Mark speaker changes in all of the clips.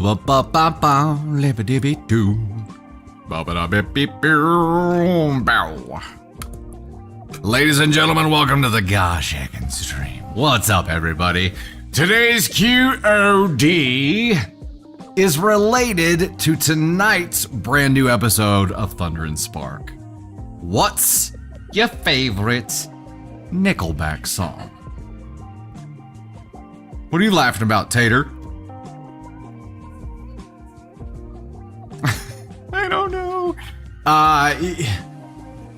Speaker 1: ba ba ba ba lippity doo. Ba ba da beep beep bow. Ladies and gentlemen, welcome to the Gosh Heckin' Stream. What's up, everybody? Today's QOD is related to tonight's brand new episode of Thunder and Spark. What's your favorite Nickelback song? What are you laughing about, Tater? I don't know.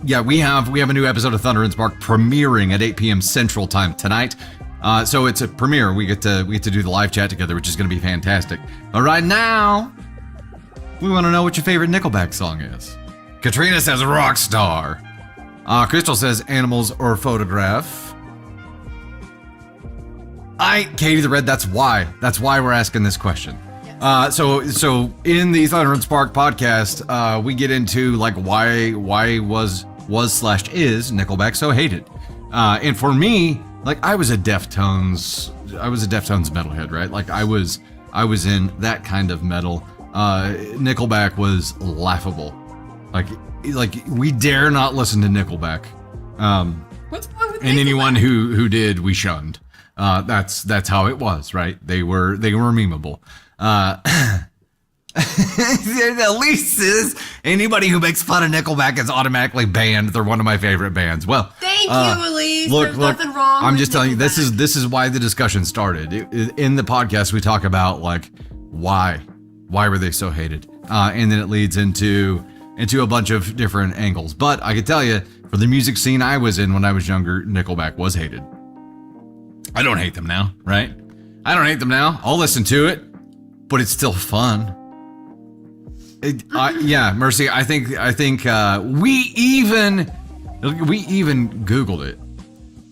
Speaker 1: Yeah, we have a new episode of Thunder and Spark premiering at 8 p.m. Central Time tonight. So it's a premiere. We get to do the live chat together, which is going to be fantastic. But right now, we want to know what your favorite Nickelback song is. Katrina says Rockstar. Crystal says Animals or Photograph. Katie the Red, that's why we're asking this question. Yes. So in the Thunder and Spark podcast, we get into like why was / is Nickelback so hated. And for me, like I was a Deftones metalhead, right? Like I was in that kind of metal. Nickelback was laughable. Like we dare not listen to Nickelback.
Speaker 2: What's wrong with
Speaker 1: and
Speaker 2: Nickelback?
Speaker 1: anyone who did, we shunned. That's how it was, right? They were memeable. Elise says anybody who makes fun of Nickelback is automatically banned. They're one of my favorite bands. Well,
Speaker 2: thank you, Elise.
Speaker 1: There's
Speaker 2: nothing wrong.
Speaker 1: I'm
Speaker 2: with
Speaker 1: just telling you,
Speaker 2: Nickelback.
Speaker 1: this is why the discussion started. In the podcast, we talk about like why were they so hated, and then it leads into a bunch of different angles. But I can tell you, for the music scene I was in when I was younger, Nickelback was hated. I don't hate them now, right? I don't hate them now. I'll listen to it, but it's still fun. Yeah, Mercy. I think we even Googled it.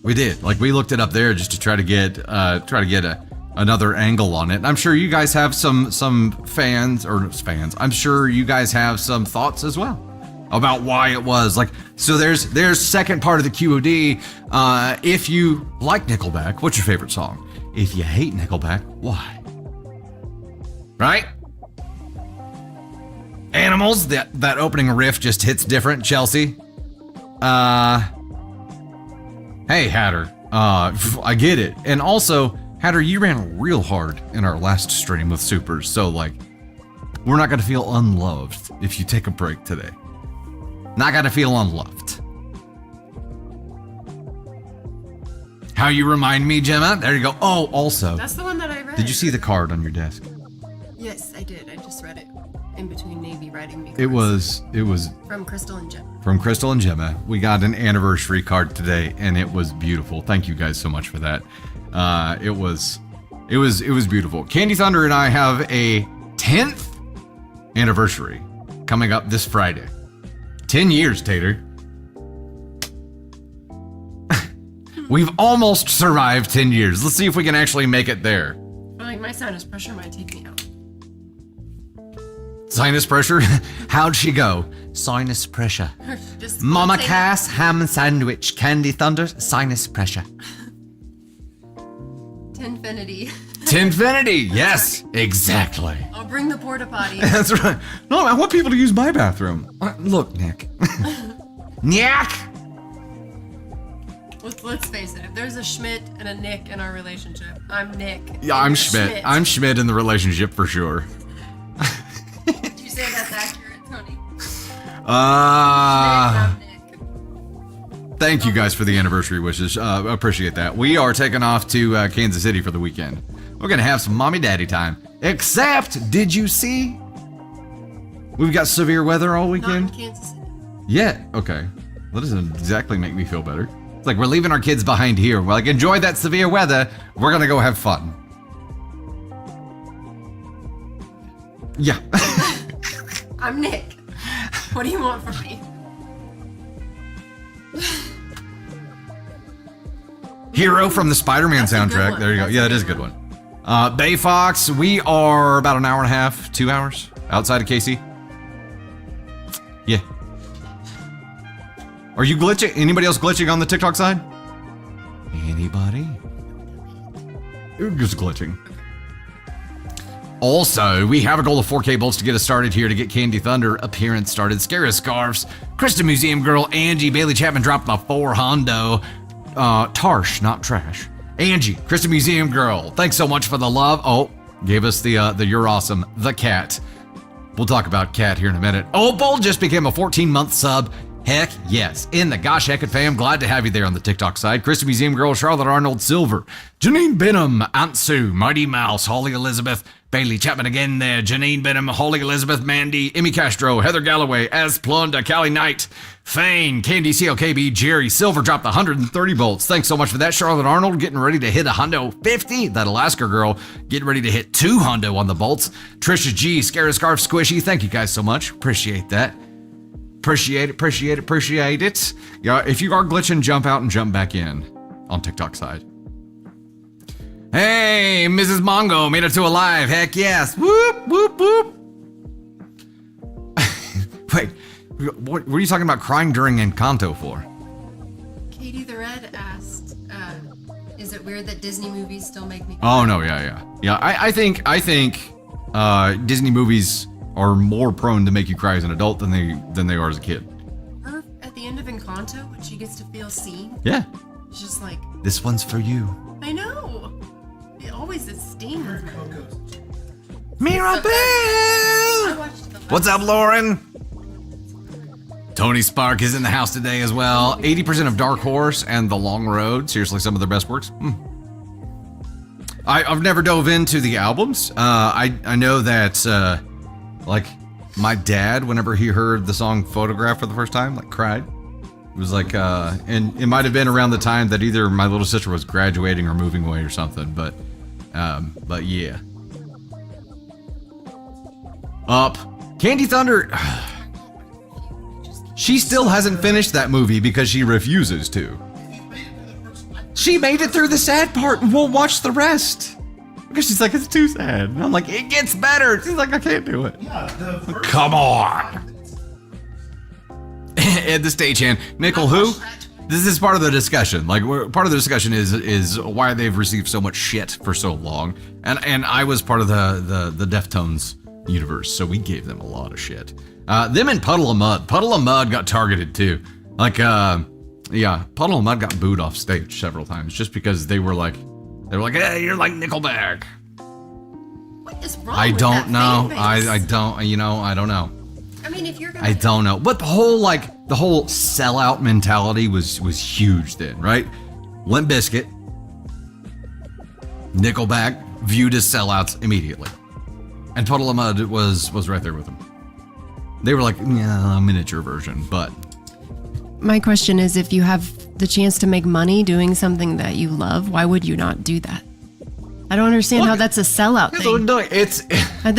Speaker 1: We did. Like we looked it up there just to try to get another angle on it. I'm sure you guys have some fans. I'm sure you guys have some thoughts as well about why it was like. So there's second part of the QOD. If you like Nickelback, what's your favorite song? If you hate Nickelback, why? Right? Animals, that opening riff just hits different. Chelsea. Hey, Hatter. I get it. And also, Hatter, you ran real hard in our last stream with Supers, so like, we're not gonna feel unloved if you take a break today. Not gonna feel unloved. How you remind me, Gemma? There you go. Oh, also.
Speaker 2: That's the one that I read.
Speaker 1: Did you see the card on your desk?
Speaker 2: Yes, I did. I just read it in between Navy writing me.
Speaker 1: It was
Speaker 2: from Crystal and Gemma.
Speaker 1: From Crystal and Gemma. We got an anniversary card today, and it was beautiful. Thank you guys so much for that. It was beautiful. Candy Thunder and I have a 10th anniversary coming up this Friday. 10 years, Tater. We've almost survived 10 years. Let's see if we can actually make it there.
Speaker 2: Like my sinus pressure might take me out.
Speaker 1: Sinus pressure? How'd she go? Sinus pressure.
Speaker 2: Just
Speaker 1: Mama Cass, ham sandwich, Candy Thunder, sinus pressure.
Speaker 2: Tinfinity.
Speaker 1: Tinfinity, yes, exactly.
Speaker 2: I'll bring the porta potty.
Speaker 1: That's right. No, I want people to use my bathroom. Look, Nick. Nick!
Speaker 2: Let's face it, if there's a Schmidt and a Nick in our relationship, I'm Nick.
Speaker 1: Yeah, I'm Schmidt. I'm Schmidt in the relationship for sure.
Speaker 2: Did you say that's accurate, Tony?
Speaker 1: Thank you guys for the anniversary wishes. Appreciate that. We are taking off to Kansas City for the weekend. We're going to have some mommy daddy time. Except, did you see? We've got severe weather all weekend.
Speaker 2: Not in Kansas City.
Speaker 1: Yeah, okay. That doesn't exactly make me feel better. It's like we're leaving our kids behind here. We're like, enjoy that severe weather. We're going to go have fun. Yeah.
Speaker 2: I'm Nick. What do you want from me?
Speaker 1: Hero from the Spider-Man soundtrack. There you go. Yeah, that is a good one. Bay Fox, we are about an hour and a half, 2 hours outside of KC. Yeah. Are you glitching? Anybody else glitching on the TikTok side? Anybody? Just glitching. Also, we have a goal of 4K bolts to get us started here to get Candy Thunder appearance started. Scary Scarves, Krista Museum Girl, Angie, Bailey Chapman dropped my 4 Hondo. Tarsh, not trash. Angie, Krista Museum Girl, thanks so much for the love. Oh, gave us the You're Awesome, the cat. We'll talk about cat here in a minute. Opal just became a 14-month sub. Heck yes. In the Gosh Heck It fam, glad to have you there on the TikTok side. Krista Museum Girl, Charlotte Arnold Silver, Janine Benham, Antsu, Mighty Mouse, Holly Elizabeth, Bailey Chapman again there, Janine Benham, Holly Elizabeth, Mandy, Emmy Castro, Heather Galloway, Az Plunda, Callie Knight, Fane, Candy CLKB, Jerry, Silver dropped 130 bolts. Thanks so much for that. Charlotte Arnold getting ready to hit a Hundo 50. That Alaska girl getting ready to hit 2 Hundo on the bolts. Trisha G, Scary Scarf Squishy, thank you guys so much. Appreciate that. Appreciate it. Yeah, if you are glitching, jump out and jump back in on TikTok side. Hey, Mrs. Mongo made it to a live. Heck yes. Whoop, whoop, whoop. Wait, what were you talking about crying during Encanto for?
Speaker 2: Katie the Red asked, is it weird that Disney movies still make me
Speaker 1: cry? Oh, no, yeah. I think Disney movies are more prone to make you cry as an adult than they are as a kid.
Speaker 2: Her, at the end of Encanto, when she gets to feel seen.
Speaker 1: Yeah.
Speaker 2: It's just like,
Speaker 1: this one's for you.
Speaker 2: I know. It always esteems me.
Speaker 1: Mirabelle! What's up, Lauren? Tony Spark is in the house today as well. 80% of Dark Horse and The Long Road. Seriously, some of their best works. I've never dove into the albums. I know that, like, my dad, whenever he heard the song Photograph for the first time, like, cried. It was like, and it might have been around the time that either my little sister was graduating or moving away or something, but yeah. Up. Candy Thunder. She still hasn't finished that movie because she refuses to. She made it through the sad part and won't watch the rest. Because she's like, it's too sad. And I'm like, it gets better. She's like, I can't do it. Yeah, come on. And the stagehand, Nickel, who? This is part of the discussion. Like, part of the discussion is why they've received so much shit for so long. And I was part of the Deftones universe, so we gave them a lot of shit. Them and Puddle of Mud. Puddle of Mud got targeted too. Like, yeah, Puddle of Mud got booed off stage several times just because they were like, hey, you're like Nickelback.
Speaker 2: What is wrong
Speaker 1: I
Speaker 2: with
Speaker 1: don't
Speaker 2: that
Speaker 1: know.
Speaker 2: fan base?
Speaker 1: I don't, I don't know.
Speaker 2: I mean, if you're gonna...
Speaker 1: I don't know. But the whole sellout mentality was huge then, right? Limp Bizkit, Nickelback viewed as sellouts immediately. And Puddle of Mud was right there with them. They were like, yeah, a miniature version, but...
Speaker 2: My question is, if you have the chance to make money doing something that you love, why would you not do that? I don't understand how that's a sellout thing. Is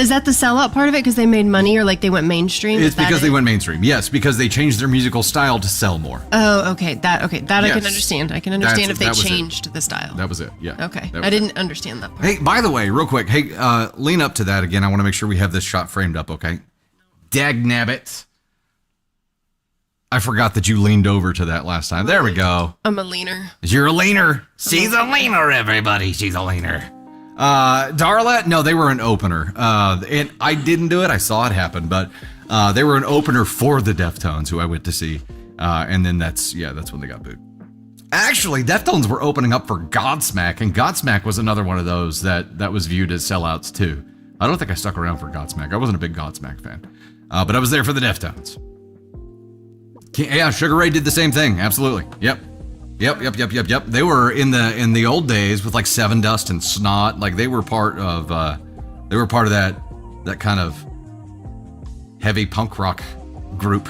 Speaker 2: that the sellout part of it? Because they made money or like they went mainstream?
Speaker 1: It's because they went mainstream. Yes, because they changed their musical style to sell more.
Speaker 2: Oh, okay. That yes. I can understand. I can understand if they changed the style.
Speaker 1: That was it. Yeah.
Speaker 2: Okay. I didn't understand that part.
Speaker 1: Hey, by the way, real quick. Hey, lean up to that again. I want to make sure we have this shot framed up, okay? Dagnabbit. I forgot that you leaned over to that last time. There we go.
Speaker 2: I'm a leaner.
Speaker 1: You're a leaner. She's a leaner, everybody. She's a leaner. Darla, no, they were an opener. And I didn't do it. I saw it happen, but they were an opener for the Deftones, who I went to see. And then that's when they got booed. Actually, Deftones were opening up for Godsmack, and Godsmack was another one of those that was viewed as sellouts too. I don't think I stuck around for Godsmack. I wasn't a big Godsmack fan, but I was there for the Deftones. Yeah, Sugar Ray did the same thing. Absolutely. Yep. They were in the old days with like Seven Dust and Snot. Like they were part of that kind of heavy punk rock group.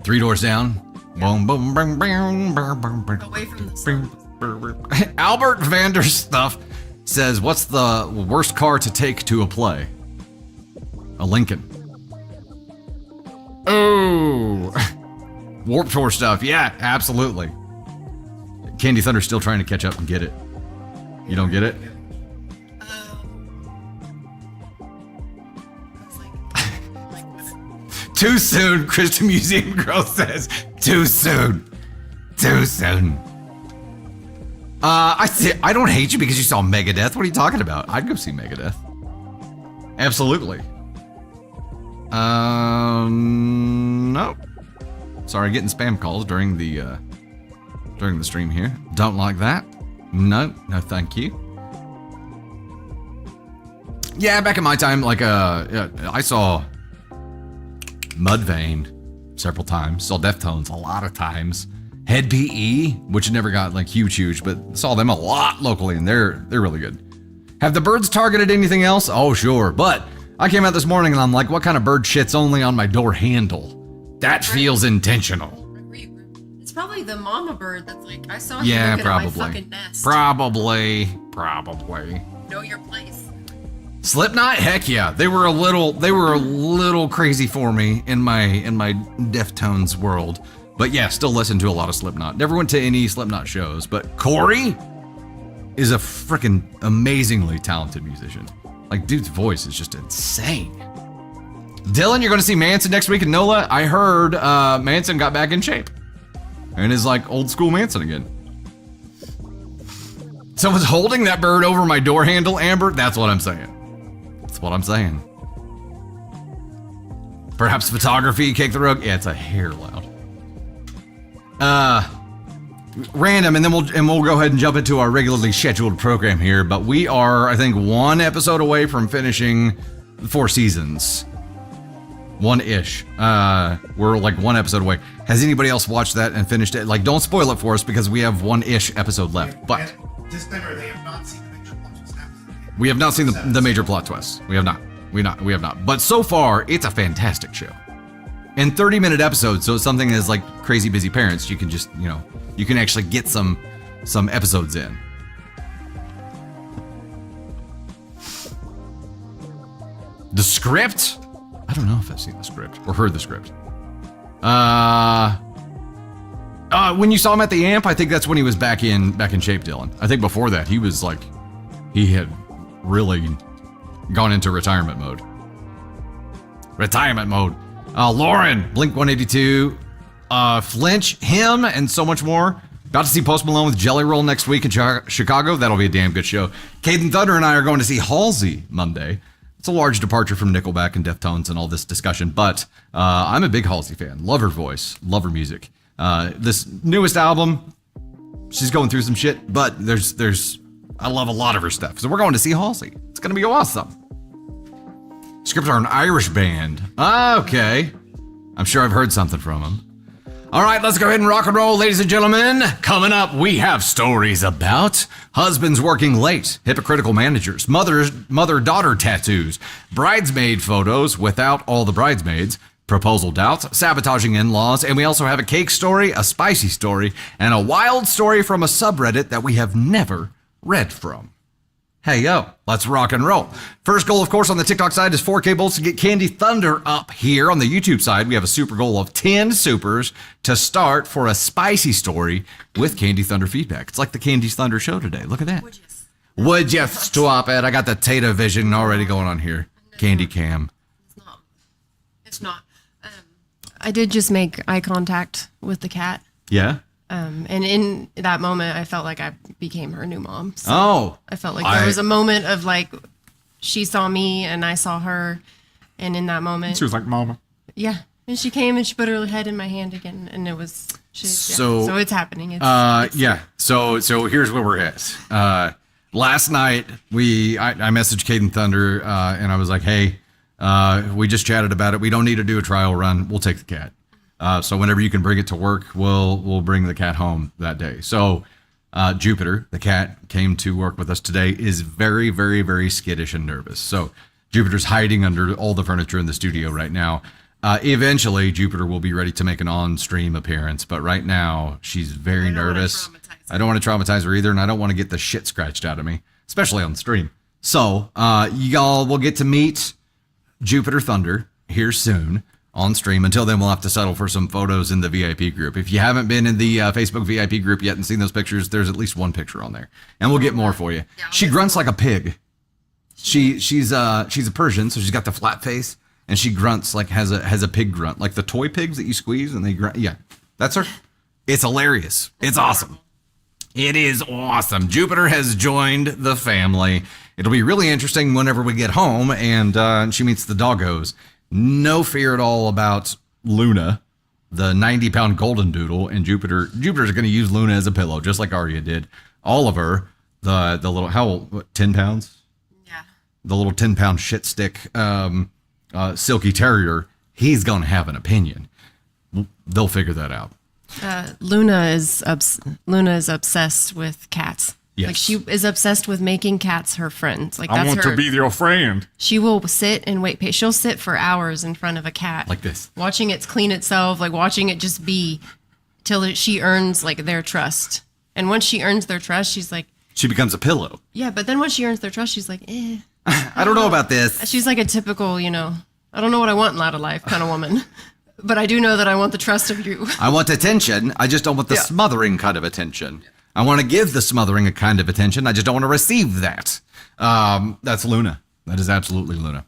Speaker 1: Three Doors Down. Boom, boom, boom, boom, boom, boom, boom.
Speaker 2: Away from the sun.
Speaker 1: Albert Vanderstuff says, "What's the worst car to take to a play?" A Lincoln. Oh, Warped Tour stuff. Yeah, absolutely. Candy Thunder's still trying to catch up and get it. You don't get it? Too soon, Krista Museum Girl says. Too soon. Too soon. I don't hate you because you saw Megadeth. What are you talking about? I'd go see Megadeth. Absolutely. No. Sorry, getting spam calls during the stream here. Don't like that. No, thank you. Yeah, back in my time, like I saw Mudvayne several times. Saw Deftones a lot of times. Head PE, which never got like huge, but saw them a lot locally, and they're really good. Have the birds targeted anything else? Oh, sure. But I came out this morning and I'm like, what kind of bird shits only on my door handle? That feels intentional.
Speaker 2: It's probably the mama bird that's like, I saw
Speaker 1: you
Speaker 2: looking at my fucking nest.
Speaker 1: Probably.
Speaker 2: Know your place.
Speaker 1: Slipknot? Heck yeah. They were a little crazy for me in my Deftones world. But yeah, still listen to a lot of Slipknot. Never went to any Slipknot shows, but Corey is a freaking amazingly talented musician. Like, dude's voice is just insane. Dylan, you're going to see Manson next week in NOLA. I heard Manson got back in shape and is like old school Manson again. Someone's holding that bird over my door handle, Amber. That's what I'm saying. Perhaps photography, Cake the Rogue. Yeah, it's a hair loud. Random, and then we'll go ahead and jump into our regularly scheduled program here. But we are, I think, one episode away from finishing 4 seasons. One-ish. We're like one episode away. Has anybody else watched that and finished it? Like, don't spoil it for us because we have one-ish episode left. But
Speaker 3: disclaimer: they have not seen the major plot twists.
Speaker 1: We have not seen the major plot twists. We have not. We have not. But so far, it's a fantastic show. And 30-minute episodes, so it's something as like crazy busy parents, you can just, you can actually get some episodes in. The script? I don't know if I've seen the script or heard the script. When you saw him at the Amp, I think that's when he was back in shape, Dylan. I think before that, he was like, he had really gone into retirement mode. Lauren, Blink 182, Flinch, him, and so much more. About to see Post Malone with Jelly Roll next week in Chicago. That'll be a damn good show. Caden Thunder and I are going to see Halsey Monday. It's a large departure from Nickelback and Deftones and all this discussion, but I'm a big Halsey fan. Love her voice, love her music. This newest album, she's going through some shit, but I love a lot of her stuff. So we're going to see Halsey. It's going to be awesome. Scripts are an Irish band. Okay. I'm sure I've heard something from them. All right, let's go ahead and rock and roll, ladies and gentlemen. Coming up, we have stories about husbands working late, hypocritical managers, mother-daughter tattoos, bridesmaid photos without all the bridesmaids, proposal doubts, sabotaging in-laws, and we also have a cake story, a spicy story, and a wild story from a subreddit that we have never read from. Hey, yo, let's rock and roll. First goal, of course, on the TikTok side is 4K bolts to get Candy Thunder up here. On the YouTube side, we have a super goal of 10 supers to start for a spicy story with Candy Thunder feedback. It's like the Candy Thunder show today. Look at that. Would you stop it? I got the Tata vision already going on here. Candy cam.
Speaker 2: It's not. I did just make eye contact with the cat.
Speaker 1: Yeah?
Speaker 2: And in that moment, I felt like I became her new mom.
Speaker 1: So
Speaker 2: I felt like there was a moment of like, she saw me and I saw her. And in that moment,
Speaker 1: she was like, Mama.
Speaker 2: Yeah. And she came and she put her head in my hand again. And it was, so it's happening.
Speaker 1: Yeah. So here's where we're at. Last night, I messaged Caden Thunder and I was like, hey, we just chatted about it. We don't need to do a trial run. We'll take the cat. So whenever you can bring it to work, we'll bring the cat home that day. So Jupiter, the cat, came to work with us today, is very, very, very skittish and nervous. So Jupiter's hiding under all the furniture in the studio right now. Eventually, Jupiter will be ready to make an on-stream appearance, but right now she's very nervous. I don't want to traumatize her either, and I don't want to get the shit scratched out of me, especially on the stream. So y'all will get to meet Jupiter Thunder here soon on stream. Until then, we'll have to settle for some photos in the VIP group. If you haven't been in the Facebook VIP group yet and seen those pictures, there's at least one picture on there, and we'll get more for you. She grunts like a pig. She's a Persian, so she's got the flat face, and she grunts like has a pig grunt, like the toy pigs that you squeeze and they grunt. Yeah, that's her. It's hilarious. It's awesome. It is awesome. Jupiter has joined the family. It'll be really interesting whenever we get home and she meets the doggos. No fear at all about Luna, the 90-pound golden doodle, and Jupiter's going to use Luna as a pillow, just like Arya did. Oliver, the little, 10 pounds?
Speaker 2: Yeah. The
Speaker 1: little 10-pound shit stick silky terrier, he's going to have an opinion. They'll figure that out.
Speaker 2: Luna is obsessed with cats.
Speaker 1: Yes.
Speaker 2: Like she is obsessed with making cats her friends. Like
Speaker 4: I want to be your friend.
Speaker 2: She will sit and wait. She'll sit for hours in front of a cat,
Speaker 1: like this,
Speaker 2: watching it clean itself, like watching it just be, till she earns like their trust. And once she earns their trust, she's like,
Speaker 1: she becomes a pillow.
Speaker 2: Yeah, but then once she earns their trust, she's like,
Speaker 1: I don't know about this.
Speaker 2: She's like a typical, I don't know what I want out of life kind of woman. But I do know that I want the trust of you.
Speaker 1: I want attention. I just don't want the smothering kind of attention. I want to give the smothering a kind of attention. I just don't want to receive that. That's Luna. That is absolutely Luna.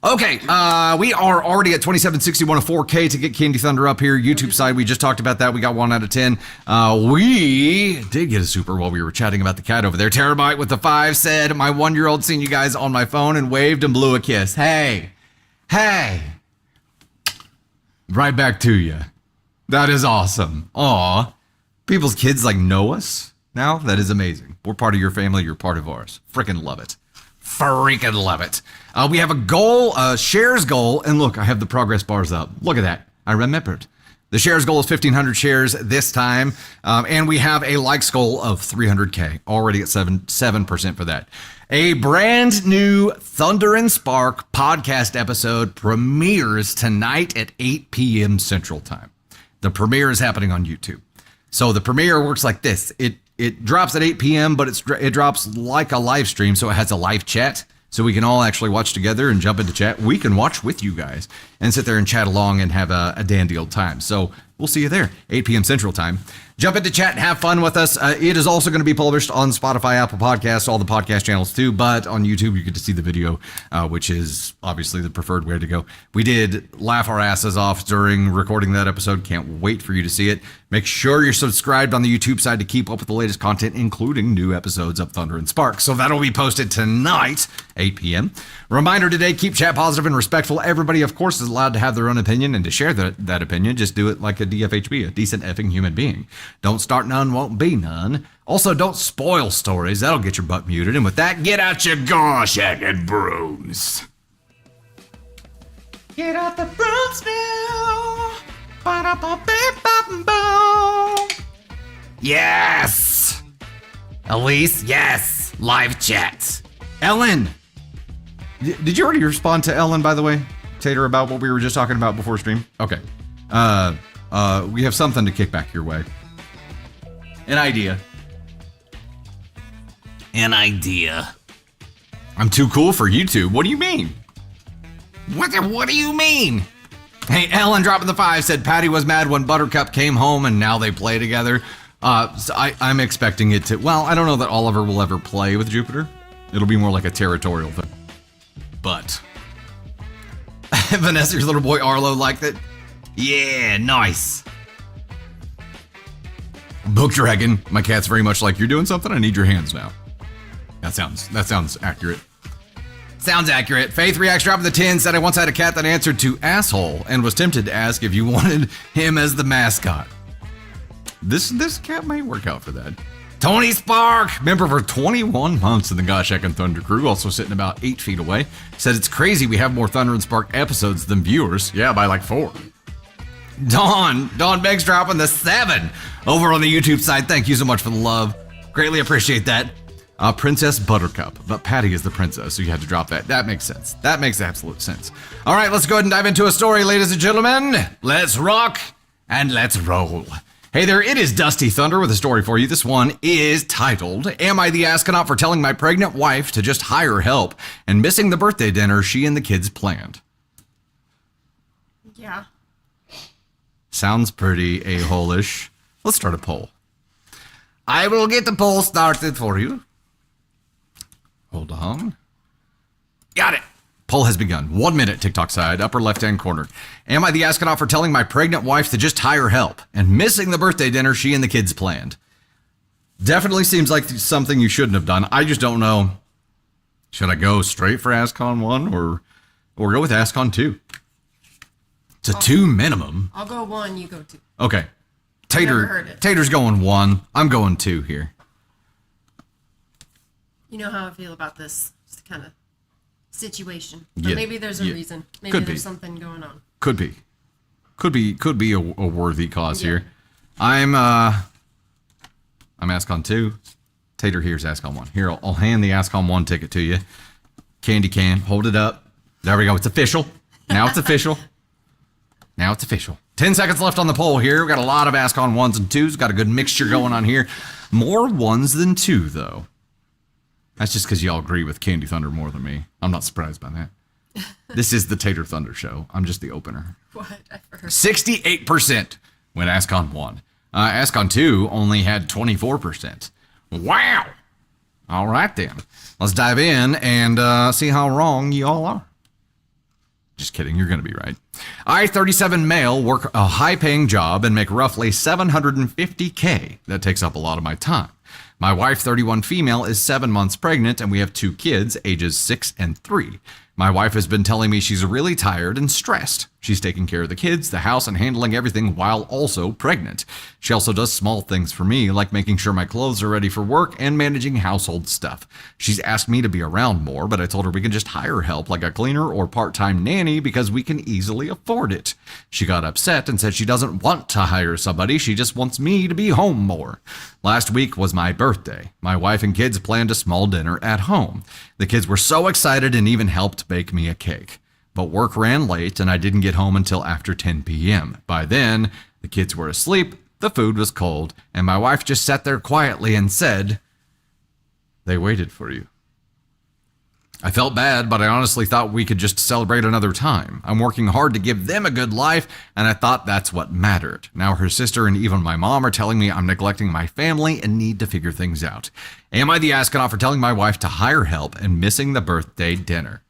Speaker 1: Okay, we are already at 2761 of 4K to get Candy Thunder up here. YouTube side, we just talked about that. We got 1 out of 10. We did get a super while we were chatting about the cat over there. Terabyte with the 5 said, my 1-year-old seen you guys on my phone and waved and blew a kiss. Hey. Right back to you. That is awesome. Aw. People's kids know us now. That is amazing. We're part of your family. You're part of ours. Freaking love it. We have a goal, shares goal. And look, I have the progress bars up. Look at that. I remembered. The shares goal is 1,500 shares this time. And we have a likes goal of 300K. Already at 7% for that. A brand new Thunder and Spark podcast episode premieres tonight at 8 p.m. Central Time. The premiere is happening on YouTube. So the premiere works like this. It drops at 8 p.m., but it drops like a live stream, so it has a live chat. So we can all actually watch together and jump into chat. We can watch with you guys and sit there and chat along and have a dandy old time. So we'll see you there, 8 p.m. Central Time. Jump into chat and have fun with us. It is also going to be published on Spotify, Apple Podcasts, all the podcast channels too. But on YouTube, you get to see the video, which is obviously the preferred way to go. We did laugh our asses off during recording that episode. Can't wait for you to see it. Make sure you're subscribed on the YouTube side to keep up with the latest content, including new episodes of Thunder and Spark. So that'll be posted tonight, 8 p.m. Reminder today, keep chat positive and respectful. Everybody, of course, is allowed to have their own opinion and to share that opinion. Just do it like a DFHB, a decent effing human being. Don't start none, won't be none. Also, don't spoil stories. That'll get your butt muted. And with that, get out your gosh and brooms. Get out the brooms now. Yes! Elise, yes! Live chat. Ellen! Did you already respond to Ellen, by the way, Tater, about what we were just talking about before stream? Okay. We have something to kick back your way. An idea. I'm too cool for YouTube. What do you mean? What do you mean? Hey, Ellen dropping the 5 said Patty was mad when Buttercup came home and now they play together. So I'm expecting it to, well, I don't know that Oliver will ever play with Jupiter. It'll be more like a territorial thing. But Vanessa, your little boy Arlo liked it. Yeah, nice. Book Dragon, my cat's very much like, you're doing something, I need your hands now. That sounds accurate. Sounds accurate. Faith Reacts dropping the 10 said I once had a cat that answered to asshole and was tempted to ask if you wanted him as the mascot. This cat might work out for that. Tony Spark, member for 21 months in the Gosh Heck and Thunder crew, also sitting about 8 feet away, said it's crazy we have more Thunder and Spark episodes than viewers. Yeah, by like 4. Dawn Beggs dropping the 7 over on the YouTube side. Thank you so much for the love. Greatly appreciate that. Princess Buttercup, but Patty is the princess, so you had to drop that. That makes sense. That makes absolute sense. All right, let's go ahead and dive into a story, ladies and gentlemen. Let's rock and let's roll. Hey there, it is Dusty Thunder with a story for you. This one is titled, Am I the Astronaut for Telling My Pregnant Wife to Just Hire Help and Missing the Birthday Dinner She and the Kids Planned?
Speaker 2: Yeah.
Speaker 1: Sounds pretty a-hole-ish. Let's start a poll. I will get the poll started for you. Hold on. Got it. Poll has begun. 1 minute, TikTok side, upper left-hand corner. Am I the astronaut for telling my pregnant wife to just hire help and missing the birthday dinner she and the kids planned? Definitely seems like something you shouldn't have done. I just don't know. Should I go straight for ASCON 1 or go with ASCON 2? It's a 2 minimum.
Speaker 2: I'll go 1, you go 2.
Speaker 1: Okay.
Speaker 2: Never heard it.
Speaker 1: Tater's going 1. I'm going 2 here.
Speaker 2: You know how I feel about this kind of situation. But
Speaker 1: Yeah,
Speaker 2: maybe there's a
Speaker 1: yeah.
Speaker 2: reason. Maybe
Speaker 1: Could
Speaker 2: there's
Speaker 1: be.
Speaker 2: something going on.
Speaker 1: Could be a worthy cause here. I'm ASCON 2. Tater here's ASCON 1. Here, I'll hand the ASCON 1 ticket to you. Candy can. Hold it up. There we go. It's official. Now it's official. Now it's official. 10 seconds left on the poll here. We've got a lot of ASCON 1s and 2s. Got a good mixture going on here. More 1s than 2, though. That's just because y'all agree with Candy Thunder more than me. I'm not surprised by that. This is the Tater Thunder show. I'm just the opener.
Speaker 2: Whatever.
Speaker 1: 68% went ASCON 1. ASCON 2 only had 24%. Wow. All right, then. Let's dive in and see how wrong you all are. Just kidding. You're going to be right. I, 37 male, work a high-paying job and make roughly $750K. That takes up a lot of my time. My wife, 31 female, is 7 months pregnant, and we have 2 kids, ages 6 and 3. My wife has been telling me she's really tired and stressed. She's taking care of the kids, the house, and handling everything while also pregnant. She also does small things for me, like making sure my clothes are ready for work and managing household stuff. She's asked me to be around more, but I told her we can just hire help like a cleaner or part-time nanny because we can easily afford it. She got upset and said she doesn't want to hire somebody, she just wants me to be home more. Last week was my birthday. My wife and kids planned a small dinner at home. The kids were so excited and even helped bake me a cake. But work ran late and I didn't get home until after 10 p.m. By then, the kids were asleep, the food was cold, and my wife just sat there quietly and said, "They waited for you." I felt bad, but I honestly thought we could just celebrate another time. I'm working hard to give them a good life, and I thought that's what mattered. Now her sister and even my mom are telling me I'm neglecting my family and need to figure things out. Am I the astronaut for telling my wife to hire help and missing the birthday dinner?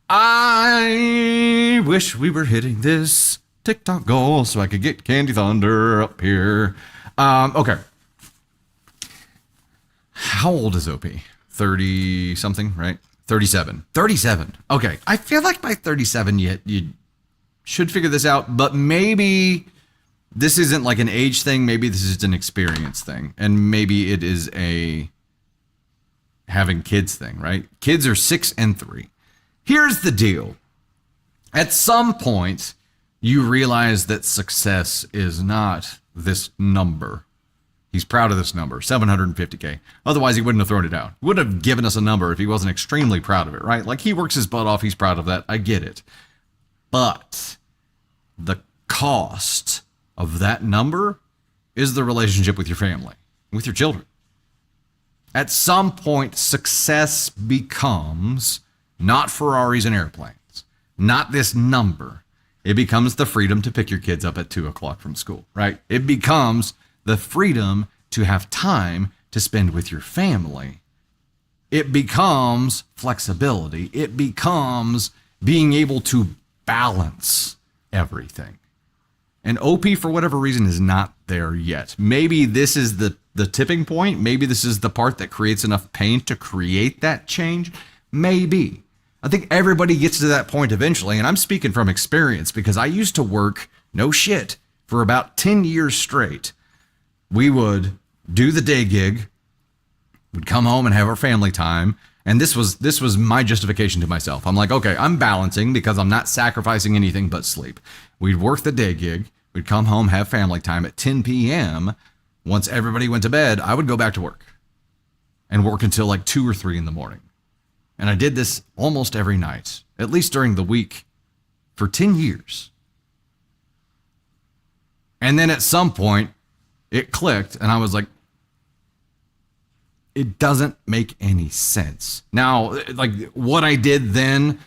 Speaker 1: I wish we were hitting this TikTok goal so I could get Candy Thunder up here. Okay. How old is OP? 30 something, right? 37. 37. Okay. I feel like by 37 you should figure this out, but maybe this isn't like an age thing. Maybe this is an experience thing. And maybe it is a having kids thing, right? Kids are 6 and 3. Here's the deal. At some point, you realize that success is not this number. He's proud of this number, 750K. Otherwise, he wouldn't have thrown it out. He wouldn't have given us a number if he wasn't extremely proud of it, right? Like, he works his butt off. He's proud of that. I get it. But the cost of that number is the relationship with your family, with your children. At some point, success becomes not Ferraris and airplanes, not this number. It becomes the freedom to pick your kids up at 2 o'clock from school, right? It becomes the freedom to have time to spend with your family. It becomes flexibility. It becomes being able to balance everything. And OP, for whatever reason, is not there yet. Maybe this is the tipping point. Maybe this is the part that creates enough pain to create that change. Maybe. I think everybody gets to that point eventually, and I'm speaking from experience because I used to work, no shit, for about 10 years straight. We would do the day gig, we'd come home and have our family time, and this was my justification to myself. I'm like, okay, I'm balancing because I'm not sacrificing anything but sleep. We'd work the day gig, we'd come home, have family time at 10 p.m. Once everybody went to bed, I would go back to work and work until like 2 or 3 in the morning. And I did this almost every night, at least during the week, for 10 years. And then at some point, it clicked, and I was like, it doesn't make any sense. Now, like, what I did then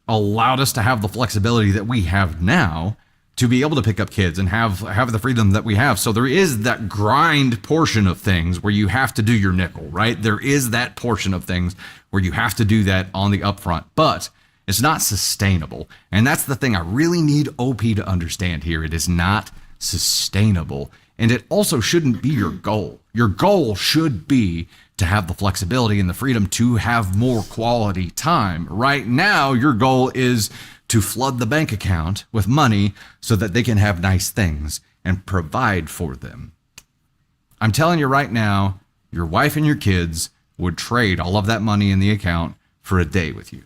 Speaker 1: allowed us to have the flexibility that we have now to be able to pick up kids and have the freedom that we have. So there is that grind portion of things where you have to do your nickel, right? There is that portion of things where you have to do that on the upfront, but it's not sustainable. And that's the thing I really need OP to understand here. It is not sustainable. And it also shouldn't be your goal. Your goal should be to have the flexibility and the freedom to have more quality time. Right now, your goal is to flood the bank account with money so that they can have nice things and provide for them. I'm telling you right now, your wife and your kids would trade all of that money in the account for a day with you.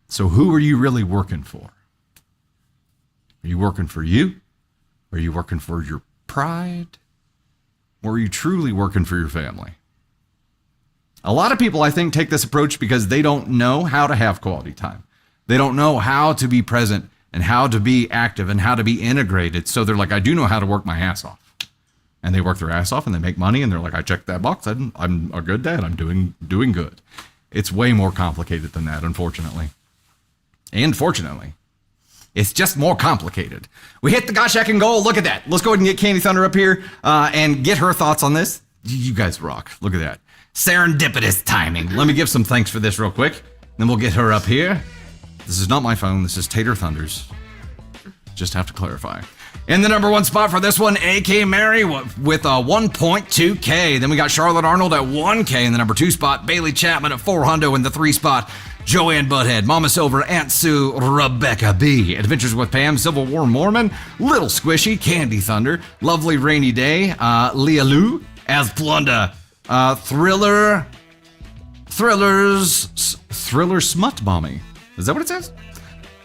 Speaker 1: So who are you really working for? Are you working for you? Are you working for your pride? Or are you truly working for your family? A lot of people, I think, take this approach because they don't know how to have quality time. They don't know how to be present and how to be active and how to be integrated. So they're like, I do know how to work my ass off. And they work their ass off and they make money and they're like, I checked that box. I'm a good dad. I'm doing good. It's way more complicated than that, unfortunately. And fortunately. It's just more complicated. We hit the gosh heck and goal. Look at that. Let's go ahead and get Candy Thunder up here and get her thoughts on this. You guys rock. Look at that. Serendipitous timing. Let me give some thanks for this real quick. Then we'll get her up here. This is not my phone. This is Tater Thunder's. Just have to clarify. In the number one spot for this one, AK Mary with a 1.2K. Then we got Charlotte Arnold at 1K in the number 2 spot. Bailey Chapman at 400 in the 3 spot. Joanne Butthead, Mama Silver, Aunt Sue, Rebecca B. Adventures with Pam, Civil War Mormon, Little Squishy, Candy Thunder, Lovely Rainy Day, Leah Lou, as Plunda, Thriller Smut Bombing. Is that what it says?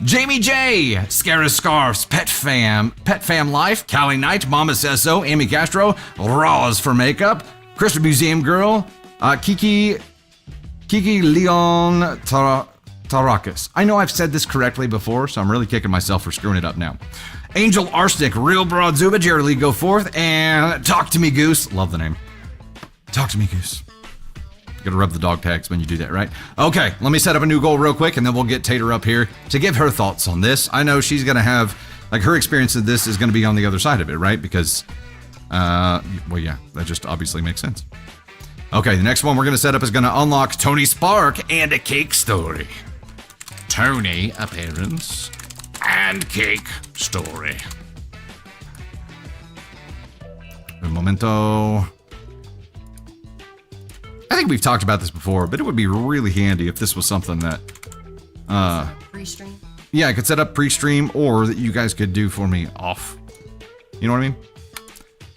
Speaker 1: Jamie J, Scarra Scarfs, Pet Fam Life, Callie Knight, Mama Says So, Amy Castro, Raws for Makeup, Crystal Museum Girl, Kiki Leon Tarakis. I know I've said this correctly before, so I'm really kicking myself for screwing it up now. Angel Arsenic, Real Broad Zuba, Jerry Lee Go Forth, and Talk to Me Goose. Love the name. Talk to Me Goose. Gotta rub the dog tags when you do that, right? Okay, let me set up a new goal real quick, and then we'll get Tater up here to give her thoughts on this. I know she's gonna have, like, her experience of this is gonna be on the other side of it, right? Because, well, yeah, that just obviously makes sense. Okay, the next one we're going to set up is going to unlock Tony Spark and a cake story. Tony appearance and cake story. Un momento. I think we've talked about this before, but it would be really handy if this was something that...
Speaker 2: pre-stream?
Speaker 1: Yeah, I could set up pre-stream or that you guys could do for me off. You know what I mean?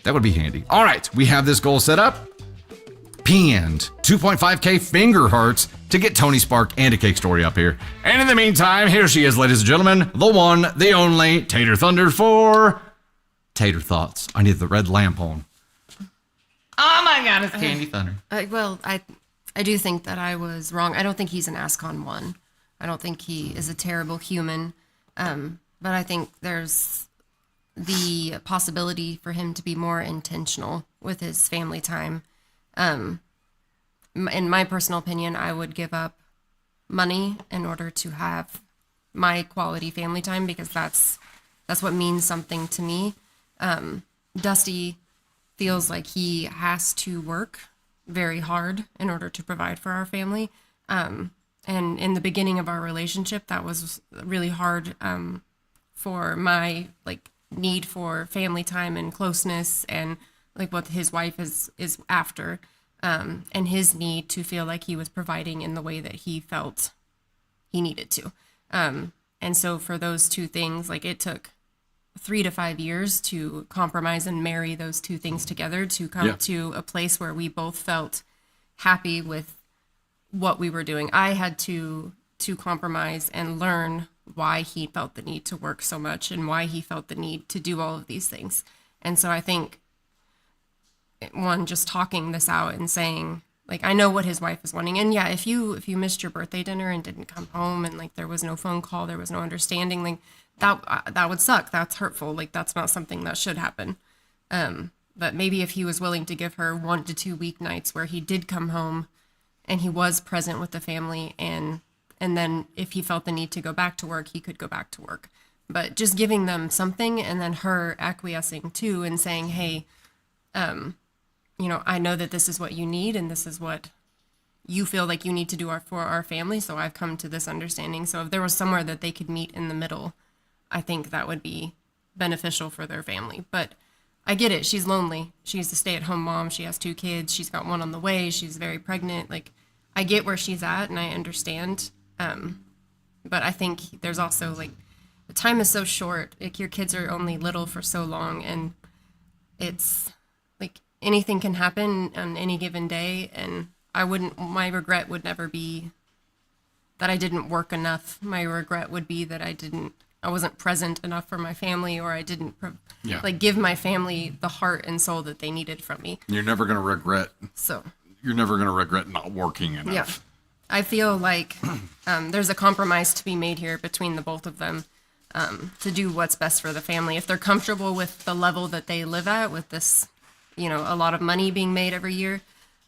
Speaker 1: That would be handy. All right, we have this goal set up. Pinned 2.5K finger hearts to get Tony Spark and a cake story up here. And in the meantime, here she is, ladies and gentlemen, the one, the only Tater Thunder for Tater Thoughts. I need the red lamp on. Oh my God, it's Candy Thunder.
Speaker 2: Well, I do think that I was wrong. I don't think he's an ASCON 1. I don't think he is a terrible human. But I think there's the possibility for him to be more intentional with his family time. In my personal opinion, I would give up money in order to have my quality family time because that's what means something to me. Dusty feels like he has to work very hard in order to provide for our family. And in the beginning of our relationship, that was really hard for my need for family time and closeness and what his wife is after, and his need to feel like he was providing in the way that he felt he needed to. And so for those two things, it took 3 to 5 years to compromise and marry those two things together to come to a place where we both felt happy with what we were doing. I had to compromise and learn why he felt the need to work so much and why he felt the need to do all of these things. And so I think just talking this out and saying, I know what his wife is wanting. And yeah, if you missed your birthday dinner and didn't come home and there was no phone call, there was no understanding, that would suck. That's hurtful. That's not something that should happen. But maybe if he was willing to give her 1 to 2 weeknights where he did come home and he was present with the family, and then if he felt the need to go back to work, he could go back to work. But just giving them something and then her acquiescing too and saying, hey, I know that this is what you need and this is what you feel like you need to do for our family. So I've come to this understanding. So if there was somewhere that they could meet in the middle, I think that would be beneficial for their family. But I get it. She's lonely. She's a stay-at-home mom. She has 2 kids. She's got one on the way. She's very pregnant. Like, I get where she's at, and I understand. But I think there's also, like, the time is so short. Like, your kids are only little for so long, and it's, like, anything can happen on any given day, and my regret would never be that I didn't work enough. My regret would be that I wasn't present enough for my family, or I didn't give my family the heart and soul that they needed from me.
Speaker 1: You're never going to regret.
Speaker 2: So
Speaker 1: You're never going to regret not working enough.
Speaker 2: yeah, I feel like there's a compromise to be made here between the both of them to do what's best for the family. If they're comfortable with the level that they live at, with this, a lot of money being made every year,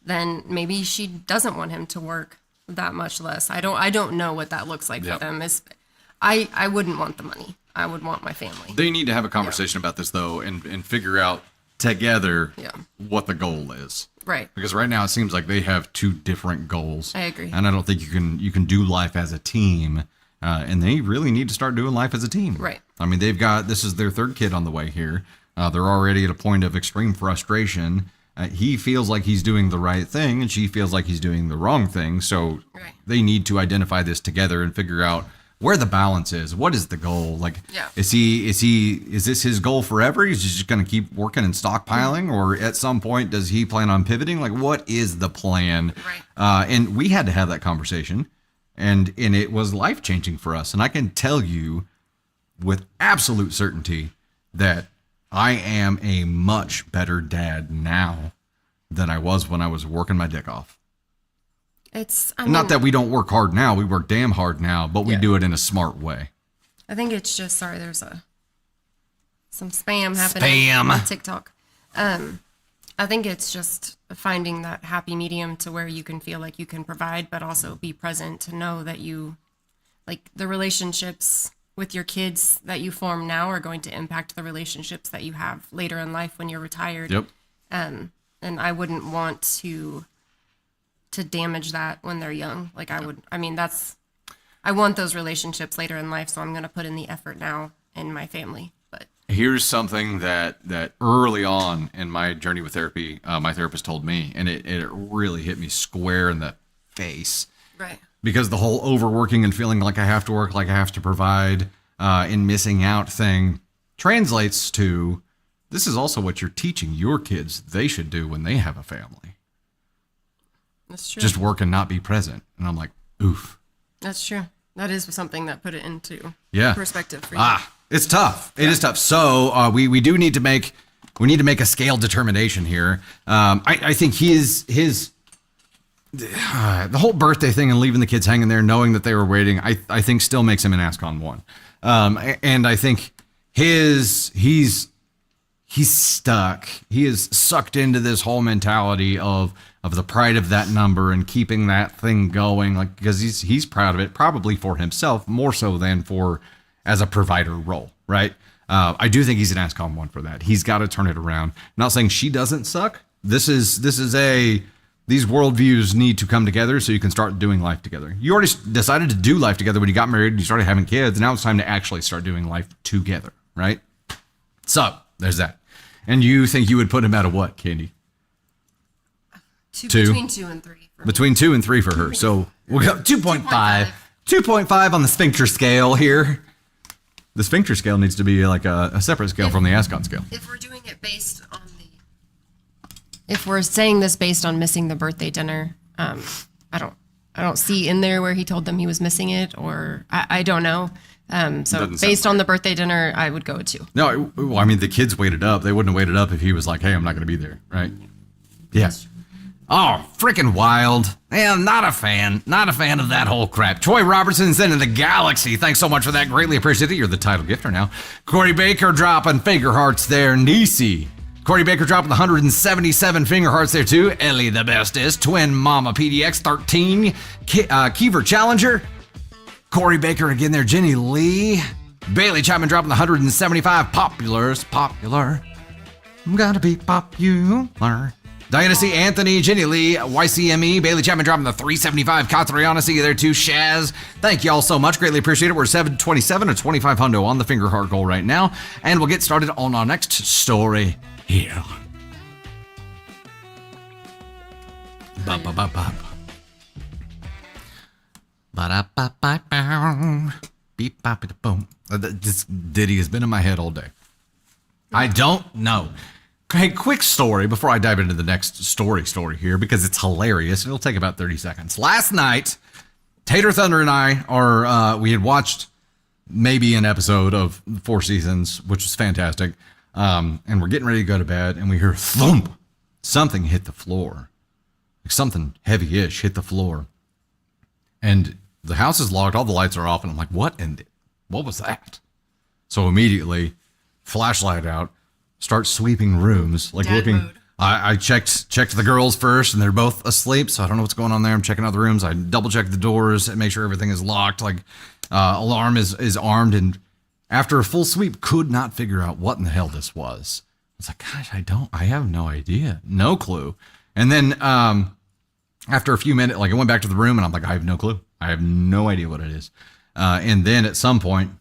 Speaker 2: then maybe she doesn't want him to work that much less. I don't know what that looks like for them. I wouldn't want the money. I would want my family.
Speaker 1: They need to have a conversation about this, though, and figure out together what the goal is.
Speaker 2: Right.
Speaker 1: Because right now it seems like they have 2 different goals.
Speaker 2: I agree.
Speaker 1: And I don't think you can do life as a team. And they really need to start doing life as a team.
Speaker 2: Right.
Speaker 1: I mean, this is their 3rd kid on the way here. They're already at a point of extreme frustration. He feels like he's doing the right thing, and she feels like he's doing the wrong thing. So they need to identify this together and figure out where the balance is. What is the goal? Like, is this his goal forever? He's just going to keep working and stockpiling, or at some point does he plan on pivoting? Like, what is the plan?
Speaker 2: Right.
Speaker 1: And we had to have that conversation, and it was life changing for us. And I can tell you with absolute certainty that I am a much better dad now than I was when I was working my dick off. Not that we don't work hard now. We work damn hard now, but we do it in a smart way.
Speaker 2: I think it's just, there's some spam happening on TikTok. I think it's just finding that happy medium to where you can feel like you can provide, but also be present to know that the relationships with your kids that you form now are going to impact the relationships that you have later in life when you're retired.
Speaker 1: Yep.
Speaker 2: And I wouldn't want to damage that when they're young. I want those relationships later in life, so I'm going to put in the effort now in my family. But
Speaker 1: here's something that early on in my journey with therapy, my therapist told me, and it really hit me square in the face.
Speaker 2: Right.
Speaker 1: Because the whole overworking and feeling like I have to work, like I have to provide, and missing out thing translates to, this is also what you're teaching your kids they should do when they have a family.
Speaker 2: That's true.
Speaker 1: Just work and not be present. And I'm like, oof.
Speaker 2: That's true. That is something that put it into perspective for you.
Speaker 1: It's tough. It is tough. So we need to make a scale determination here. I think the whole birthday thing and leaving the kids hanging there, knowing that they were waiting, I think still makes him an ASCON 1. And I think he's stuck. He is sucked into this whole mentality of the pride of that number and keeping that thing going, like, because he's proud of it, probably for himself more so than for as a provider role, right? I do think he's an ASCON 1 for that. He's got to turn it around. I'm not saying she doesn't suck. These worldviews need to come together so you can start doing life together. You already decided to do life together when you got married and you started having kids. Now it's time to actually start doing life together, right? So there's that. And you think you would put him at a what, Candy?
Speaker 2: 2. Between 2 and 3.
Speaker 1: Between 2 and 3 for her. So we'll go 2.5. 2.5 on the sphincter scale here. The sphincter scale needs to be like a separate scale from the ASCON scale.
Speaker 2: If we're doing it if we're saying this based on missing the birthday dinner, I don't see in there where he told them he was missing it, or I don't know. So based on the birthday dinner, I would go a 2.
Speaker 1: No, well, I mean, the kids waited up. They wouldn't have waited up if he was like, hey, I'm not going to be there, right? Yes. Oh, freaking wild. Yeah, not a fan. Not a fan of that whole crap. Troy Robertson sent in the galaxy. Thanks so much for that. Greatly appreciate it. You're the title gifter now. Corey Baker dropping finger hearts there. Nisi. Corey Baker dropping the 177 finger hearts there too. Ellie the bestest. Twin Mama PDX 13. Kiever Challenger. Corey Baker again there. Jenny Lee. Bailey Chapman dropping the 175 populars. Popular. I'm gonna be popular. Diana C, Anthony, Jenny Lee, YCME, Bailey Chapman dropping the 375. Katriana, see you there too. Shaz, thank you all so much. Greatly appreciate it. We're 727 or 25 hundo on the finger heart goal right now. And we'll get started on our next story here. Bop, bop, bop, bop. Ba-da-ba-ba-bow. Beep, bop, boom. This ditty has been in my head all day. I don't know. Hey, quick story before I dive into the next story here because it's hilarious. It'll take about 30 seconds. Last night, Tater Thunder and I we had watched maybe an episode of 4 Seasons, which was fantastic. And we're getting ready to go to bed and we hear thump. Something hit the floor. Like something heavy-ish hit the floor. And the house is locked. All the lights are off. And I'm like, what was that? So immediately, flashlight out. Start sweeping rooms, like
Speaker 2: Dad
Speaker 1: looking.
Speaker 2: mode.
Speaker 1: I checked the girls first, and they're both asleep, so I don't know what's going on there. I'm checking out the rooms. I double check the doors and make sure everything is locked. Like alarm is armed, and after a full sweep, could not figure out what in the hell this was. I was like, gosh, I have no idea, no clue. And then after a few minutes, like I went back to the room, and I'm like, I have no clue. I have no idea what it is. And then at some point,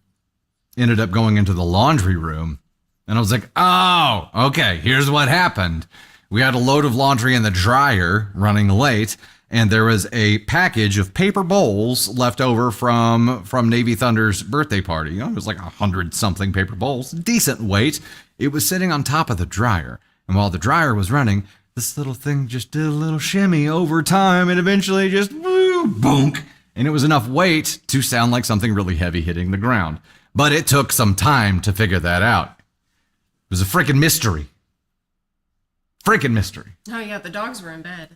Speaker 1: ended up going into the laundry room. And I was like, oh, okay, here's what happened. We had a load of laundry in the dryer running late, and there was a package of paper bowls left over from Navy Thunder's birthday party. You know, it was like 100-something paper bowls, decent weight. It was sitting on top of the dryer. And while the dryer was running, this little thing just did a little shimmy over time and eventually just woo, boonk. And it was enough weight to sound like something really heavy hitting the ground. But it took some time to figure that out. It was a freaking mystery. Freaking mystery.
Speaker 2: Oh yeah, the dogs were in bed.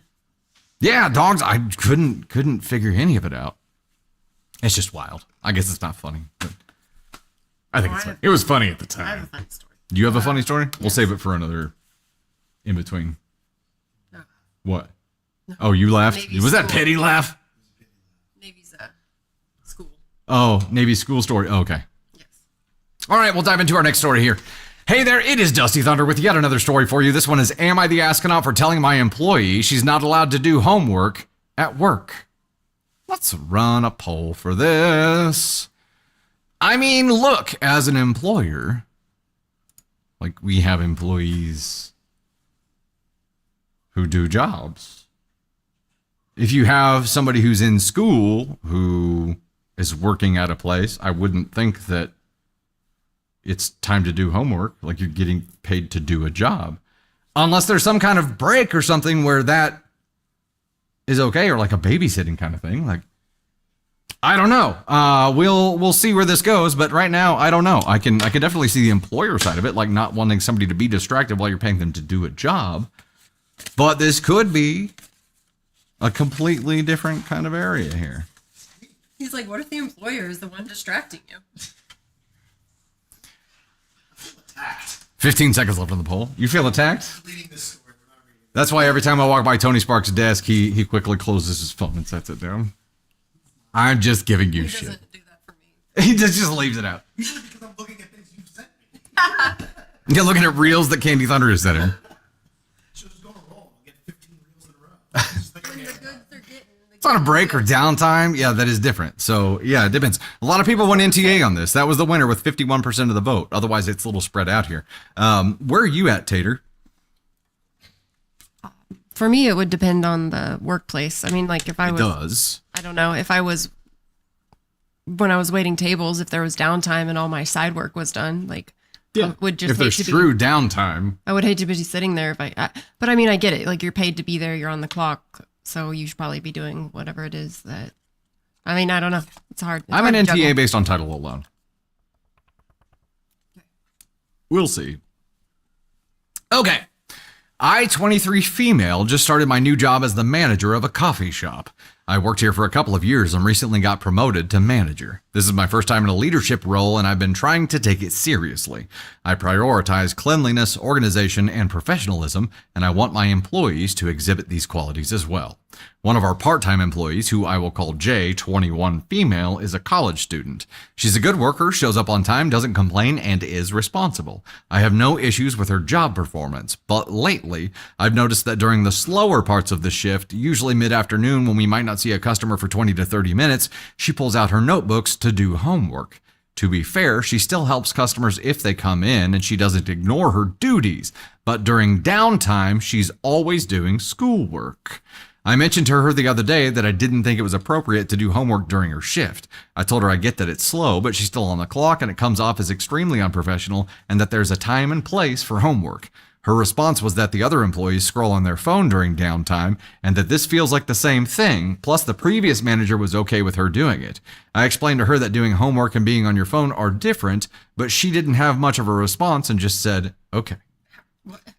Speaker 1: Yeah, dogs. I couldn't figure any of it out. It's just wild. I guess it's not funny, but I think it's funny. It was funny at the time.
Speaker 2: I have a funny story.
Speaker 1: Do you have a funny story? We'll save it for another in between.
Speaker 2: No.
Speaker 1: What? No. Oh, you laughed?
Speaker 2: Navy's
Speaker 1: was that
Speaker 2: school.
Speaker 1: petty laugh?
Speaker 2: Navy's school.
Speaker 1: Oh, Navy school story. Oh, okay.
Speaker 2: Yes.
Speaker 1: All right, we'll dive into our next story here. Hey there, it is Dusty Thunder with yet another story for you. This one is, am I the astronaut for telling my employee she's not allowed to do homework at work? Let's run a poll for this. I mean, look, as an employer, like we have employees who do jobs. If you have somebody who's in school who is working at a place, I wouldn't think that it's time to do homework, like you're getting paid to do a job. Unless there's some kind of break or something where that is okay, or like a babysitting kind of thing. Like, I don't know. We'll see where this goes, but right now, I don't know. I can definitely see the employer side of it, like not wanting somebody to be distracted while you're paying them to do a job. But this could be a completely different kind of area here.
Speaker 2: He's like, what if the employer is the one distracting you?
Speaker 3: Attacked.
Speaker 1: 15 seconds left on the poll. You feel attacked?
Speaker 3: Reading this story, we're not reading
Speaker 1: That's why every time I walk by Tony Sparks' desk, he quickly closes his phone and sets it down. I'm just giving you
Speaker 2: He
Speaker 1: shit.
Speaker 2: doesn't do that for me.
Speaker 1: He just leaves it out.
Speaker 3: Usually because I'm looking at things you've sent me.
Speaker 1: You're looking at reels that Candy Thunder is setting.
Speaker 3: So just go on a roll. I'll get 15 reels in a row. Just think,
Speaker 2: When the
Speaker 3: okay,
Speaker 2: goods are getting.
Speaker 1: It's on a break or downtime. Yeah, that is different. So, yeah, it depends. A lot of people went NTA on this. That was the winner with 51% of the vote. Otherwise, it's a little spread out here. Where are you at, Tater?
Speaker 2: For me, it would depend on the workplace. I mean, like if I
Speaker 1: It
Speaker 2: was,
Speaker 1: does.
Speaker 2: I don't know, if I was, when I was waiting tables, if there was downtime and all my side work was done, like, I would just
Speaker 1: If there's
Speaker 2: hate to
Speaker 1: true downtime.
Speaker 2: I would hate to be sitting there if but I mean, I get it. Like you're paid to be there, you're on the clock. So you should probably be doing whatever it is that, I mean, I don't know. It's hard. It's
Speaker 1: I'm
Speaker 2: hard
Speaker 1: an
Speaker 2: to
Speaker 1: NTA
Speaker 2: juggle.
Speaker 1: based on title alone. We'll see. Okay. I, 23 female, just started my new job as the manager of a coffee shop. I worked here for a couple of years and recently got promoted to manager. This is my first time in a leadership role, and I've been trying to take it seriously. I prioritize cleanliness, organization, and professionalism, and I want my employees to exhibit these qualities as well. One of our part-time employees, who I will call J, 21 female, is a college student. She's a good worker, shows up on time, doesn't complain, and is responsible. I have no issues with her job performance, but lately, I've noticed that during the slower parts of the shift, usually mid-afternoon when we might not see a customer for 20 to 30 minutes, she pulls out her notebooks to do homework. To be fair, she still helps customers if they come in, and she doesn't ignore her duties. But during downtime, she's always doing schoolwork. I mentioned to her the other day that I didn't think it was appropriate to do homework during her shift. I told her I get that it's slow, but she's still on the clock and it comes off as extremely unprofessional and that there's a time and place for homework. Her response was that the other employees scroll on their phone during downtime and that this feels like the same thing, plus the previous manager was okay with her doing it. I explained to her that doing homework and being on your phone are different, but she didn't have much of a response and just said, okay.
Speaker 2: What?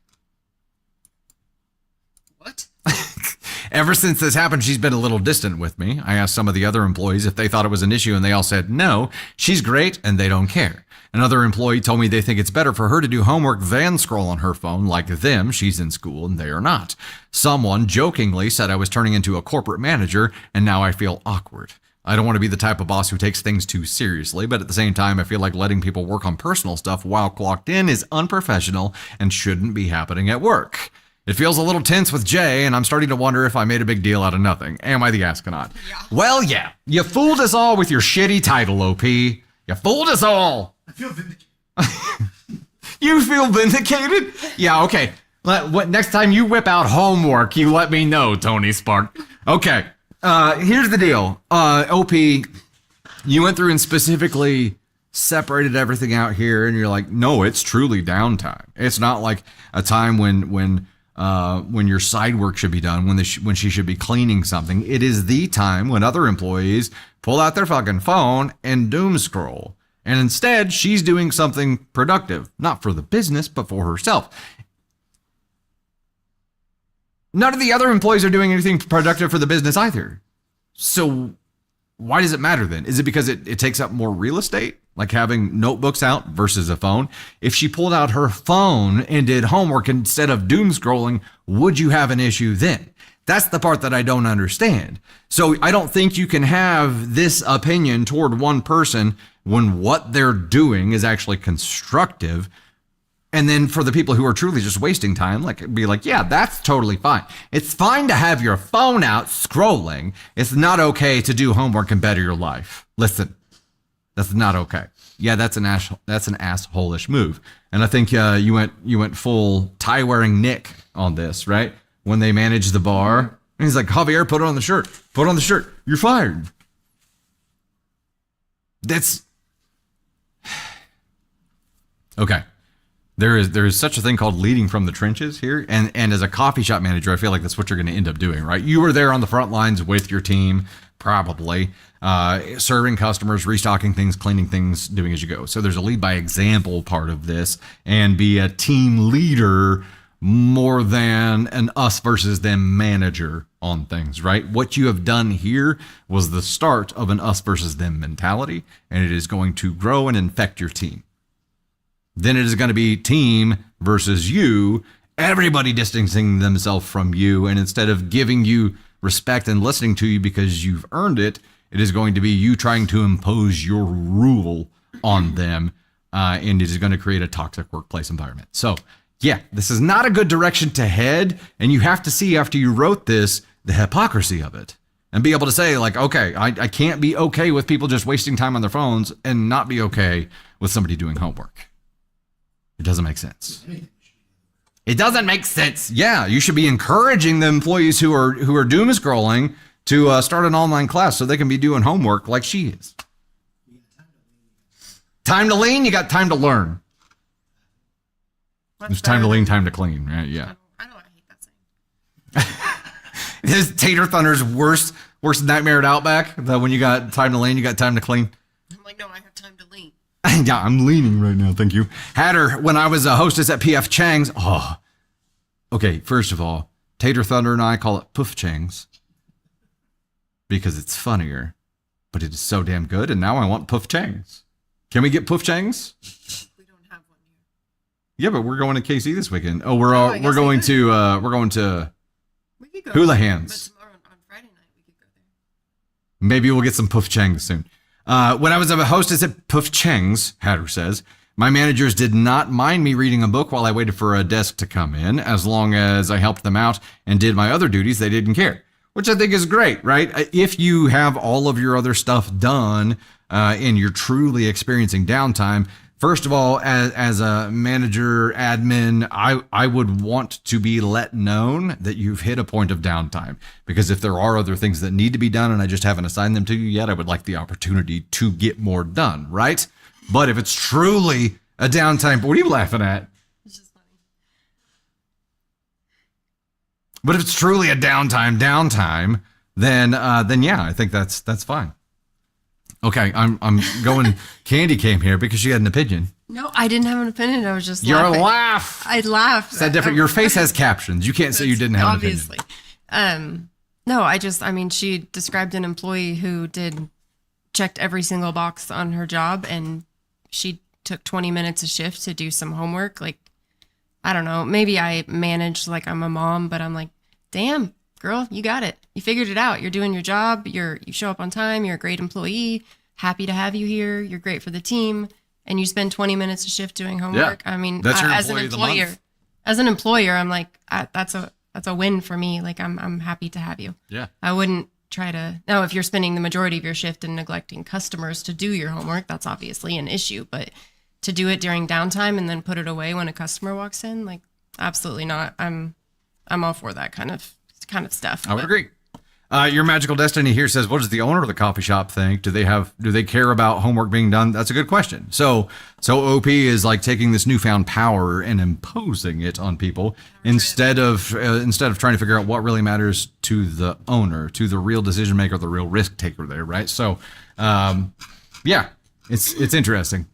Speaker 1: Ever since this happened, she's been a little distant with me. I asked some of the other employees if they thought it was an issue, and they all said no, she's great, and they don't care. Another employee told me they think it's better for her to do homework than scroll on her phone like them. She's in school, and they are not. Someone jokingly said I was turning into a corporate manager, and now I feel awkward. I don't want to be the type of boss who takes things too seriously, but at the same time, I feel like letting people work on personal stuff while clocked in is unprofessional and shouldn't be happening at work. It feels a little tense with Jay, and I'm starting to wonder if I made a big deal out of nothing. Am I the astronaut?
Speaker 2: Yeah.
Speaker 1: Well, yeah. You fooled us all with your shitty title, OP. You fooled us all.
Speaker 3: I feel vindicated.
Speaker 1: You feel vindicated? Yeah, okay. Next time you whip out homework, you let me know, Tony Spark. Okay. Here's the deal. OP, you went through and specifically separated everything out here, and you're like, no, it's truly downtime. It's not like a time when your side work should be done, when she should be cleaning something. It is the time when other employees pull out their fucking phone and doom scroll. And instead, she's doing something productive, not for the business, but for herself. None of the other employees are doing anything productive for the business either. So why does it matter then? Is it because it takes up more real estate? Like having notebooks out versus a phone? If she pulled out her phone and did homework instead of doom scrolling, would you have an issue then? That's the part that I don't understand. So I don't think you can have this opinion toward one person when what they're doing is actually constructive. And then for the people who are truly just wasting time, like be like, yeah, that's totally fine. It's fine to have your phone out scrolling. It's not okay to do homework and better your life. Listen, that's not okay. Yeah, that's an asshole-ish move. And I think you went full tie-wearing Nick on this, right? When they managed the bar. And he's like, Javier, put it on the shirt. Put it on the shirt. You're fired. That's... Okay. There is such a thing called leading from the trenches here. And as a coffee shop manager, I feel like that's what you're going to end up doing, right? You were there on the front lines with your team, probably, serving customers, restocking things, cleaning things, doing as you go. So there's a lead by example part of this, and be a team leader more than an us versus them manager on things, right? What you have done here was the start of an us versus them mentality, and it is going to grow and infect your team. Then it is going to be team versus you, everybody distancing themselves from you. And instead of giving you respect and listening to you because you've earned it, it is going to be you trying to impose your rule on them. And it is going to create a toxic workplace environment. So yeah, this is not a good direction to head. And you have to see after you wrote this, the hypocrisy of it. And be able to say like, okay, I can't be okay with people just wasting time on their phones and not be okay with somebody doing homework. It doesn't make sense. It doesn't make sense. Yeah, you should be encouraging the employees who are doom scrolling to start an online class so they can be doing homework like she is. Time to lean, you got time to learn. There's time to lean, time to clean, right? Yeah.
Speaker 2: I know I hate that saying.
Speaker 1: This is Tater Thunder's worst nightmare at Outback. That when you got time to lean, you got time to clean.
Speaker 2: I'm like, no, I have time to lean.
Speaker 1: Yeah, I'm leaning right now. Thank you. Had her when I was a hostess at PF Chang's. Oh, okay. First of all, Tater Thunder and I call it Poof Chang's. because it's funnier, but it is so damn good. And now I want Poof Changs. Can we get Poof Changs?
Speaker 2: We don't have one here.
Speaker 1: Yeah, but we're going to KC this weekend. Oh, we're going to
Speaker 2: We could go
Speaker 1: Hula
Speaker 2: there,
Speaker 1: Hands.
Speaker 2: But tomorrow on Friday night we could go there.
Speaker 1: Maybe we'll get some Poof Changs soon. When I was a hostess at Poof Changs, Hatter says, my managers did not mind me reading a book while I waited for a desk to come in. As long as I helped them out and did my other duties, they didn't care, which I think is great, right? If you have all of your other stuff done and you're truly experiencing downtime, first of all, as a manager, admin, I would want to be let known that you've hit a point of downtime. Because if there are other things that need to be done and I just haven't assigned them to you yet, I would like the opportunity to get more done, right? But if it's truly a downtime, what are you laughing at?
Speaker 2: It's just funny.
Speaker 1: But if it's truly a downtime, then yeah, I think that's fine. Okay, I'm going. Candy came here because she had an opinion.
Speaker 2: No, I didn't have an opinion. I was just
Speaker 1: Your
Speaker 2: laughing.
Speaker 1: laugh.
Speaker 2: I laughed.
Speaker 1: Is that different? Your face has captions. You can't say you didn't have
Speaker 2: Obviously. No, I mean, she described an employee who checked every single box on her job, and she took 20 minutes a shift to do some homework. Like, I don't know, maybe I managed like I'm a mom, but I'm like, damn, girl, you got it. You figured it out. You're doing your job. You show up on time. You're a great employee. Happy to have you here. You're great for the team. And you spend 20 minutes a shift doing homework.
Speaker 1: Yeah,
Speaker 2: I mean,
Speaker 1: that's your
Speaker 2: as an
Speaker 1: employee of the month.
Speaker 2: employer, I'm like, that's a win for me. Like, I'm happy to have you.
Speaker 1: Yeah.
Speaker 2: I wouldn't try to. Now, if you're spending the majority of your shift and neglecting customers to do your homework, that's obviously an issue. But to do it during downtime and then put it away when a customer walks in, like, absolutely not. I'm all for that kind of stuff.
Speaker 1: I would agree. Your Magical Destiny here says, what does the owner of the coffee shop think? Do they care about homework being done? That's a good question. So OP is like taking this newfound power and imposing it on people instead of trying to figure out what really matters to the owner, to the real decision maker, the real risk taker there, right? So, yeah, it's interesting.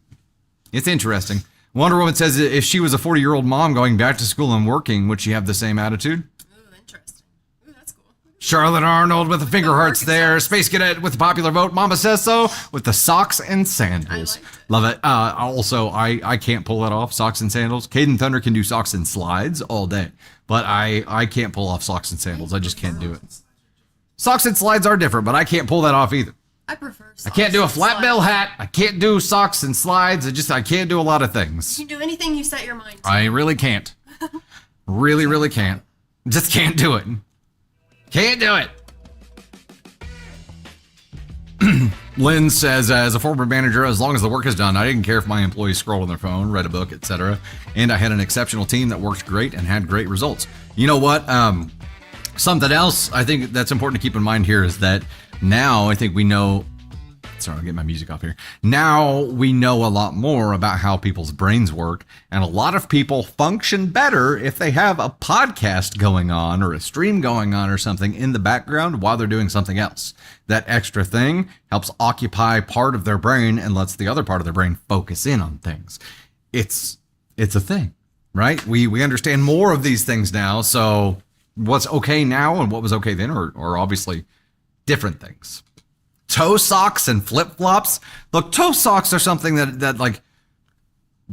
Speaker 1: It's interesting. Wonder Woman says if she was a 40-year-old mom going back to school and working, would she have the same attitude?
Speaker 2: Ooh, interesting. Ooh, that's cool.
Speaker 1: Charlotte Arnold with the finger hearts there. Space Cadet with the popular vote. Mama says so with the socks and sandals. Love it. Also, I can't pull that off, socks and sandals. Caden Thunder can do socks and slides all day, but I can't pull off socks and sandals. I just can't do it. Socks and slides are different, but I can't pull that off either.
Speaker 2: I prefer socks.
Speaker 1: I can't do a
Speaker 2: and
Speaker 1: flat
Speaker 2: slides.
Speaker 1: bill hat. I can't do socks and slides. I can't do a lot of things.
Speaker 2: You can do anything you set your mind to.
Speaker 1: I really can't. Really can't. Just can't do it. Can't do it. Lynn says, as a former manager, as long as the work is done, I didn't care if my employees scrolled on their phone, read a book, etc. And I had an exceptional team that worked great and had great results. You know what? Something else I think that's important to keep in mind here is that now I think we know. Sorry, I'll get my music off here. Now we know a lot more about how people's brains work, and a lot of people function better if they have a podcast going on or a stream going on or something in the background while they're doing something else. That extra thing helps occupy part of their brain and lets the other part of their brain focus in on things. It's a thing, right? We understand more of these things now, so what's okay now and what was okay then are obviously different things. Toe socks and flip-flops. Look, toe socks are something that like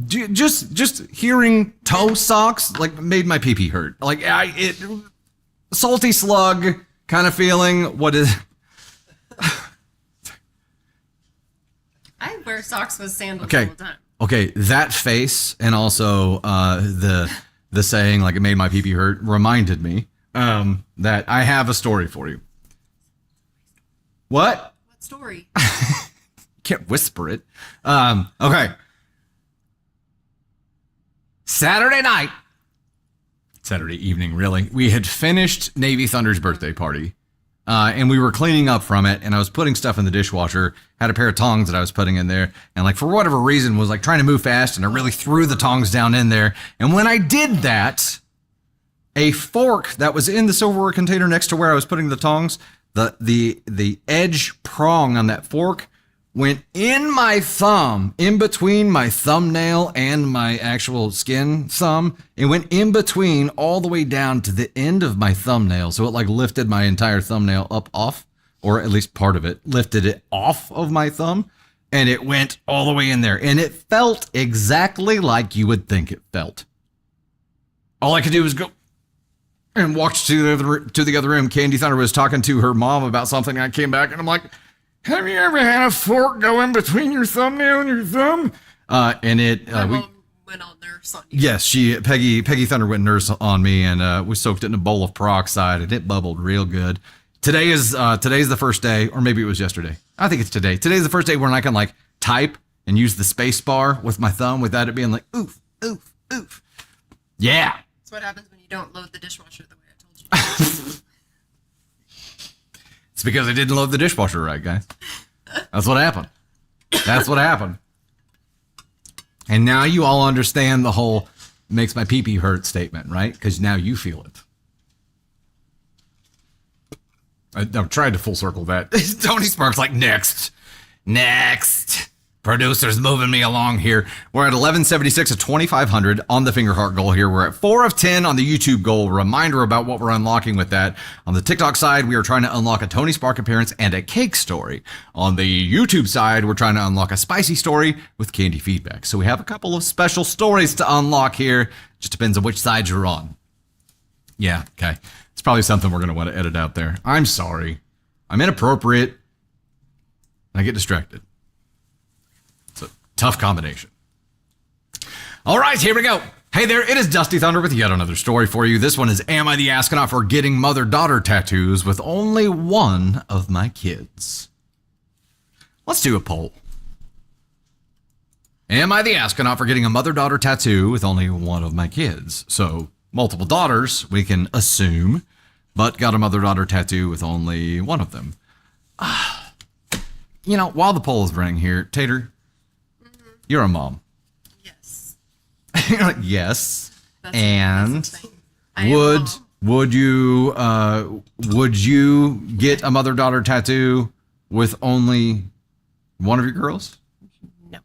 Speaker 1: just hearing toe socks like made my pee-pee hurt. Like salty slug kind of feeling. What is
Speaker 2: I wear socks with sandals
Speaker 1: okay.
Speaker 2: all the time.
Speaker 1: Okay, that face and also the saying like it made my pee-pee hurt reminded me that I have a story for you. What?
Speaker 2: Story.
Speaker 1: Can't whisper it. Okay. Saturday evening, really. We had finished Navy Thunder's birthday party, and we were cleaning up from it, and I was putting stuff in the dishwasher, had a pair of tongs that I was putting in there, and like for whatever reason was like trying to move fast, and I really threw the tongs down in there. And when I did that, a fork that was in the silverware container next to where I was putting the tongs, the edge prong on that fork went in my thumb, in between my thumbnail and my actual skin thumb. It went in between all the way down to the end of my thumbnail. So it like lifted my entire thumbnail up off or at least part of it, lifted it off of my thumb, and it went all the way in there. And it felt exactly like you would think it felt. All I could do was go and walked to the other room. Candy Thunder was talking to her mom about something. I came back and I'm like, have you ever had a fork go in between your thumbnail and your thumb? And it,
Speaker 2: My mom went all nurse on you.
Speaker 1: yes, Peggy Thunder went nurse on me, and we soaked it in a bowl of peroxide, and it bubbled real good. Today's the first day, or maybe it was yesterday. I think it's today. Today's the first day when I can like type and use the space bar with my thumb without it being like, oof, oof, oof. Yeah.
Speaker 2: That's what happens when you don't load the dishwasher the way I told you.
Speaker 1: It's because I didn't load the dishwasher right, guys. That's what happened. That's what happened. And now you all understand the whole makes my pee-pee hurt statement, right? Because now you feel it. I've tried to full circle that. Tony Sparks like, next. Producer's moving me along here. We're at 1176 of 2,500 on the finger heart goal here. We're at 4 of 10 on the YouTube goal. Reminder about what we're unlocking with that. On the TikTok side, we are trying to unlock a Tony Spark appearance and a cake story. On the YouTube side, we're trying to unlock a spicy story with candy feedback. So we have a couple of special stories to unlock here. Just depends on which side you're on. Yeah, okay. It's probably something we're going to want to edit out there. I'm sorry. I'm inappropriate. I get distracted. Tough combination. All right, here we go. Hey there, it is Dusty Thunder with yet another story for you. This one is, am I the astronaut for getting mother-daughter tattoos with only one of my kids? Let's do a poll. Am I the astronaut for getting a mother-daughter tattoo with only one of my kids? So, multiple daughters, we can assume, but got a mother-daughter tattoo with only one of them. You know, while the poll is running here, Tater, you're a mom.
Speaker 2: Yes.
Speaker 1: You're like, yes.
Speaker 2: That's
Speaker 1: and
Speaker 2: would
Speaker 1: would you get a mother-daughter tattoo with only one of your girls?
Speaker 2: No.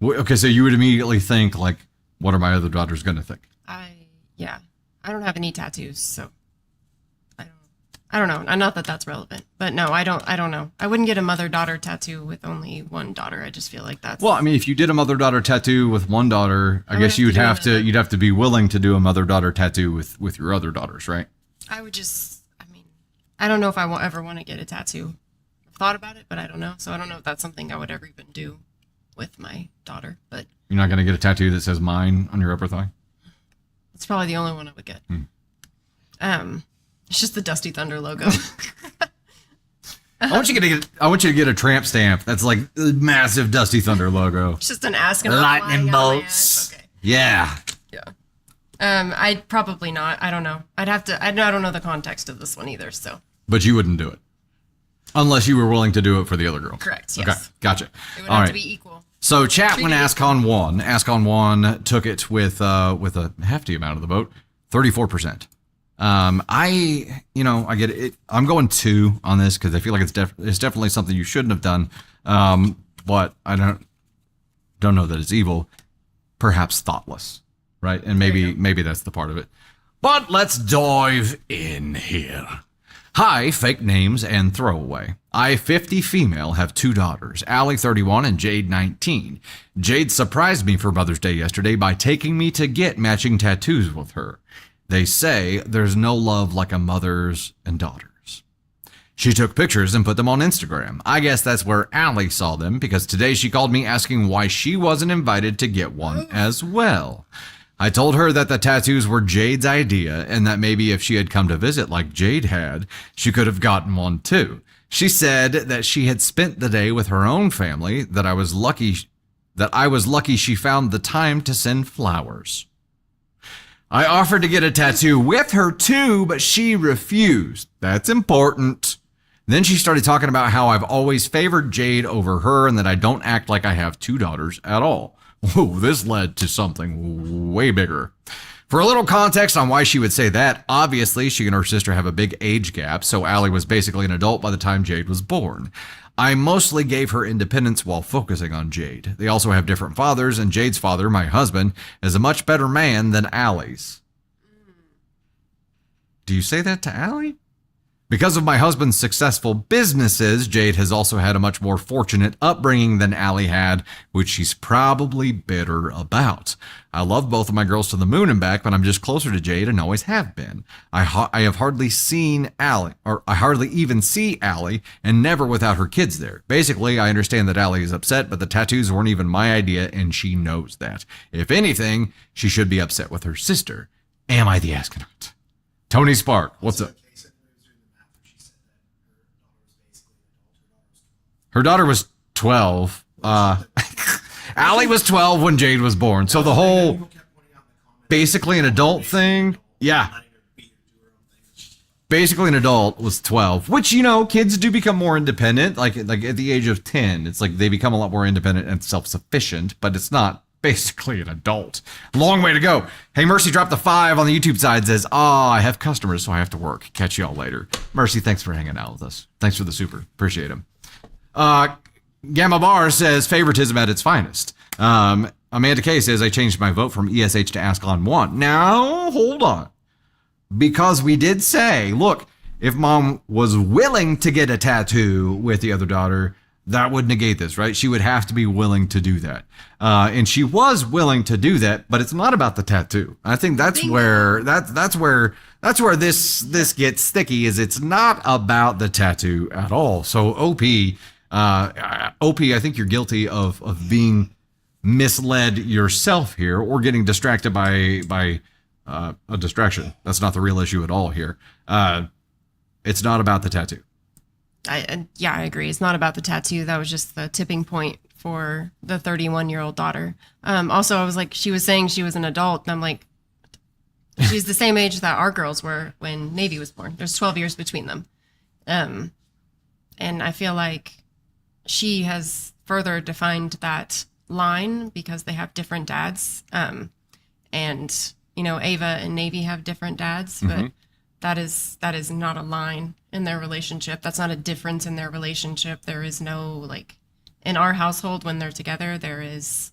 Speaker 1: Okay, so you would immediately think like, what are my other daughters going to think?
Speaker 2: I don't have any tattoos, so I don't know. Not that that's relevant, but no, I don't know. I wouldn't get a mother-daughter tattoo with only one daughter. I just feel like that's...
Speaker 1: Well, I mean, if you did a mother-daughter tattoo with one daughter, I guess you'd have to be willing to do a mother-daughter tattoo with your other daughters, right?
Speaker 2: I would just, I don't know if I will ever want to get a tattoo. I've thought about it, but I don't know. So I don't know if that's something I would ever even do with my daughter, but...
Speaker 1: You're not going to get a tattoo that says mine on your upper thigh?
Speaker 2: It's probably the only one I would get. It's just the Dusty Thunder logo.
Speaker 1: I want you to get a tramp stamp that's like a massive Dusty Thunder logo.
Speaker 2: It's just an astronaut
Speaker 1: lightning
Speaker 2: flying out my
Speaker 1: bolts.
Speaker 2: ass. Okay.
Speaker 1: Yeah.
Speaker 2: I'd probably not. I don't know. I don't know the context of this one either. So.
Speaker 1: But you wouldn't do it unless you were willing to do it for the other girl.
Speaker 2: Correct. Yes.
Speaker 1: Okay. Gotcha.
Speaker 2: It would have to be equal.
Speaker 1: So chat when AskOn won. AskOn won took it with a hefty amount of the vote, 34%. I get it. I'm going 2 on this because I feel like it's definitely something you shouldn't have done. But I don't know that it's evil. Perhaps thoughtless, right? And maybe that's the part of it. But let's dive in here. Hi, fake names and throwaway. I, 50 female, have 2 daughters, Allie, 31, and Jade, 19. Jade surprised me for Mother's Day yesterday by taking me to get matching tattoos with her. They say there's no love like a mother's and daughter's. She took pictures and put them on Instagram. I guess that's where Allie saw them because today she called me asking why she wasn't invited to get one as well. I told her that the tattoos were Jade's idea and that maybe if she had come to visit like Jade had, she could have gotten one too. She said that she had spent the day with her own family, that I was lucky she found the time to send flowers. I offered to get a tattoo with her too, but she refused. That's important. Then she started talking about how I've always favored Jade over her and that I don't act like I have 2 daughters at all. Whoa, this led to something way bigger. For a little context on why she would say that, obviously she and her sister have a big age gap, so Allie was basically an adult by the time Jade was born. I mostly gave her independence while focusing on Jade. They also have different fathers, and Jade's father, my husband, is a much better man than Allie's. Do you say that to Allie? Because of my husband's successful businesses, Jade has also had a much more fortunate upbringing than Allie had, which she's probably bitter about. I love both of my girls to the moon and back, but I'm just closer to Jade and always have been. I have hardly seen Allie, or I hardly even see Allie, and never without her kids there. Basically, I understand that Allie is upset, but the tattoos weren't even my idea, and she knows that. If anything, she should be upset with her sister. Am I the astronaut? Tony Spark, what's up? Her daughter was 12. Allie was 12 when Jade was born. So the whole basically an adult thing. Yeah. Basically an adult was 12, which, you know, kids do become more independent. Like at the age of 10, it's like they become a lot more independent and self-sufficient, but it's not basically an adult. Long way to go. Hey, Mercy dropped the 5 on the YouTube side, says, I have customers, so I have to work. Catch y'all later. Mercy, thanks for hanging out with us. Thanks for the super. Appreciate him. Gamma Bar says favoritism at its finest. Amanda K says I changed my vote from ESH to Ask on One. Now, hold on. Because we did say, look, if mom was willing to get a tattoo with the other daughter, that would negate this, right? She would have to be willing to do that. And she was willing to do that, but it's not about the tattoo. I think that's where this gets sticky, is it's not about the tattoo at all. So OP, I think you're guilty of being misled yourself here, or getting distracted by a distraction. That's not the real issue at all here. It's not about the tattoo.
Speaker 2: I agree. It's not about the tattoo. That was just the tipping point for the 31-year-old daughter. Also, I was like, she was saying she was an adult, and I'm like, she's the same age that our girls were when Navy was born. There's 12 years between them. And I feel like she has further defined that line because they have different dads. And, you know, Ava and Navy have different dads, but that is not a line in their relationship. That's not a difference in their relationship. There is no, like, in our household when they're together, there's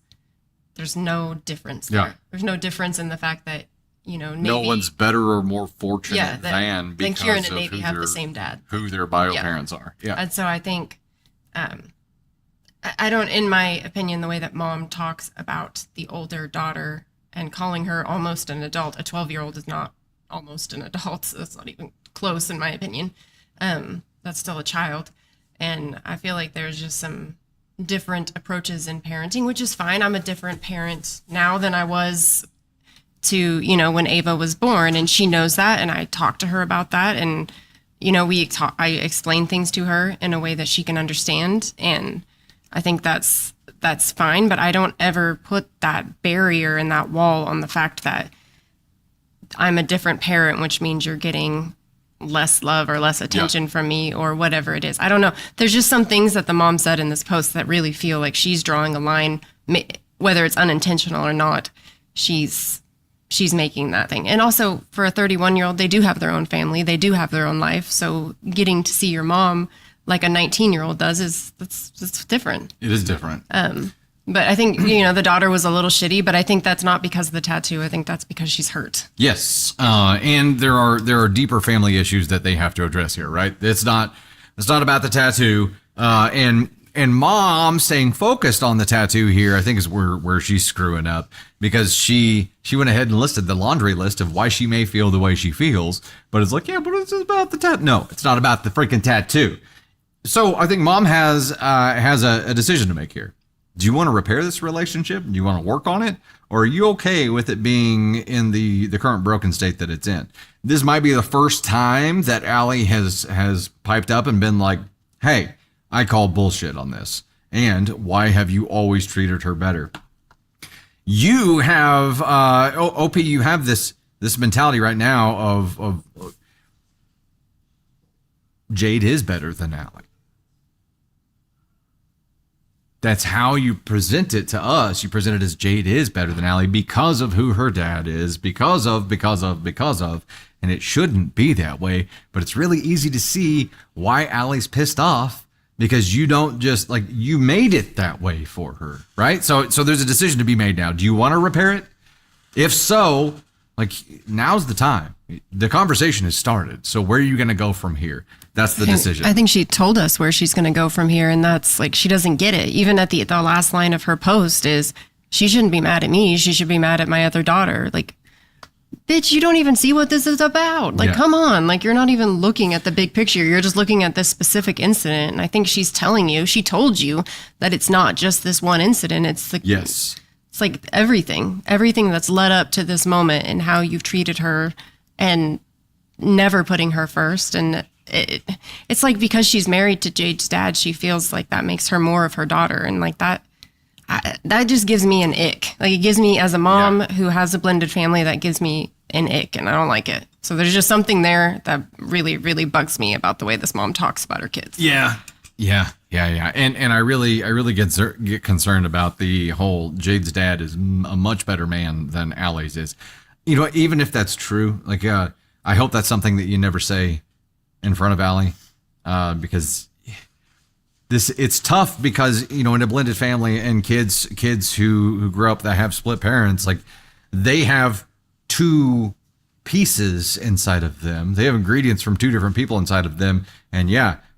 Speaker 2: no difference there. There's no difference in the fact that, you know, Navy,
Speaker 1: no one's better or more fortunate than because
Speaker 2: Kieran and Navy have the same dad,
Speaker 1: who their bio parents are. Yeah.
Speaker 2: And so I think, I don't, in my opinion, the way that mom talks about the older daughter and calling her almost an adult, a 12-year-old is not almost an adult. That's not even close, in my opinion. That's still a child. And I feel like there's just some different approaches in parenting, which is fine. I'm a different parent now than I was to, you know, when Ava was born, and she knows that. And I talked to her about that. And, you know, I explain things to her in a way that she can understand. And I think that's fine. But I don't ever put that barrier and that wall on the fact that I'm a different parent, which means you're getting less love or less attention from me or whatever it is. I don't know. There's just some things that the mom said in this post that really feel like she's drawing a line, whether it's unintentional or not. She's making that thing. And also for a 31-year-old, they do have their own family. They do have their own life. So getting to see your mom like a 19-year-old does that's different. It is different. But I think, you know, the daughter was a little shitty, but I think that's not because of the tattoo. I think that's because she's hurt. Yes. And there are deeper family issues that they have to address here, right? It's not about the tattoo. And mom staying focused on the tattoo here, I think, is where she's screwing up, because she went ahead and listed the laundry list of why she may feel the way she feels. But it's like, yeah, but it's about the tattoo. No, it's not about the freaking tattoo. So I think mom has a decision to make here. Do you want to repair this relationship? Do you want to work on it? Or are you okay with it being in the current broken state that it's in? This might be the first time that Allie has piped up and been like, hey, I call bullshit on this. And why have you always treated her better? You have, OP, you have this mentality right now of Jade is better than Allie. That's how you present it to us. You present it as Jade is better than Allie because of who her dad is, because of, and it shouldn't be that way. But it's really easy to see why Allie's pissed off, because you don't just, like, you made it that way for her, right? So there's a decision to be made now. Do you want to repair it? If so,
Speaker 1: Like, now's the time. The conversation has started. So where are you going to go from here? That's the decision.
Speaker 2: I think she told us where she's going to go from here, and that's like, she doesn't get it. Even at the last line of her post is, she shouldn't be mad at me. She should be mad at my other daughter. Like, bitch, you don't even see what this is about. Like, come on. Like, you're not even looking at the big picture. You're just looking at this specific incident. And I think she's telling you, she told you that it's not just this one incident. It's like,
Speaker 1: yes.
Speaker 2: It's like everything that's led up to this moment and how you've treated her and never putting her first. And it's like, because she's married to Jade's dad, she feels like that makes her more of her daughter. And like that just gives me an ick. Like, it gives me, as a mom who has a blended family, that gives me an ick, and I don't like it. So there's just something there that really, really bugs me about the way this mom talks about her kids.
Speaker 1: Yeah. And I really get concerned about the whole Jade's dad is a much better man than Allie's is. You know, even if that's true, like, I hope that's something that you never say in front of Allie, because it's tough, because, you know, in a blended family and kids who grew up that have split parents, like, they have two pieces inside of them. They have ingredients from two different people inside of them. And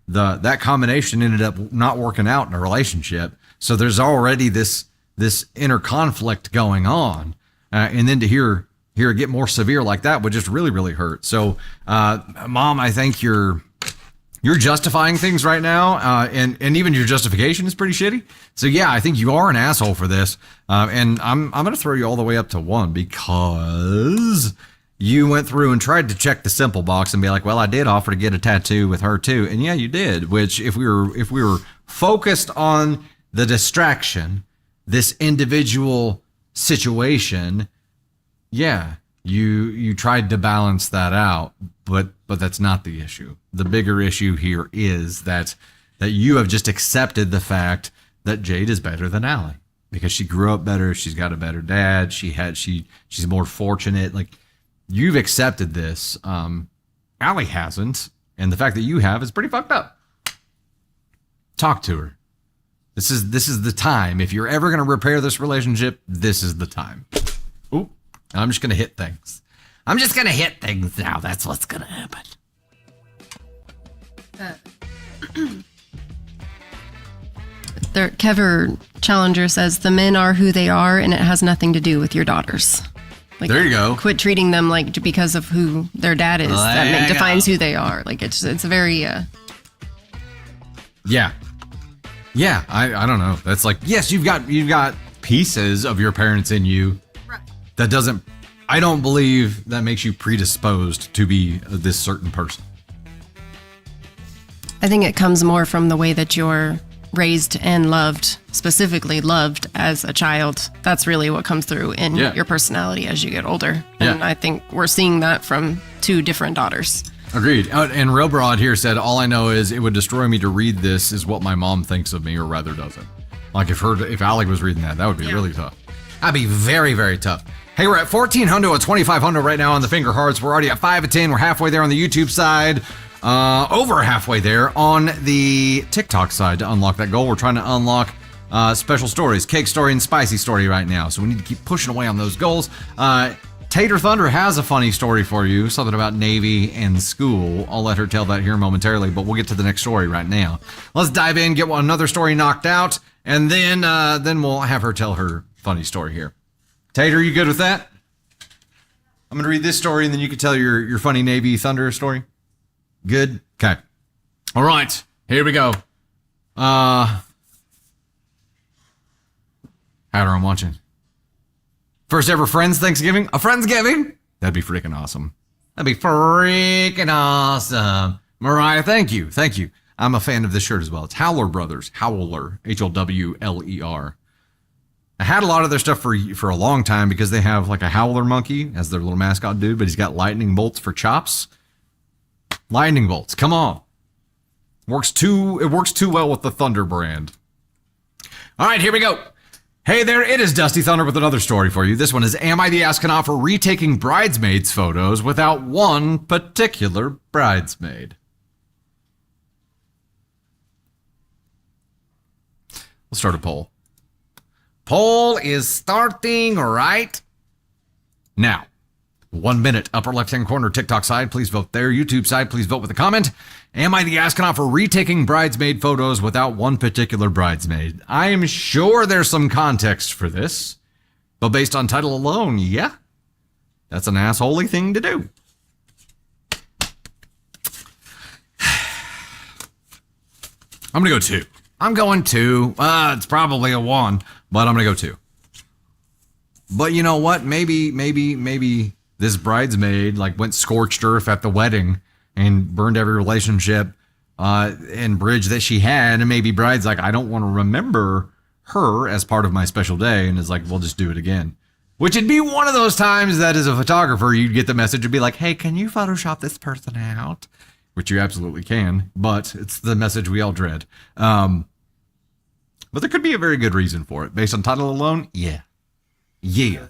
Speaker 1: that combination ended up not working out in a relationship. So there's already this inner conflict going on. And then to hear it get more severe like that would just really, really hurt. So, Mom, I think you're justifying things right now, and even your justification is pretty shitty. So yeah, I think you are an asshole for this, and I'm going to throw you all the way up to 1, because you went through and tried to check the simple box and be like, well, I did offer to get a tattoo with her too, and yeah, you did. Which, if we were focused on the distraction, this individual situation, yeah, you tried to balance that out, but that's not the issue. The bigger issue here is that you have just accepted the fact that Jade is better than Allie, because she grew up better. She's got a better dad. She's more fortunate. Like, you've accepted this. Allie hasn't, and the fact that you have is pretty fucked up. Talk to her. This is the time. If you're ever going to repair this relationship, this is the time. Ooh, I'm just going to hit things. I'm just going to hit things now. That's what's going to happen.
Speaker 2: Kever Challenger says, the men are who they are, and it has nothing to do with your daughters. Like,
Speaker 1: there you go.
Speaker 2: Quit treating them like because of who their dad is. Defines who they are. Like, it's a very
Speaker 1: Yeah. I don't know. That's like, yes, you've got pieces of your parents in you. Right. That doesn't. I don't believe that makes you predisposed to be this certain person.
Speaker 2: I think it comes more from the way that you're raised and loved, specifically loved as a child. That's really what comes through in your personality as you get older. And I think we're seeing that from 2 different daughters.
Speaker 1: Agreed. And Real Broad here said, all I know is it would destroy me to read this is what my mom thinks of me, or rather doesn't. Like, if Alec was reading that would be really tough. That'd be very, very tough. Hey, we're at 1,400 or 2,500 right now on the Finger Hearts. We're already at 5 of 10. We're halfway there on the YouTube side. Over halfway there on the TikTok side to unlock that goal. We're trying to unlock special stories, cake story and spicy story right now. So we need to keep pushing away on those goals. Tater Thunder has a funny story for you, something about Navy and school. I'll let her tell that here momentarily, but we'll get to the next story right now. Let's dive in, get another story knocked out, and then we'll have her tell her funny story here. Tater, you good with that? I'm going to read this story, and then you can tell your funny Navy Thunder story. Good? Okay. All right. Here we go. How I'm watching. First ever Friends Thanksgiving? A Friendsgiving? That'd be freaking awesome. That'd be freaking awesome. Mariah, thank you. Thank you. I'm a fan of this shirt as well. It's Howler Brothers. Howler. Howler. I had a lot of their stuff for a long time because they have like a howler monkey as their little mascot dude, but he's got lightning bolts for chops. Lightning bolts, come on. It works too well with the Thunder brand. All right, here we go. Hey there, it is Dusty Thunder with another story for you. This one is, am I the astronaut for retaking bridesmaids photos without one particular bridesmaid? Let's start a poll. Poll is starting right now. 1 minute, upper left-hand corner, TikTok side, please vote there. YouTube side, please vote with a comment. Am I the astronaut for retaking bridesmaid photos without one particular bridesmaid? I am sure there's some context for this, but based on title alone, yeah, that's an assholey thing to do. I'm going to go 2. I'm going 2. It's probably a 1, but I'm going to go 2. But you know what? Maybe this bridesmaid went scorched earth at the wedding and burned every relationship and bridge that she had. And maybe bride's like, I don't want to remember her as part of my special day. And is like, we'll just do it again. Which would be one of those times that as a photographer, you'd get the message and be like, hey, can you Photoshop this person out? Which you absolutely can, but it's the message we all dread. But there could be a very good reason for it. Based on title alone, yeah. Yeah.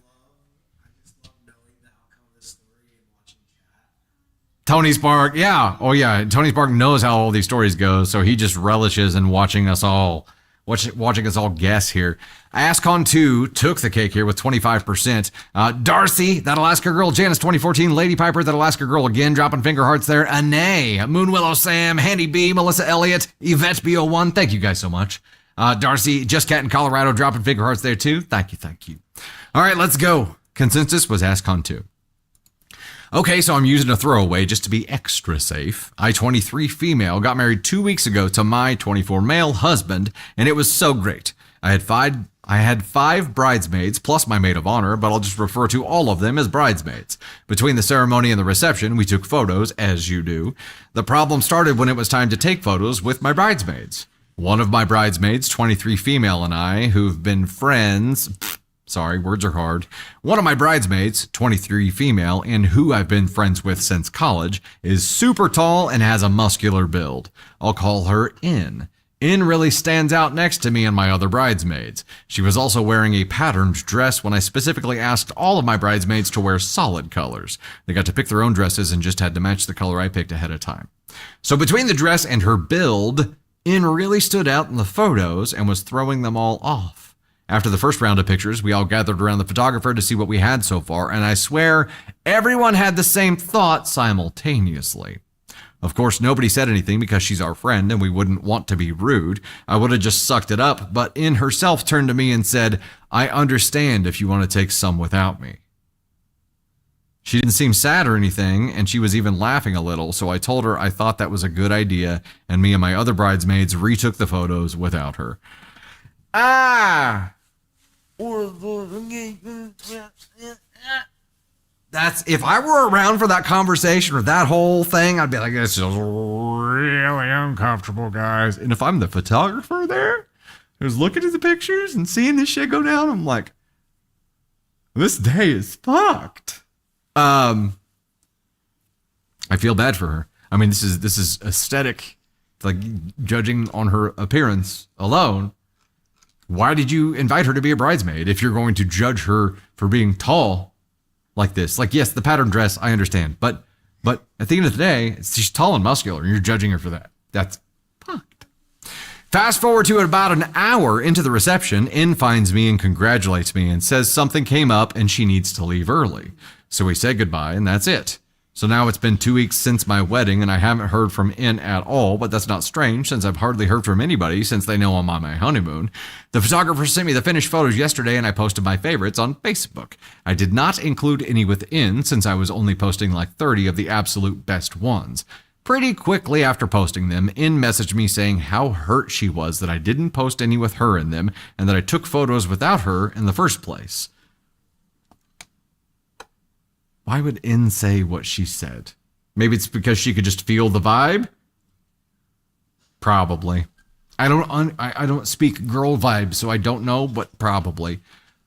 Speaker 1: Tony Spark, yeah. Oh, yeah. Tony Spark knows how all these stories go, so he just relishes in watching us all guess here. AskCon 2 took the cake here with 25%. Darcy, that Alaska girl. Janice 2014. Lady Piper, that Alaska girl again, dropping finger hearts there. Anae, Moon Willow Sam, Handy B, Melissa Elliott, Yvette B01. Thank you guys so much. Darcy, Just Cat in Colorado, dropping finger hearts there too. Thank you. All right, let's go. Consensus was AskCon 2. Okay, so I'm using a throwaway just to be extra safe. I, 23 female, got married 2 weeks ago to my 24 male husband, and it was so great. I had 5 bridesmaids plus my maid of honor, but I'll just refer to all of them as bridesmaids. Between the ceremony and the reception, we took photos, as you do. The problem started when it was time to take photos with my bridesmaids. One of my bridesmaids, 23 female, and I, who've been friends... Sorry, words are hard. One of my bridesmaids, 23 female, and who I've been friends with since college, is super tall and has a muscular build. I'll call her In. In really stands out next to me and my other bridesmaids. She was also wearing a patterned dress when I specifically asked all of my bridesmaids to wear solid colors. They got to pick their own dresses and just had to match the color I picked ahead of time. So between the dress and her build, In really stood out in the photos and was throwing them all off. After the first round of pictures, we all gathered around the photographer to see what we had so far, and I swear everyone had the same thought simultaneously. Of course, nobody said anything because she's our friend and we wouldn't want to be rude. I would have just sucked it up, but In herself turned to me and said, I understand if you want to take some without me. She didn't seem sad or anything, and she was even laughing a little, so I told her I thought that was a good idea, and me and my other bridesmaids retook the photos without her. That's if I were around for that conversation or that whole thing, I'd be like, this is really uncomfortable, guys. And if I'm the photographer there who's looking at the pictures and seeing this shit go down, I'm like, this day is fucked. I feel bad for her. I mean, this is aesthetic, like judging on her appearance alone. Why did you invite her to be a bridesmaid if you're going to judge her for being tall like this? Like, yes, the pattern dress, I understand. But at the end of the day, she's tall and muscular, and you're judging her for that. That's fucked. Fast forward to about an hour into the reception, In finds me and congratulates me and says something came up and she needs to leave early. So we said goodbye, and that's it. So now it's been 2 weeks since my wedding, and I haven't heard from In at all, but that's not strange since I've hardly heard from anybody since they know I'm on my honeymoon. The photographer sent me the finished photos yesterday, and I posted my favorites on Facebook. I did not include any with In since I was only posting like 30 of the absolute best ones. Pretty quickly after posting them, In messaged me saying how hurt she was that I didn't post any with her in them, and that I took photos without her in the first place. Why would In say what she said? Maybe it's because she could just feel the vibe? Probably. I don't speak girl vibes, so I don't know, but probably.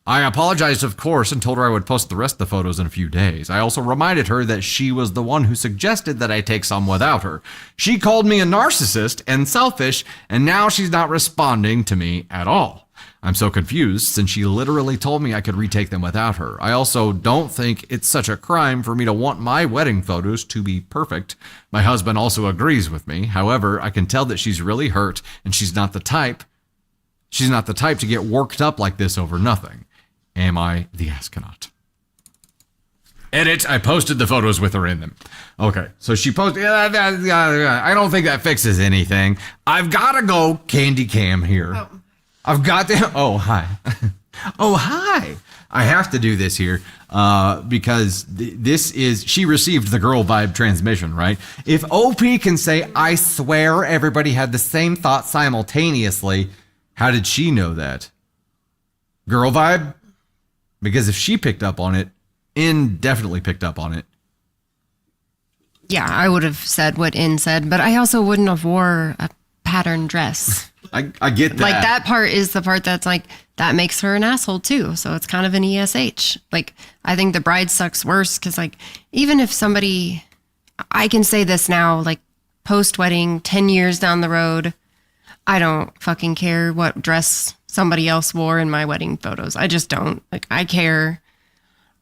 Speaker 1: I apologized, of course, and told her I would post the rest of the photos in a few days. I also reminded her that she was the one who suggested that I take some without her. She called me a narcissist and selfish, and now she's not responding to me at all. I'm so confused since she literally told me I could retake them without her. I also don't think it's such a crime for me to want my wedding photos to be perfect. My husband also agrees with me. However, I can tell that she's really hurt and she's not the type to get worked up like this over nothing. Am I the astronaut? Edit. I posted the photos with her in them. Okay, so she posted. I don't think that fixes anything. I've got to go candy cam here.
Speaker 2: Oh.
Speaker 1: I've got to. Oh, hi. Oh, hi. I have to do this here because this is. She received the girl vibe transmission, right? If OP can say, I swear everybody had the same thought simultaneously, how did she know that? Girl vibe? Because if she picked up on it, In definitely picked up on it.
Speaker 2: Yeah, I would have said what In said, but I also wouldn't have wore a pattern dress.
Speaker 1: I get that.
Speaker 2: Like, that part is the part that's like, that makes her an asshole too. So it's kind of an ESH. Like, I think the bride sucks worse because, like, even if somebody, I can say this now, like, post-wedding, 10 years down the road, I don't fucking care what dress somebody else wore in my wedding photos. I just don't. Like, I care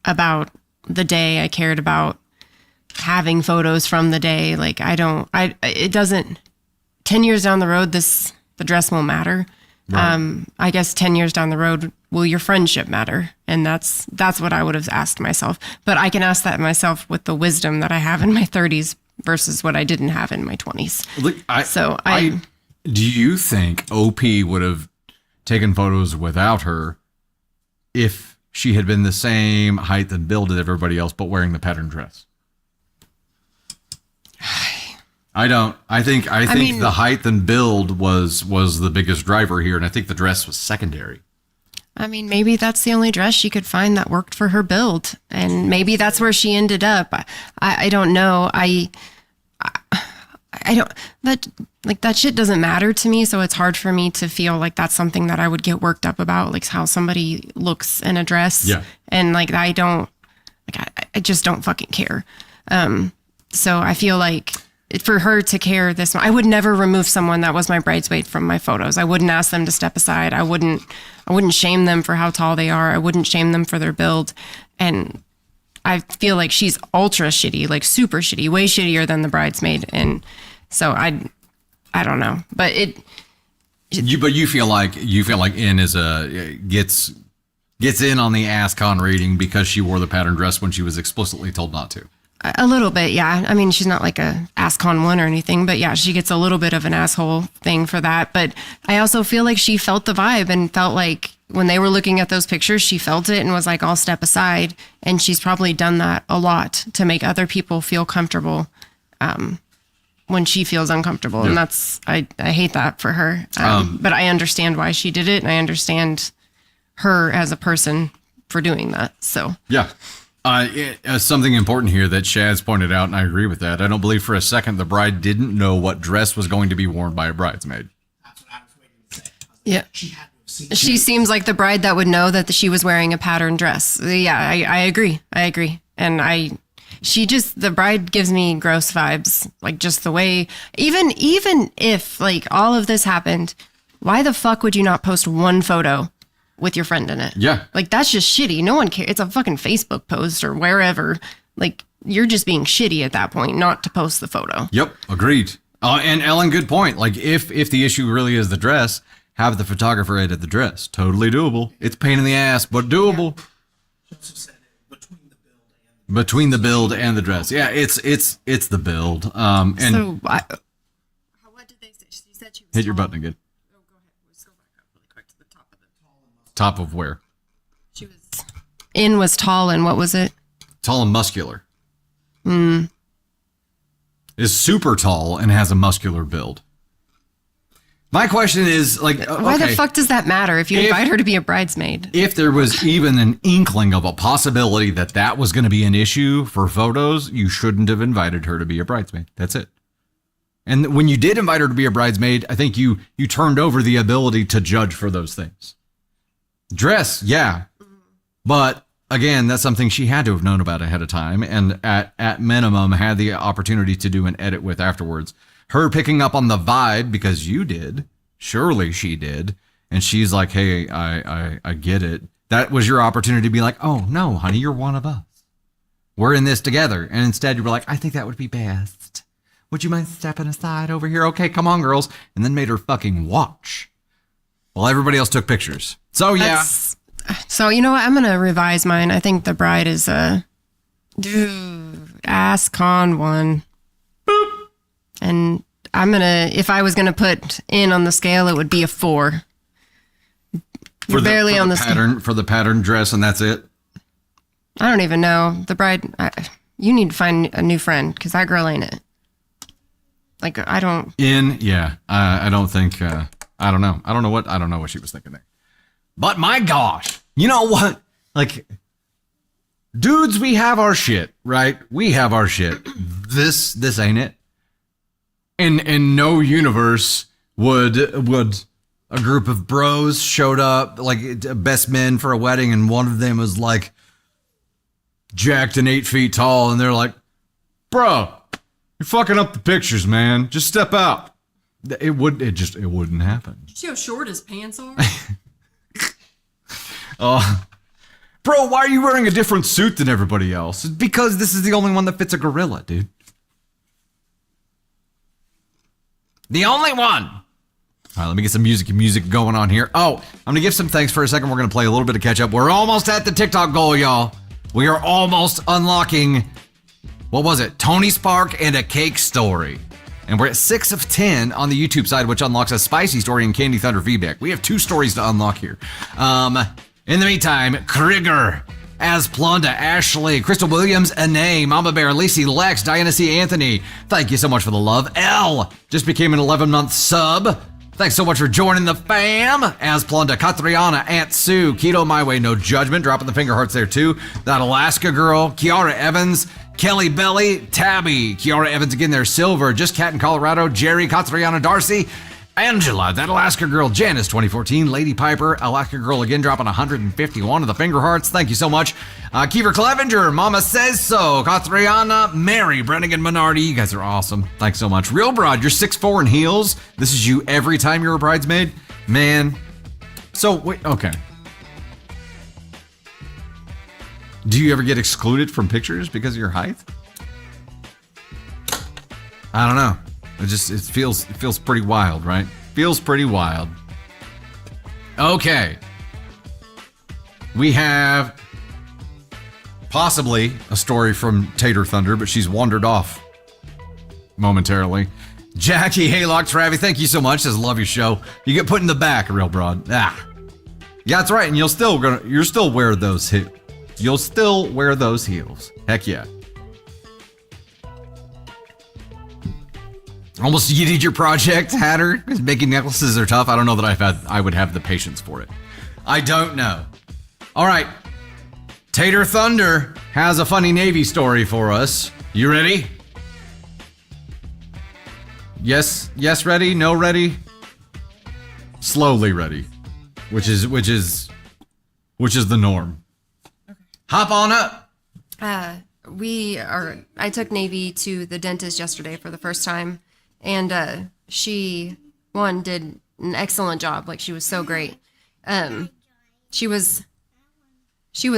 Speaker 2: about the day. I cared about having photos from the day. Like, it doesn't, 10 years down the road, the dress won't matter. Right. I guess 10 years down the road, will your friendship matter? And that's what I would have asked myself. But I can ask that myself with the wisdom that I have in my 30s versus what I didn't have in my 20s.
Speaker 1: Look, do you think OP would have taken photos without her if she had been the same height and build as everybody else, but wearing the pattern dress? I don't. I think the height and build was the biggest driver here, and I think the dress was secondary.
Speaker 2: I mean, maybe that's the only dress she could find that worked for her build, and maybe that's where she ended up. I don't know. I don't. That shit doesn't matter to me, so it's hard for me to feel like that's something that I would get worked up about, like how somebody looks in a dress. Yeah. And like I just don't fucking care. So I feel like, for her to care this much, I would never remove someone that was my bridesmaid from my photos. I wouldn't ask them to step aside. I wouldn't shame them for how tall they are. I wouldn't shame them for their build. And I feel like she's ultra shitty, like super shitty, way shittier than the bridesmaid. And so I don't know, but you feel like In is gets in on the ASCON rating because she wore the pattern dress when she was explicitly told not to. A little bit, yeah. I mean, she's not like a ASCON one or anything, but yeah, she gets a little bit of an asshole thing for that. But I also feel like she felt the vibe and felt like when they were looking at those pictures, she felt it and was like, I'll step aside. And she's probably done that a lot to make other people feel comfortable when she feels uncomfortable. Yeah. And I hate that for her. But I understand why she did it. And I understand her as a person for doing that. So, yeah.
Speaker 1: Something important here that Shaz pointed out, and I agree with that. I don't believe for a second the bride didn't know what dress was going to be worn by a bridesmaid.
Speaker 3: That's what I was waiting to say.
Speaker 2: Yeah.
Speaker 3: She had to have seen.
Speaker 2: She seems like the bride that would know that she was wearing a patterned dress. Yeah, I agree. And the bride gives me gross vibes. Like, just the way, even if like all of this happened, why the fuck would you not post one photo with your friend in it? Yeah. Like, that's just shitty. No one cares. It's a fucking Facebook post or wherever. Like, you're just being shitty at that point, not to post the photo.
Speaker 1: Yep. Agreed. And Ellen, good point. Like, if the issue really is the dress, have the photographer edit the dress. Totally doable. It's a pain in the ass, but doable.
Speaker 3: She also said
Speaker 1: between the build and the dress. Yeah, it's the build. And
Speaker 2: so, what did they say? She said she was
Speaker 1: hit your button again. Top of where?
Speaker 2: In was tall, and what was it?
Speaker 1: Tall and muscular. Is super tall and has a muscular build. My question is, like,
Speaker 2: why the fuck does that matter if you invite her to be a bridesmaid?
Speaker 1: If there was even an inkling of a possibility that was going to be an issue for photos, you shouldn't have invited her to be a bridesmaid. That's it. And when you did invite her to be a bridesmaid, I think you turned over the ability to judge for those things. Dress, yeah. But again, that's something she had to have known about ahead of time, and at minimum had the opportunity to do an edit with afterwards. Her picking up on the vibe because you did, surely she did, and she's like, hey, I get it. That was your opportunity to be like, oh no, honey, you're one of us. We're in this together. And instead you were like, I think that would be best. Would you mind stepping aside over here? Okay, come on, girls. And then made her fucking watch while everybody else took pictures. So, yeah.
Speaker 2: So, you know what? I'm going to revise mine. I think the bride is Dude, ask Con one. And if I was gonna put in on the scale, it would be a 4. You're barely on the
Speaker 1: pattern for the pattern dress, and that's it.
Speaker 2: I don't even know the bride. You need to find a new friend because that girl ain't it. Like I don't.
Speaker 1: I don't think. I don't know. I don't know what she was thinking there. But my gosh, you know what? Like, dudes, we have our shit, right? We have our shit. This ain't it. In no universe would a group of bros showed up, like best men for a wedding, and one of them was like jacked and 8 feet tall, and they're like, bro, you're fucking up the pictures, man. Just step out. It wouldn't happen.
Speaker 2: See how short his pants are?
Speaker 1: Bro, why are you wearing a different suit than everybody else? It's because this is the only one that fits a gorilla, dude. The only one. All right, let me get some music going on here. Oh, I'm going to give some thanks for a second. We're going to play a little bit of catch up. We're almost at the TikTok goal, y'all. We are almost unlocking, what was it? Tony Spark and a cake story. And we're at 6 of 10 on the YouTube side, which unlocks a spicy story and Candy Thunder feedback. We have 2 stories to unlock here. In the meantime, Krieger, As Plunda, Ashley, Crystal Williams, Anae, Mama Bear, Lacey, Lex, Diana C. Anthony. Thank you so much for the love. L just became an 11-month sub. Thanks so much for joining the fam. As Plunda, Katriana, Aunt Sue, Keto My Way, No Judgment, dropping the finger hearts there too. That Alaska girl, Kiara Evans, Kelly Belly, Tabby, Kiara Evans again there, Silver, Just Cat in Colorado, Jerry, Katriana, Darcy, Angela, That Alaska Girl, Janice 2014, Lady Piper, Alaska Girl again dropping 151 of the finger hearts. Thank you so much. Kiefer Clevenger, Mama Says So, Katriana, Mary, Brennigan Minardi, you guys are awesome. Thanks so much. Real Broad, you're 6'4" in heels. This is you every time you're a bridesmaid? Man. So, wait, okay. Do you ever get excluded from pictures because of your height? I don't know. It feels pretty wild, right? Feels pretty wild. Okay. We have possibly a story from Tater Thunder, but she's wandered off momentarily. Jackie Haylock Travi, thank you so much. Says love your show. You get put in the back, Real Broad. Yeah, that's right. And you'll still wear those heels. Heck yeah. Almost you did your project, Hatter, because making necklaces are tough. I don't know that I would have the patience for it. I don't know. All right. Tater Thunder has a funny Navy story for us. You ready? Yes, ready? No ready? Slowly ready. Which is the norm. Okay. Hop on up.
Speaker 2: I took Navy to the dentist yesterday for the first time. And she did an excellent job. Like, she was so great. She was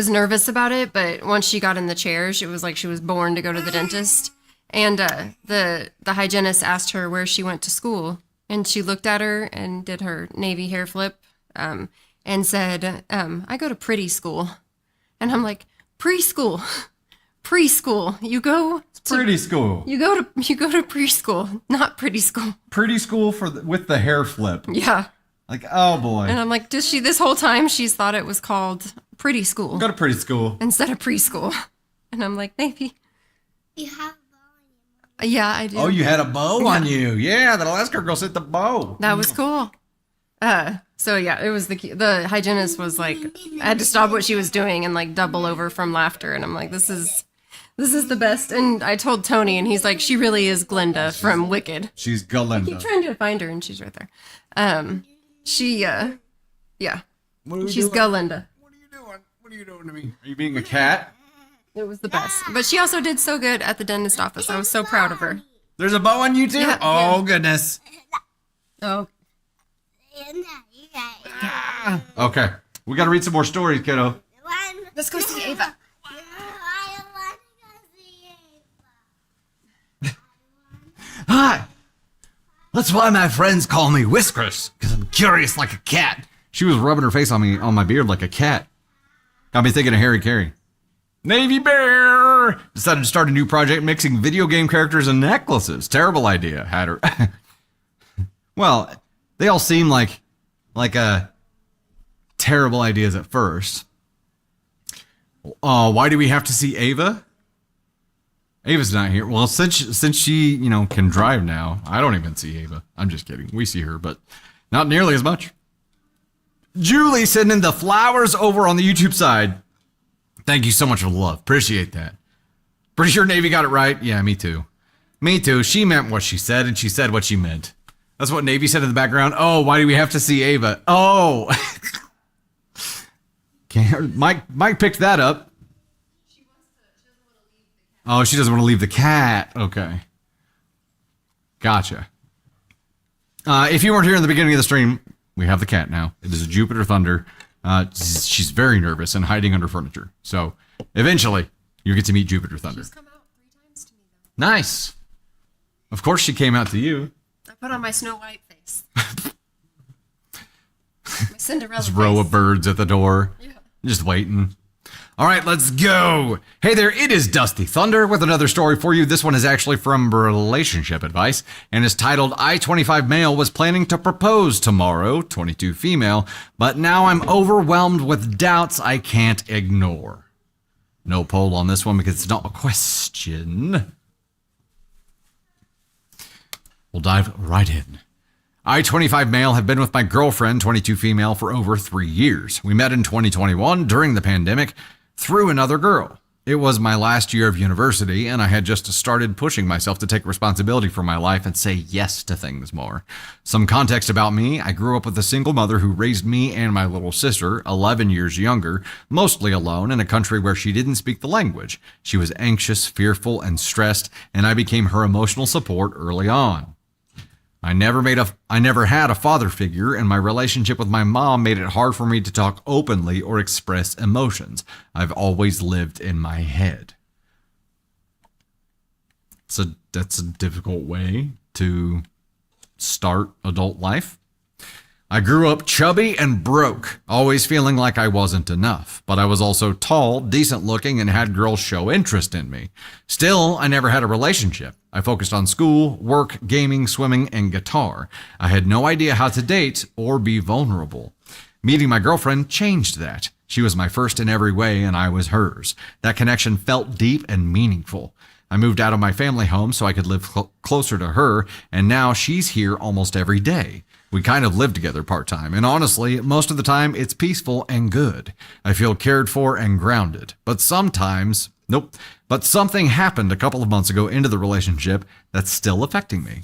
Speaker 2: nervous about it, but once she got in the chair, she was like she was born to go to the dentist. And the hygienist asked her where she went to school, and she looked at her and did her Navy hair flip, and said, "I go to pretty school." And I'm like, preschool. You go to
Speaker 1: pretty school.
Speaker 2: You go to preschool, not pretty school.
Speaker 1: Pretty school with the hair flip.
Speaker 2: Yeah.
Speaker 1: Like, oh boy.
Speaker 2: And I'm like, this whole time she's thought it was called pretty school.
Speaker 1: Go to pretty school
Speaker 2: instead of preschool. And I'm like, maybe.
Speaker 4: You have a bow.
Speaker 2: Yeah, I do.
Speaker 1: Oh, you had a bow on you. Yeah, that Alaska girl said the bow.
Speaker 2: That was cool. So yeah, it was the hygienist was like, I had to stop what she was doing and like double over from laughter. And I'm like, this is the best. And I told Tony, and he's like, she really is Glinda from Wicked.
Speaker 1: She's Glinda.
Speaker 2: I keep trying to find her, and she's right there. Yeah. She's Glinda.
Speaker 1: What are you doing? What are you doing to me? Are you being a cat?
Speaker 2: It was the best. But she also did so good at the dentist office. I was so proud of her.
Speaker 1: There's a bow on you too?
Speaker 2: Yeah,
Speaker 1: oh,
Speaker 2: yeah.
Speaker 1: Goodness.
Speaker 2: Oh.
Speaker 1: Okay. We got to read some more stories, kiddo.
Speaker 2: Let's go see Ava.
Speaker 1: Hi. That's why my friends call me Whiskers, because I'm curious like a cat. She was rubbing her face on my beard like a cat. Got me thinking of Harry Carey. Navy Bear. Decided to start a new project mixing video game characters and necklaces. Terrible idea, Hatter. Well, they all seem like terrible ideas at first. Why do we have to see Ava? Ava's not here. Well, since she, can drive now, I don't even see Ava. I'm just kidding. We see her, but not nearly as much. Julie sending the flowers over on the YouTube side. Thank you so much for the love. Appreciate that. Pretty sure Navy got it right. Yeah, me too. Me too. She meant what she said, and she said what she meant. That's what Navy said in the background. Oh, why do we have to see Ava? Oh. Mike picked that up. Oh, she doesn't want to leave the cat. Okay. Gotcha. If you weren't here in the beginning of the stream, we have the cat now. It is a Jupiter Thunder. She's very nervous and hiding under furniture. So eventually, you get to meet Jupiter Thunder.
Speaker 2: She's come out 3 times to me, though.
Speaker 1: Nice. Of course she came out to you.
Speaker 2: I put on my Snow White face. My Cinderella
Speaker 1: This
Speaker 2: face.
Speaker 1: row of birds at the door.
Speaker 2: Yeah.
Speaker 1: Just waiting. All right, let's go. Hey there, it is Dusty Thunder with another story for you. This one is actually from Relationship Advice and is titled, I, 25 male, was planning to propose tomorrow, 22 female, but now I'm overwhelmed with doubts I can't ignore. No poll on this one because it's not a question. We'll dive right in. I, 25 male, have been with my girlfriend, 22 female, for over 3 years. We met in 2021 during the pandemic through another girl. It was my last year of university, and I had just started pushing myself to take responsibility for my life and say yes to things more. Some context about me: I grew up with a single mother who raised me and my little sister, 11 years younger, mostly alone in a country where she didn't speak the language. She was anxious, fearful, and stressed, and I became her emotional support early on. I never had a father figure, and my relationship with my mom made it hard for me to talk openly or express emotions. I've always lived in my head. That's a difficult way to start adult life. I grew up chubby and broke, always feeling like I wasn't enough. But I was also tall, decent looking, and had girls show interest in me. Still, I never had a relationship. I focused on school, work, gaming, swimming, and guitar. I had no idea how to date or be vulnerable. Meeting my girlfriend changed that. She was my first in every way, and I was hers. That connection felt deep and meaningful. I moved out of my family home so I could live closer to her, and now she's here almost every day. We kind of live together part-time, and honestly, most of the time, it's peaceful and good. I feel cared for and grounded. But sometimes, But something happened a couple of months ago into the relationship that's still affecting me.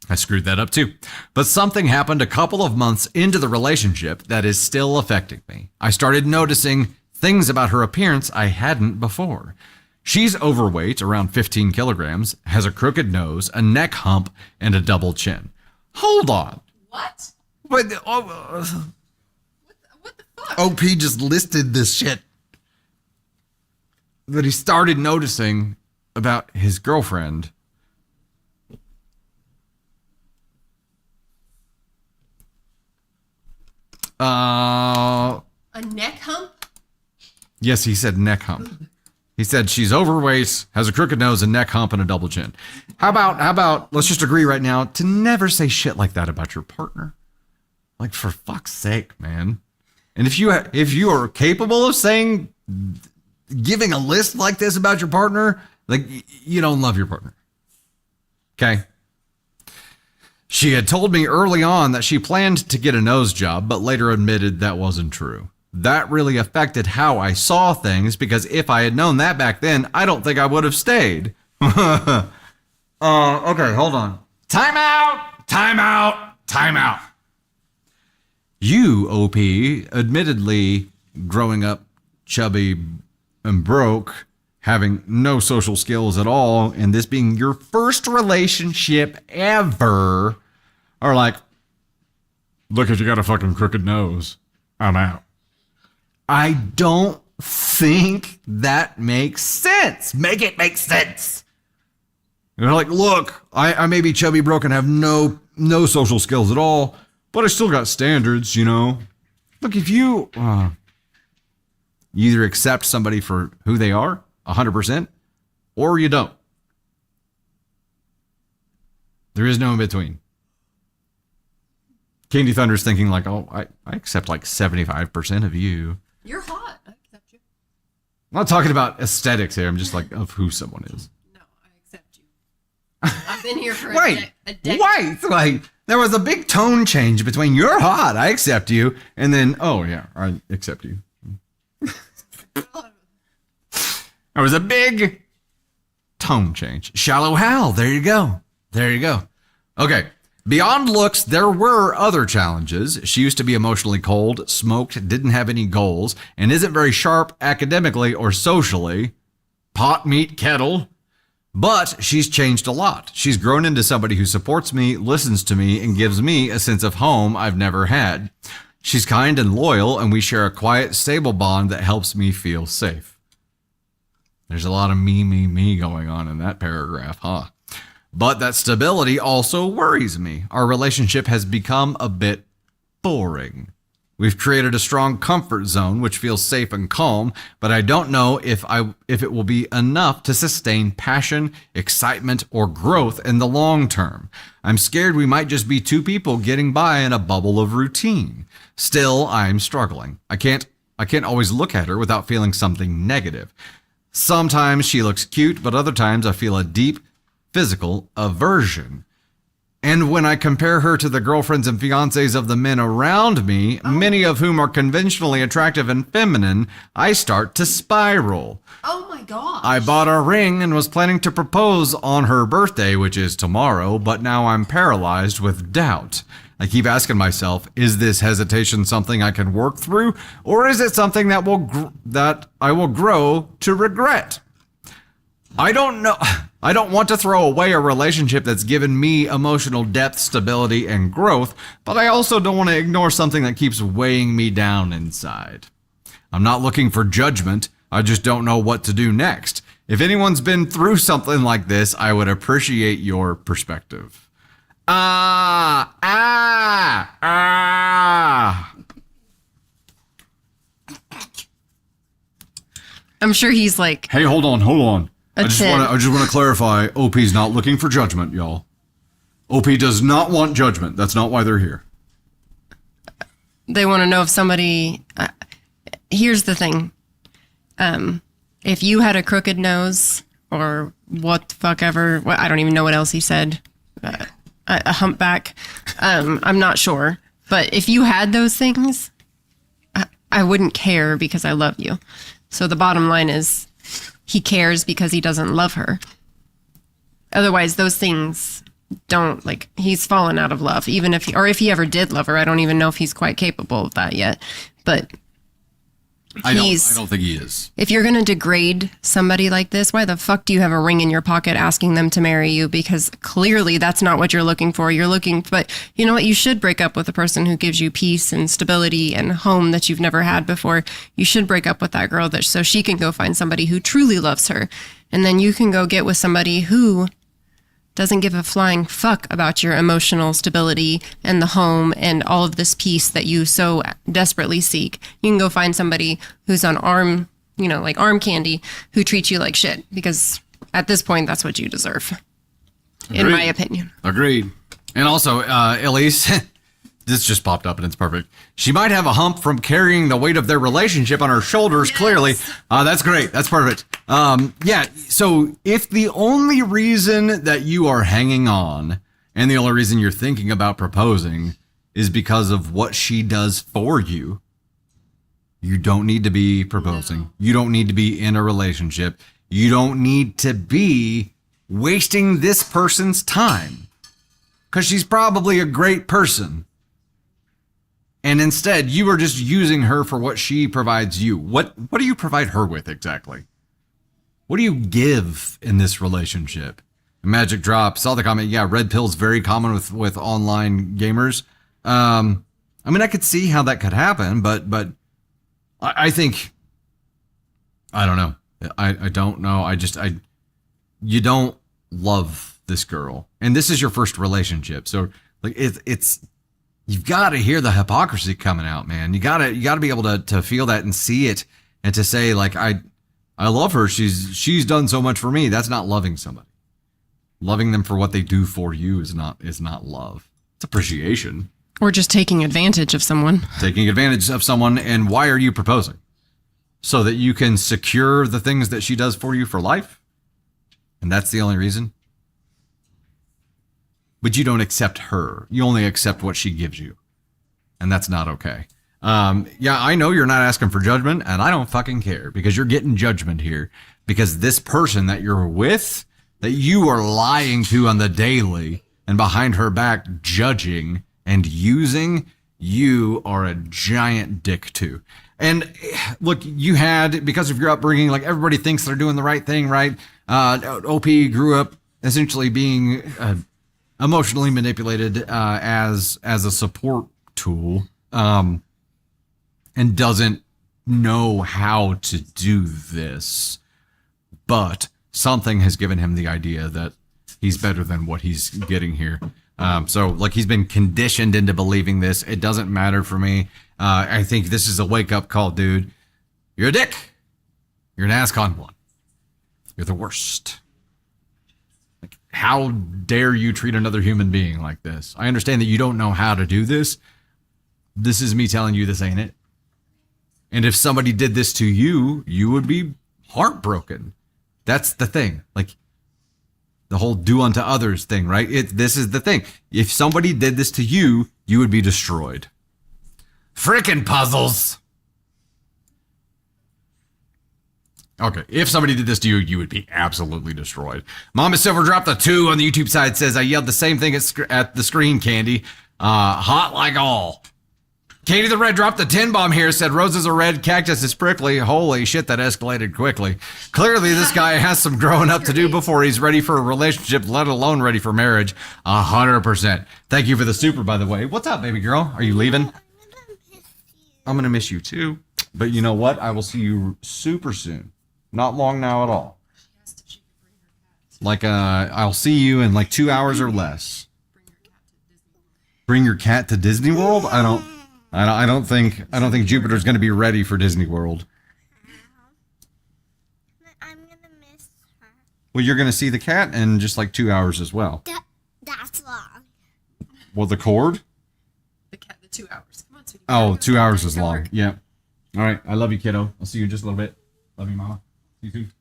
Speaker 1: I screwed that up too. But something happened a couple of months into the relationship that is still affecting me. I started noticing things about her appearance I hadn't before. She's overweight, around 15 kilograms, has a crooked nose, a neck hump, and a double chin. Hold on.
Speaker 2: What?
Speaker 1: But,
Speaker 2: What the fuck?
Speaker 1: OP just listed this shit that he started noticing about his girlfriend.
Speaker 2: A neck hump?
Speaker 1: Yes, he said neck hump. He said she's overweight, has a crooked nose, a neck hump, and a double chin. How about, let's just agree right now to never say shit like that about your partner. Like, for fuck's sake, man. And if you are capable of giving a list like this about your partner, like, you don't love your partner. Okay? She had told me early on that she planned to get a nose job, but later admitted that wasn't true. That really affected how I saw things, because if I had known that back then, I don't think I would have stayed. Okay, hold on. Time out. You, OP, admittedly growing up chubby and broke, having no social skills at all, and this being your first relationship ever, are like, look, if you got a fucking crooked nose, I'm out. I don't think that makes sense. Make it make sense. You're like, look, I may be chubby, broke, and have no social skills at all, but I still got standards, you know. Look, if you either accept somebody for who they are, 100%, or you don't. There is no in between. Candy Thunder's thinking like, oh, I accept like 75% of you.
Speaker 2: You're hot. I accept you.
Speaker 1: I'm not talking about aesthetics here. I'm just like of who someone is.
Speaker 2: No, I accept you. I've been here for
Speaker 1: Wait,
Speaker 2: a decade.
Speaker 1: wait, like there was a big tone change between you're hot, I accept you, and then, oh yeah, I accept you. There was a big tone change. Shallow Hal, there you go. There you go. Okay. Beyond looks, there were other challenges. She used to be emotionally cold, smoked, didn't have any goals, and isn't very sharp academically or socially. Pot, meat, kettle. But she's changed a lot. She's grown into somebody who supports me, listens to me, and gives me a sense of home I've never had. She's kind and loyal, and we share a quiet, stable bond that helps me feel safe. There's a lot of me going on in that paragraph, huh? But that stability also worries me. Our relationship has become a bit boring. We've created a strong comfort zone, which feels safe and calm, but I don't know if it will be enough to sustain passion, excitement, or growth in the long term. I'm scared we might just be two people getting by in a bubble of routine. Still, I'm struggling. I can't always look at her without feeling something negative. Sometimes she looks cute, but other times I feel a deep physical aversion. And when I compare her to the girlfriends and fiancés of the men around me, many of whom are conventionally attractive and feminine, I start to spiral.
Speaker 2: Oh my God.
Speaker 1: I bought a ring and was planning to propose on her birthday, which is tomorrow, but now I'm paralyzed with doubt. I keep asking myself, is this hesitation something I can work through, or is it something that I will grow to regret? I don't know. I don't want to throw away a relationship that's given me emotional depth, stability, and growth, but I also don't want to ignore something that keeps weighing me down inside. I'm not looking for judgment. I just don't know what to do next. If anyone's been through something like this, I would appreciate your perspective. I'm
Speaker 2: sure he's like,
Speaker 1: Hey, hold on. I just
Speaker 2: 10.
Speaker 1: want to clarify. OP's not looking for judgment, y'all. OP does not want judgment. That's not why they're here.
Speaker 2: they want to know if somebody. Here's the thing. If you had a crooked nose or what the fuck ever, I don't even know what else he said. A humpback. I'm not sure. But if you had those things, I wouldn't care because I love you. So the bottom line is he cares because he doesn't love her. Otherwise, those things don't, like, he's fallen out of love. Even if he ever did love her, I don't even know if he's quite capable of that yet. But
Speaker 1: I don't think he is.
Speaker 2: If you're going to degrade somebody like this, why the fuck do you have a ring in your pocket asking them to marry you? Because clearly that's not what you're looking for. But you know what? You should break up with a person who gives you peace and stability and home that you've never had before. You should break up with that girl so she can go find somebody who truly loves her. And then you can go get with somebody who doesn't give a flying fuck about your emotional stability and the home and all of this peace that you so desperately seek. You can go find somebody who's on arm candy, who treats you like shit, because at this point, that's what you deserve, in my opinion.
Speaker 1: Agreed. And also, Elise, this just popped up and it's perfect. She might have a hump from carrying the weight of their relationship on her shoulders, clearly. That's great. That's perfect. Yeah, so if the only reason that you are hanging on and the only reason you're thinking about proposing is because of what she does for you, you don't need to be proposing. No. You don't need to be in a relationship. You don't need to be wasting this person's time, because she's probably a great person. And instead, you are just using her for what she provides you. What do you provide her with exactly? What do you give in this relationship? Magic Drop saw the comment. Yeah, red pill's very common with online gamers. I mean, I could see how that could happen, but I think, I don't know. I don't know. You don't love this girl, and this is your first relationship. So like it's you've got to hear the hypocrisy coming out, man. You gotta be able to feel that and see it, and to say, like, I I love her. She's done so much for me. That's not loving somebody. Loving them for what they do for you is not love. It's appreciation.
Speaker 2: Or just taking advantage of someone.
Speaker 1: Taking advantage of someone. And why are you proposing? So that you can secure the things that she does for you for life? And that's the only reason? But you don't accept her. You only accept what she gives you. And that's not okay. Yeah, I know you're not asking for judgment, and I don't fucking care, because you're getting judgment here. Because this person that you're with, that you are lying to on the daily and behind her back judging and using, you are a giant dick too. And look, you had, because of your upbringing, like everybody thinks they're doing the right thing, right? OP grew up essentially being emotionally manipulated as a support tool, and doesn't know how to do this. But something has given him the idea that he's better than what he's getting here. So like he's been conditioned into believing this. It doesn't matter for me. I think this is a wake up call, dude. You're a dick. You're an ASCON one. You're the worst. Like, how dare you treat another human being like this? I understand that you don't know how to do this. This is me telling you this ain't it. And if somebody did this to you, you would be heartbroken. That's the thing. Like the whole do unto others thing, right? This is the thing. If somebody did this to you, you would be destroyed. Frickin' puzzles. Okay, if somebody did this to you, you would be absolutely destroyed. Mama Silver dropped a 2 on the YouTube side, says, I yelled the same thing at the screen, Candy. Hot like all. Katie the Red dropped the 10 bomb here, said roses are red, cactus is prickly. Holy shit, that escalated quickly. Clearly, this guy has some growing up to do before he's ready for a relationship, let alone ready for marriage. 100%. Thank you for the super, by the way. What's up, baby girl? Are you leaving? I'm going to miss you too. But you know what? I will see you super soon. Not long now at all. Like, I'll see you in like 2 hours or less. Bring your cat to Disney World? I don't think Jupiter's going to be ready for Disney World.
Speaker 4: I'm gonna miss her.
Speaker 1: Well, you're going to see the cat in just like 2 hours as well.
Speaker 4: That's long.
Speaker 1: Well, the cord?
Speaker 2: The 2 hours. Come on, sweetie.
Speaker 1: Oh, 2 hours is long. Yeah. All right. I love you, kiddo. I'll see you in just a little bit. Love you, mama. See you soon.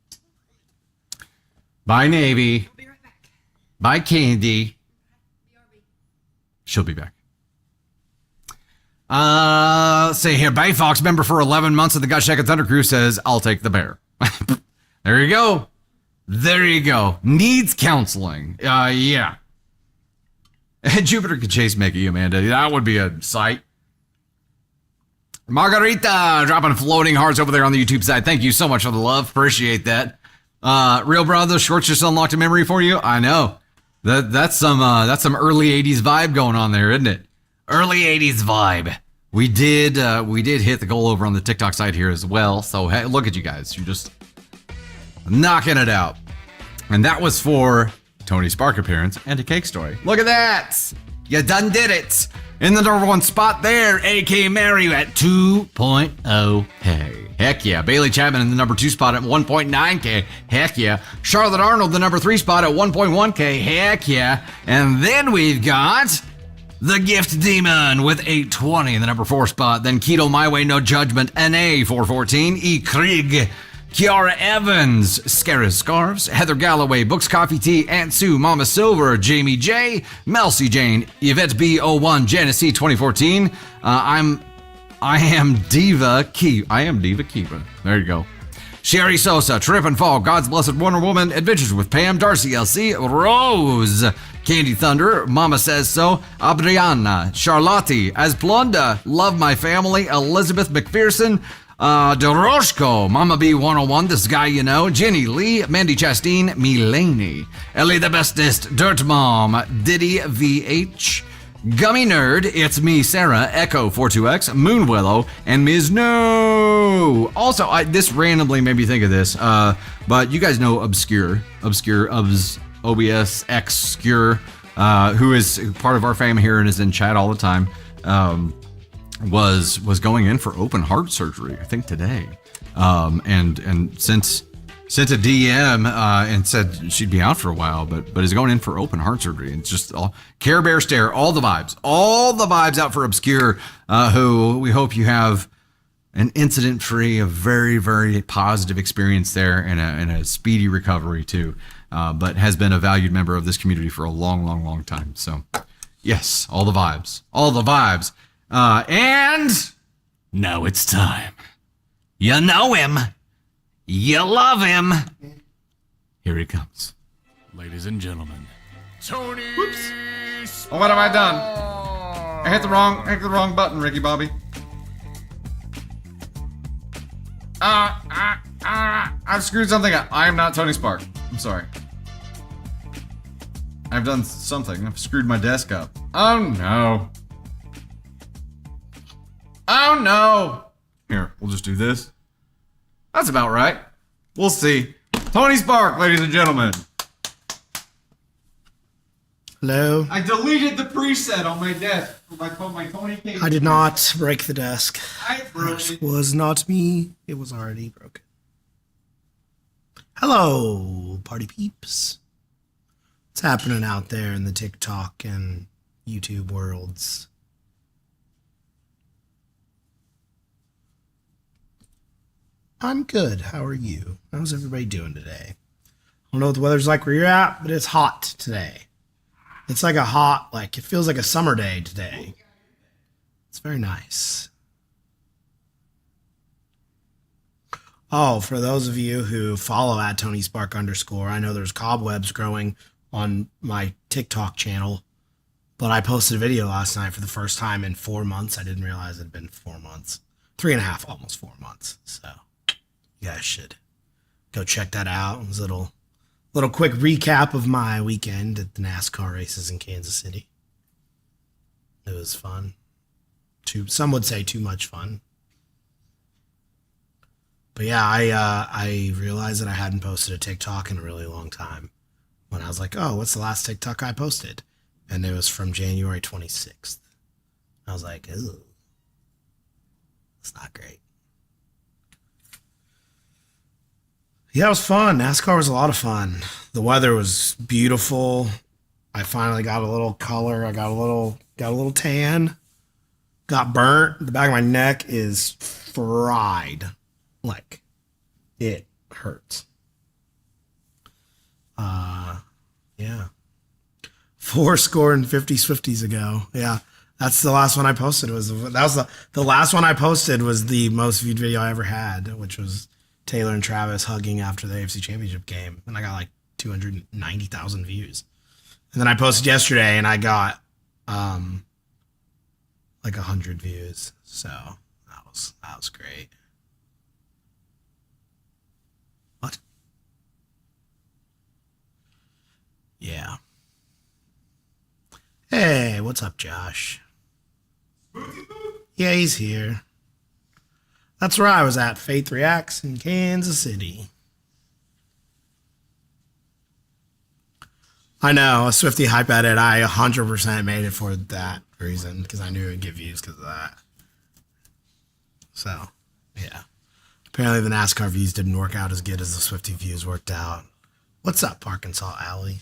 Speaker 1: Bye, Navy.
Speaker 2: I'll be right back.
Speaker 1: Bye, Candy. She'll be back. Say here, Bay Fox, member for 11 months of the Gut Shack and Thunder Crew, says, I'll take the bear. There you go. There you go. Needs counseling. Yeah. Jupiter could chase Mickey, Amanda. That would be a sight. Margarita dropping floating hearts over there on the YouTube side. Thank you so much for the love. Appreciate that. Real bro, those shorts just unlocked a memory for you. I know. That's some early 80s vibe going on there, isn't it? Early 80s vibe. We did hit the goal over on the TikTok side here as well. So hey, look at you guys. You're just knocking it out. And that was for Tony Spark appearance and a cake story. Look at that. You done did it. In the number 1 spot there, AK Mary at 2.0K. Heck yeah. Bailey Chapman in the number 2 spot at 1.9K. Heck yeah. Charlotte Arnold, the number 3 spot at 1.1K. Heck yeah. And then we've got the Gift Demon with 820 in the number 4 spot. Then Keto My Way, No Judgment, NA 414. E. Krieg, Kiara Evans, Scaris Scarves, Heather Galloway, Books Coffee Tea, Aunt Sue, Mama Silver, Jamie J, Melcy Jane, Yvette B01, Janice C 2014. I am Diva Kiva. There you go. Sherry Sosa, Trip and Fall, God's Blessed Wonder Woman, Adventures with Pam, Darcy LC, Rose, Candy Thunder, Mama Says So, Adriana, Charlotte, Asplunda, Love My Family, Elizabeth McPherson, Doroshko, Mama B101, This Guy You Know, Jenny Lee, Mandy Chastain, Milani, Ellie the Bestest, Dirt Mom, Diddy VH, Gummy Nerd, It's Me, Sarah, Echo 42X, Moon Willow, and Ms. No. Also, this randomly made me think of this, but you guys know Obscure, OBS, Excure, who is part of our family here and is in chat all the time, was going in for open heart surgery, I think today. And since sent a DM and said she'd be out for a while, but is going in for open heart surgery. It's just all Care Bear stare, all the vibes out for Obscure. Who we hope you have an incident-free, a very, very positive experience there, and a speedy recovery too. But has been a valued member of this community for a long, long, long time. So, yes, all the vibes. And now it's time. You know him. You love him. Here he comes.
Speaker 5: Ladies and gentlemen, Tony.
Speaker 1: Whoops. Oh, what have I done? I hit the wrong button, Ricky Bobby. I've screwed something up. I am not Tony Spark. I'm sorry. I've done something. I've screwed my desk up. Oh no. Oh no. Here, we'll just do this. That's about right. We'll see. Tony Spark, ladies and gentlemen.
Speaker 6: Hello.
Speaker 1: I deleted the preset on my desk for my Tony King.
Speaker 6: I did not break the desk.
Speaker 1: I broke
Speaker 6: It was not me. It was already broken. Hello, party peeps. What's happening out there in the TikTok and YouTube worlds? I'm good. How are you? How's everybody doing today? I don't know what the weather's like where you're at, but it's hot today. It's like it feels like a summer day today. It's very nice. Oh, for those of you who follow at Tony Spark _, I know there's cobwebs growing on my TikTok channel, but I posted a video last night for the first time in 4 months. I didn't realize it had been 4 months. 3.5, almost 4 months. So you guys should go check that out. It was a little quick recap of my weekend at the NASCAR races in Kansas City. It was fun. Some would say too much fun. But yeah, I realized that I hadn't posted a TikTok in a really long time. When I was like, oh, what's the last TikTok I posted? And it was from January 26th. I was like, ew. It's not great. Yeah, it was fun. NASCAR was a lot of fun. The weather was beautiful. I finally got a little color. I got a little tan. Got burnt. The back of my neck is fried. Like, it hurts. Yeah. 50 Swifties ago. Yeah. That's the last one I posted. The last one I posted was the most viewed video I ever had, which was Taylor and Travis hugging after the AFC Championship game. And I got like 290,000 views. And then I posted yesterday and I got like 100 views. So that was great. What? Yeah. Hey, what's up, Josh? Yeah, he's here. That's where I was at, Faith Reacts in Kansas City. I know, a Swiftie hype edit. I 100% made it for that reason, because I knew it would get views because of that. So, yeah. Apparently the NASCAR views didn't work out as good as the Swiftie views worked out. What's up, Arkansas Alley?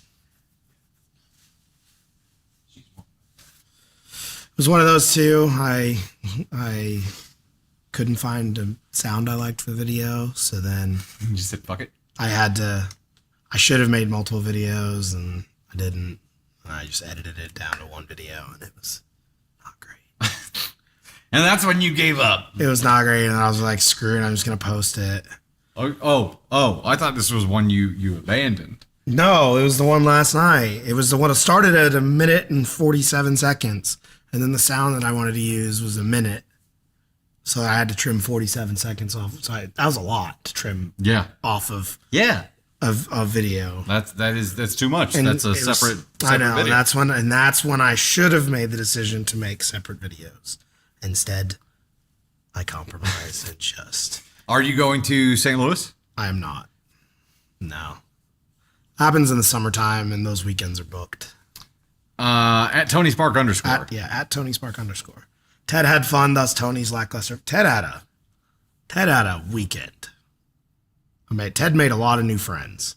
Speaker 6: It was one of those two. I couldn't find a sound I liked for the video, so then
Speaker 1: You just said fuck it.
Speaker 6: I should have made multiple videos, and I didn't. And I just edited it down to one video, and it was not great.
Speaker 1: And that's when you gave up.
Speaker 6: It was not great, and I was like, screw it, I'm just going to post it.
Speaker 1: Oh, I thought this was one you abandoned.
Speaker 6: No, it was the one last night. It was the one that started at 1 minute and 47 seconds, and then the sound that I wanted to use was 1 minute. So I had to trim 47 seconds off. So that was a lot to trim off of of video.
Speaker 1: That's too much.
Speaker 6: And
Speaker 1: that's a separate
Speaker 6: I know,
Speaker 1: video.
Speaker 6: and that's when I should have made the decision to make separate videos. Instead, I compromised and just.
Speaker 1: Are you going to St. Louis?
Speaker 6: I am not. No. Happens in the summertime, and those weekends are booked.
Speaker 1: At Tony Spark _.
Speaker 6: At Tony Spark _. Ted had fun, thus Tony's lackluster. Ted had a weekend. Ted made a lot of new friends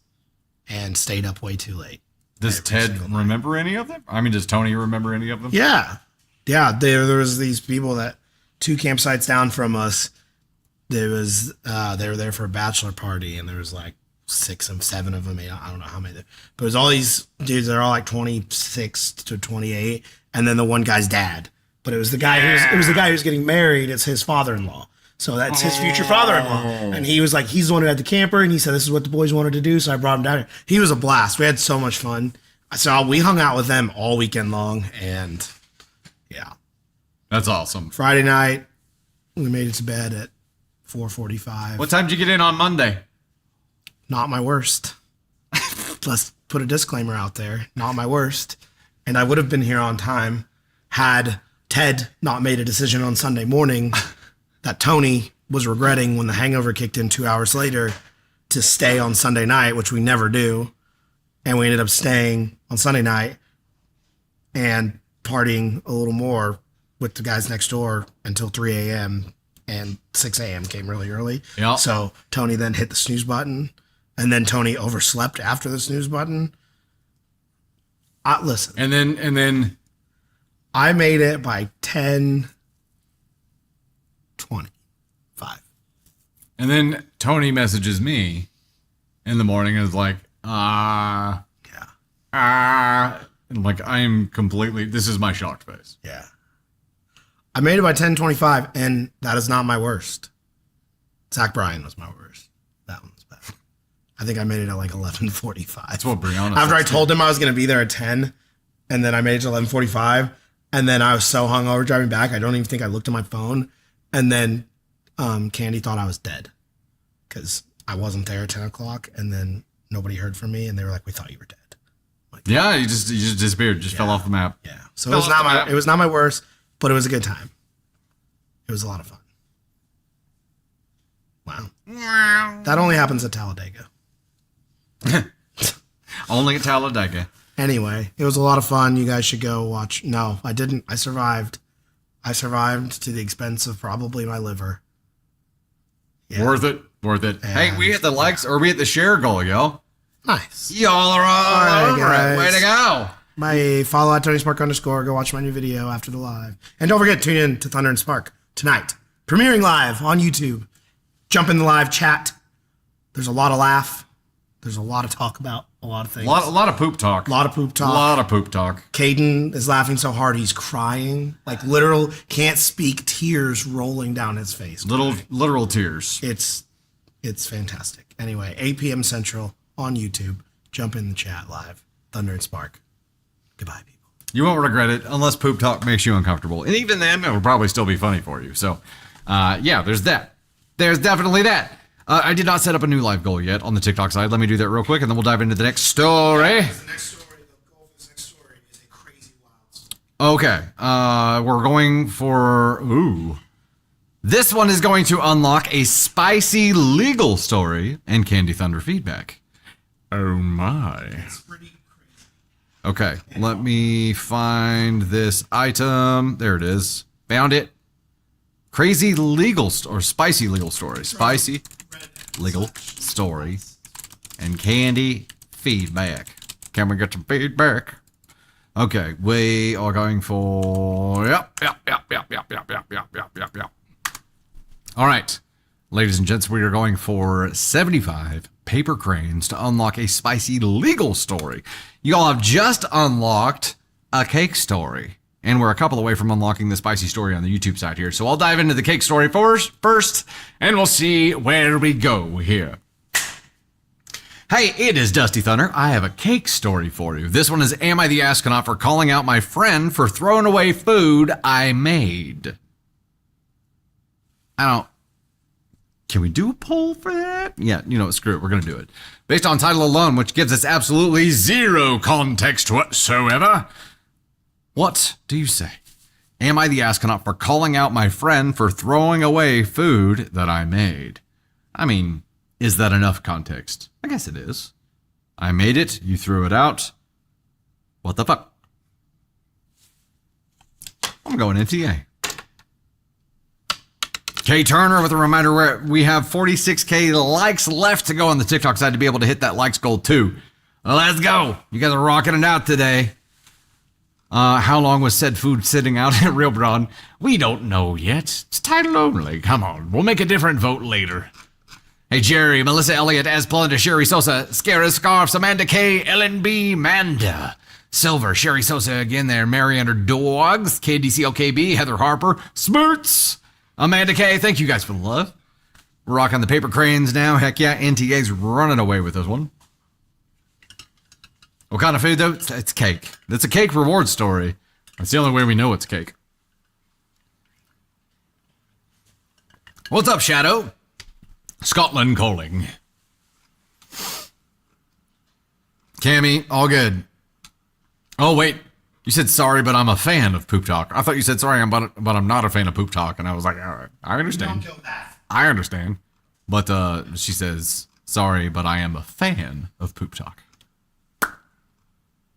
Speaker 6: and stayed up way too late.
Speaker 1: Does Ted remember any of them? I mean, does Tony remember any of them?
Speaker 6: Yeah. There was these people that 2 campsites down from us. They were there for a bachelor party, and there was like 6 of 7 of them. I don't know how many, but it was all these dudes that are all like 26 to 28, and then the one guy's dad. But it was the guy who's getting married. It's his father-in-law. So that's his future father-in-law. And he was like, he's the one who had the camper, and he said, this is what the boys wanted to do. So I brought him down here. He was a blast. We had so much fun. So we hung out with them all weekend long, and yeah.
Speaker 1: That's awesome.
Speaker 6: Friday night, we made it to bed at 4:45.
Speaker 1: What time did you get in on Monday?
Speaker 6: Not my worst. Let's put a disclaimer out there. Not my worst. And I would have been here on time had Ted not made a decision on Sunday morning that Tony was regretting when the hangover kicked in 2 hours later to stay on Sunday night, which we never do. And we ended up staying on Sunday night and partying a little more with the guys next door until 3 a.m. and 6 a.m. came really early.
Speaker 1: Yeah.
Speaker 6: So Tony then hit the snooze button, and then Tony overslept after the snooze button. Listen.
Speaker 1: And then
Speaker 6: I made it by 10:25.
Speaker 1: And then Tony messages me in the morning and is like, and like, I am completely, this is my shocked face.
Speaker 6: Yeah. I made it by 10:25, and that is not my worst. Zach Bryan was my worst. That one's bad. I think I made it at like 11:45.
Speaker 1: That's what Brianna
Speaker 6: After I
Speaker 1: said.
Speaker 6: told him I was going to be there at 10, and then I made it to 11:45, and then I was so hungover driving back, I don't even think I looked at my phone. And then Candy thought I was dead because I wasn't there at 10 o'clock, and then nobody heard from me, and they were like, "We thought you were dead." Like,
Speaker 1: Yeah, you just disappeared, just fell off the map.
Speaker 6: yeah. So it was not my worst, but it was a good time. It was a lot of fun. Wow. That only happens at Talladega.
Speaker 1: Only at Talladega.
Speaker 6: Anyway, it was a lot of fun. You guys should go watch. No, I didn't. I survived. I survived to the expense of probably my liver. Yeah.
Speaker 1: Worth it. Hey, we hit the likes or we hit the share goal, yo.
Speaker 6: Nice.
Speaker 1: Y'all are all over
Speaker 6: guys.
Speaker 1: it. Way to go.
Speaker 6: My follow at Tony Spark _. Go watch my new video after the live. And don't forget, tune in to Thunder and Spark tonight. Premiering live on YouTube. Jump in the live chat. There's a lot of laugh. There's a lot of talk about a lot of things.
Speaker 1: A lot of poop talk.
Speaker 6: A lot of poop talk.
Speaker 1: A lot of poop talk.
Speaker 6: Caden is laughing so hard he's crying. Like literal can't speak, tears rolling down his face.
Speaker 1: Literal tears.
Speaker 6: It's fantastic. Anyway, 8 p.m. Central on YouTube. Jump in the chat live. Thunder and Spark. Goodbye, people.
Speaker 1: You won't regret it unless poop talk makes you uncomfortable. And even then, it will probably still be funny for you. So, yeah, there's that. There's definitely that. I did not set up a new live goal yet on the TikTok side. Let me do that real quick, and then we'll dive into the next story.
Speaker 3: The goal for this next story is a crazy wild story.
Speaker 1: Okay, we're going for, this one is going to unlock a spicy legal story and Candy Thunder feedback. Oh my.
Speaker 3: It's pretty crazy.
Speaker 1: Okay, let me find this item. There it is. Found it. Crazy legal or spicy legal story. Spicy legal story and Candy feedback. Can we get some feedback? Okay, we are going for yep. All right, ladies and gents, we are going for 75 paper cranes to unlock a spicy legal story. You all have just unlocked a cake story, and we're a couple away from unlocking the spicy story on the YouTube side here. So I'll dive into the cake story first, and we'll see where we go here. Hey, it is Dusty Thunder. I have a cake story for you. This one is, am I the astronaut for calling out my friend for throwing away food I made? Can we do a poll for that? Yeah, screw it. We're going to do it. Based on title alone, which gives us absolutely zero context whatsoever. What do you say? Am I the astronaut for calling out my friend for throwing away food that I made? I mean, is that enough context? I guess it is. I made it. You threw it out. What the fuck? I'm going NTA. Kay Turner with a reminder where we have 46K likes left to go on the TikTok side to be able to hit that likes goal too. Let's go. You guys are rocking it out today. How long was said food sitting out at Real Broad? We don't know yet. It's title only. Come on. We'll make a different vote later. Hey, Jerry, Melissa Elliott, Asplunda, Sherry Sosa, Scara Scarfs, Amanda K, LNB, Manda, Silver, Sherry Sosa again there, Mary Under Dogs, KDCLKB, Heather Harper, Smirts, Amanda K. Thank you guys for the love. We're rocking the paper cranes now. Heck yeah, NTA's running away with this one. What kind of food, though? It's cake. It's a cake reward story. That's the only way we know it's cake. What's up, Shadow? Scotland calling. Cammy, all good. Oh, wait. You said sorry, but I'm a fan of Poop Talk. I thought you said sorry, but I'm not a fan of Poop Talk. And I was like, all right, I understand.
Speaker 3: Don't go that.
Speaker 1: I understand. But she says, sorry, but I am a fan of Poop Talk.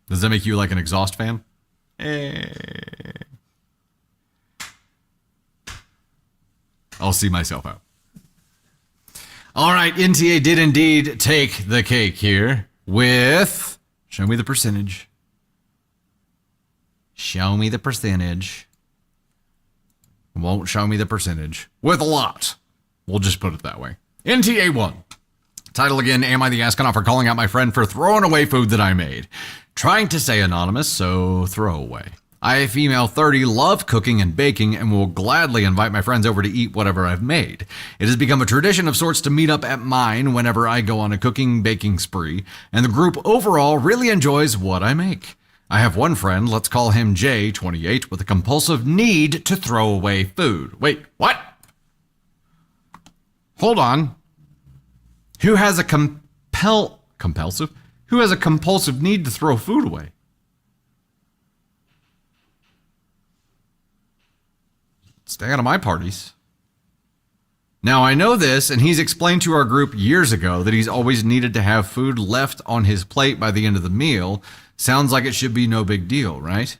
Speaker 1: Does that make you like an exhaust fan? I'll see myself out. All right, NTA did indeed take the cake here with... Show me the percentage. Show me the percentage. Won't show me the percentage. With a lot. We'll just put it that way. NTA won. Title again, Am I the Astronaut for calling out my friend for throwing away food that I made? Trying to stay anonymous, so throw away. I, female 30, love cooking and baking and will gladly invite my friends over to eat whatever I've made. It has become a tradition of sorts to meet up at mine whenever I go on a baking spree, and the group overall really enjoys what I make. I have one friend, let's call him Jay, 28, with a compulsive need to throw away food. Wait, what? Hold on. Who has a compulsive? Who has a compulsive need to throw food away? Stay out of my parties. Now, I know this, and he's explained to our group years ago that he's always needed to have food left on his plate by the end of the meal. Sounds like it should be no big deal, right?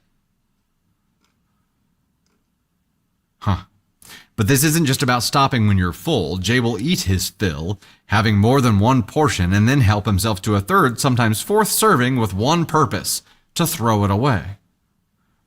Speaker 1: Huh. But this isn't just about stopping when you're full. Jay will eat his fill, having more than one portion, and then help himself to a third, sometimes fourth serving with one purpose, to throw it away.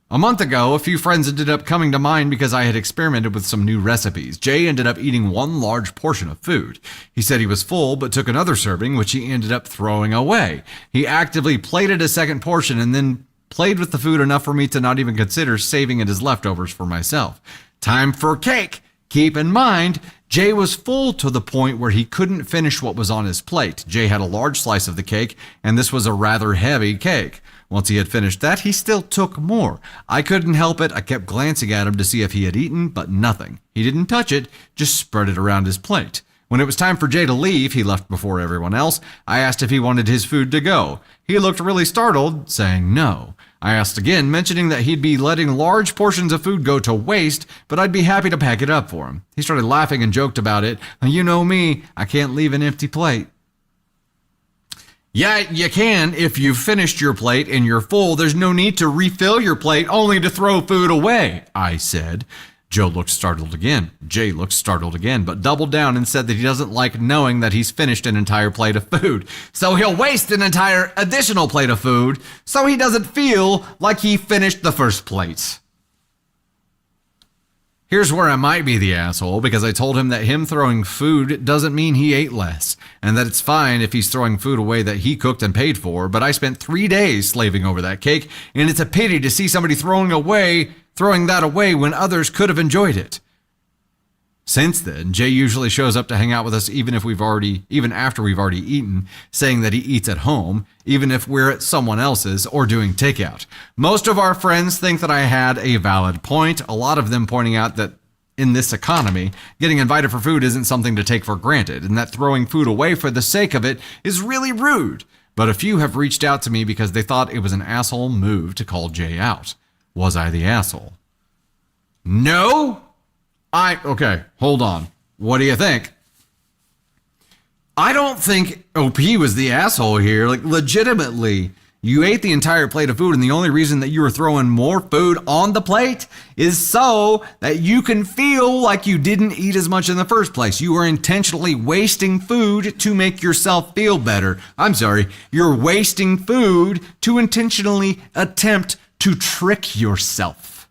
Speaker 1: A month ago, a few friends ended up coming to mind because I had experimented with some new recipes. Jay ended up eating one large portion of food. He said he was full, but took another serving, which he ended up throwing away. He actively plated a second portion and then played with the food enough for me to not even consider saving it as leftovers for myself. Time for cake. Keep in mind, Jay was full to the point where he couldn't finish what was on his plate. Jay had a large slice of the cake, and this was a rather heavy cake. Once he had finished that, he still took more. I couldn't help it. I kept glancing at him to see if he had eaten, but nothing. He didn't touch it, just spread it around his plate. When it was time for Jay to leave, he left before everyone else. I asked if he wanted his food to go. He looked really startled, saying no. I asked again, mentioning that he'd be letting large portions of food go to waste, but I'd be happy to pack it up for him. He started laughing and joked about it. You know me, I can't leave an empty plate. Yeah, you can if you've finished your plate and you're full. There's no need to refill your plate only to throw food away, I said. Joe looked startled again. Jay looked startled again, but doubled down and said that he doesn't like knowing that he's finished an entire plate of food. So he'll waste an entire additional plate of food so he doesn't feel like he finished the first plate. Here's where I might be the asshole, because I told him that him throwing food doesn't mean he ate less, and that it's fine if he's throwing food away that he cooked and paid for, but I spent 3 days slaving over that cake, and it's a pity to see somebody throwing that away when others could have enjoyed it. Since then, Jay usually shows up to hang out with us even after we've already eaten, saying that he eats at home, even if we're at someone else's or doing takeout. Most of our friends think that I had a valid point, a lot of them pointing out that in this economy, getting invited for food isn't something to take for granted, and that throwing food away for the sake of it is really rude. But a few have reached out to me because they thought it was an asshole move to call Jay out. Was I the asshole? No? Okay, hold on. What do you think? I don't think OP was the asshole here. Like, legitimately, You ate the entire plate of food, and the only reason that you were throwing more food on the plate is so that you can feel like you didn't eat as much in the first place. You are intentionally wasting food to make yourself feel better. I'm sorry, you're wasting food to intentionally attempt to trick yourself.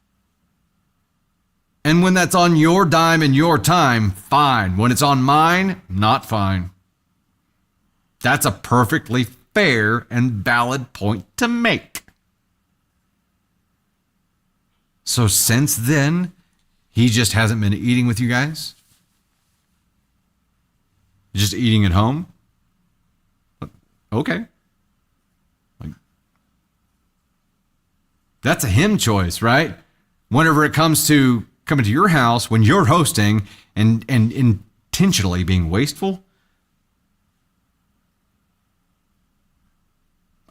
Speaker 1: And when that's on your dime and your time, fine. When it's on mine, not fine. That's a perfectly fair and valid point to make. So since then, he just hasn't been eating with you guys? Just eating at home? Okay. That's a him choice, right? Whenever it comes to coming to your house when you're hosting and intentionally being wasteful,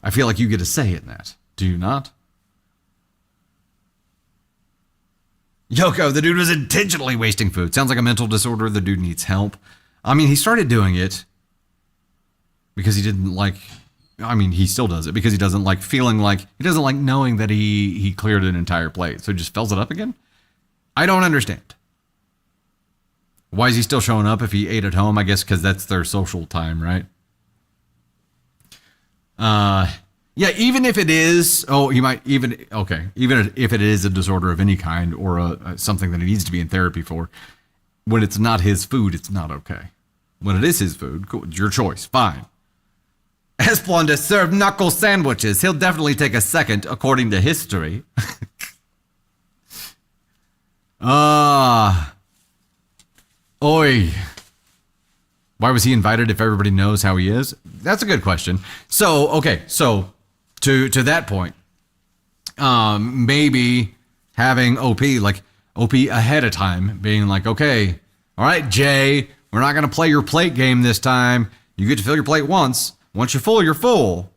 Speaker 1: I feel like you get a say in that. Do you not? Yoko, the dude was intentionally wasting food. Sounds like a mental disorder. The dude needs help. I mean, he started doing it because he didn't like, I mean, he still does it because he doesn't like feeling like, he doesn't like knowing that he cleared an entire plate. So he just fills it up again? I don't understand. Why is he still showing up if he ate at home? I guess because that's their social time, right? Yeah, even if it is, even if it is a disorder of any kind or something that he needs to be in therapy for, when it's not his food, it's not okay. When it is his food, cool, it's your choice, fine. Esplanda served knuckle sandwiches. He'll definitely take a second, according to history. Oi. Why was he invited if everybody knows how he is? That's a good question. So, okay, so to that point, maybe having OP ahead of time, being like, okay, all right, Jay, we're not going to play your plate game this time. You get to fill your plate once. Once you're full, you're full.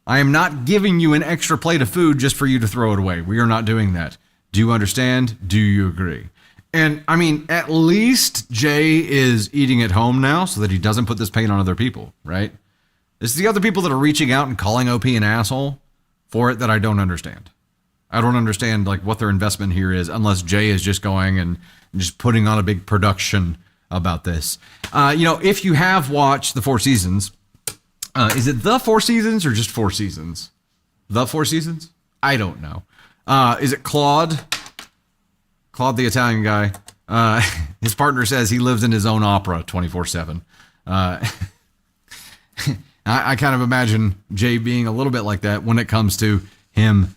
Speaker 1: I am not giving you an extra plate of food just for you to throw it away. We are not doing that. Do you understand? Do you agree? And I mean, at least Jay is eating at home now so that he doesn't put this pain on other people, right? It's the other people that are reaching out and calling OP an asshole for it that I don't understand. I don't understand like what their investment here is unless Jay is just going and just putting on a big production about this. If you have watched the 4 seasons, is it the 4 seasons or just 4 seasons? The 4 seasons? I don't know. Is it Claude? Claude, the Italian guy, his partner says he lives in his own opera 24/7. I kind of imagine Jay being a little bit like that when it comes to him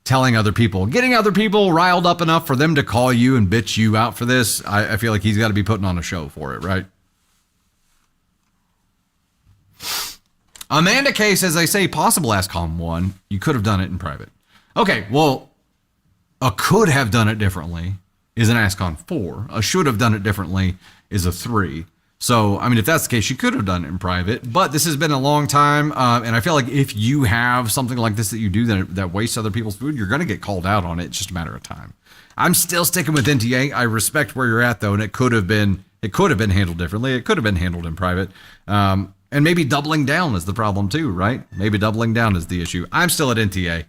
Speaker 1: telling other people, getting other people riled up enough for them to call you and bitch you out for this. I feel like he's got to be putting on a show for it, right? Amanda K says, I say possible ASCOM 1. You could have done it in private. Okay, well, a could have done it differently is an ASCON 4. A should have done it differently is a 3. So, I mean, if that's the case, you could have done it in private. But this has been a long time, and I feel like if you have something like this that you do that wastes other people's food, you're going to get called out on it. It's just a matter of time. I'm still sticking with NTA. I respect where you're at, though, and it could have been handled differently. It could have been handled in private. And maybe doubling down is the problem, too, right? Maybe doubling down is the issue. I'm still at NTA.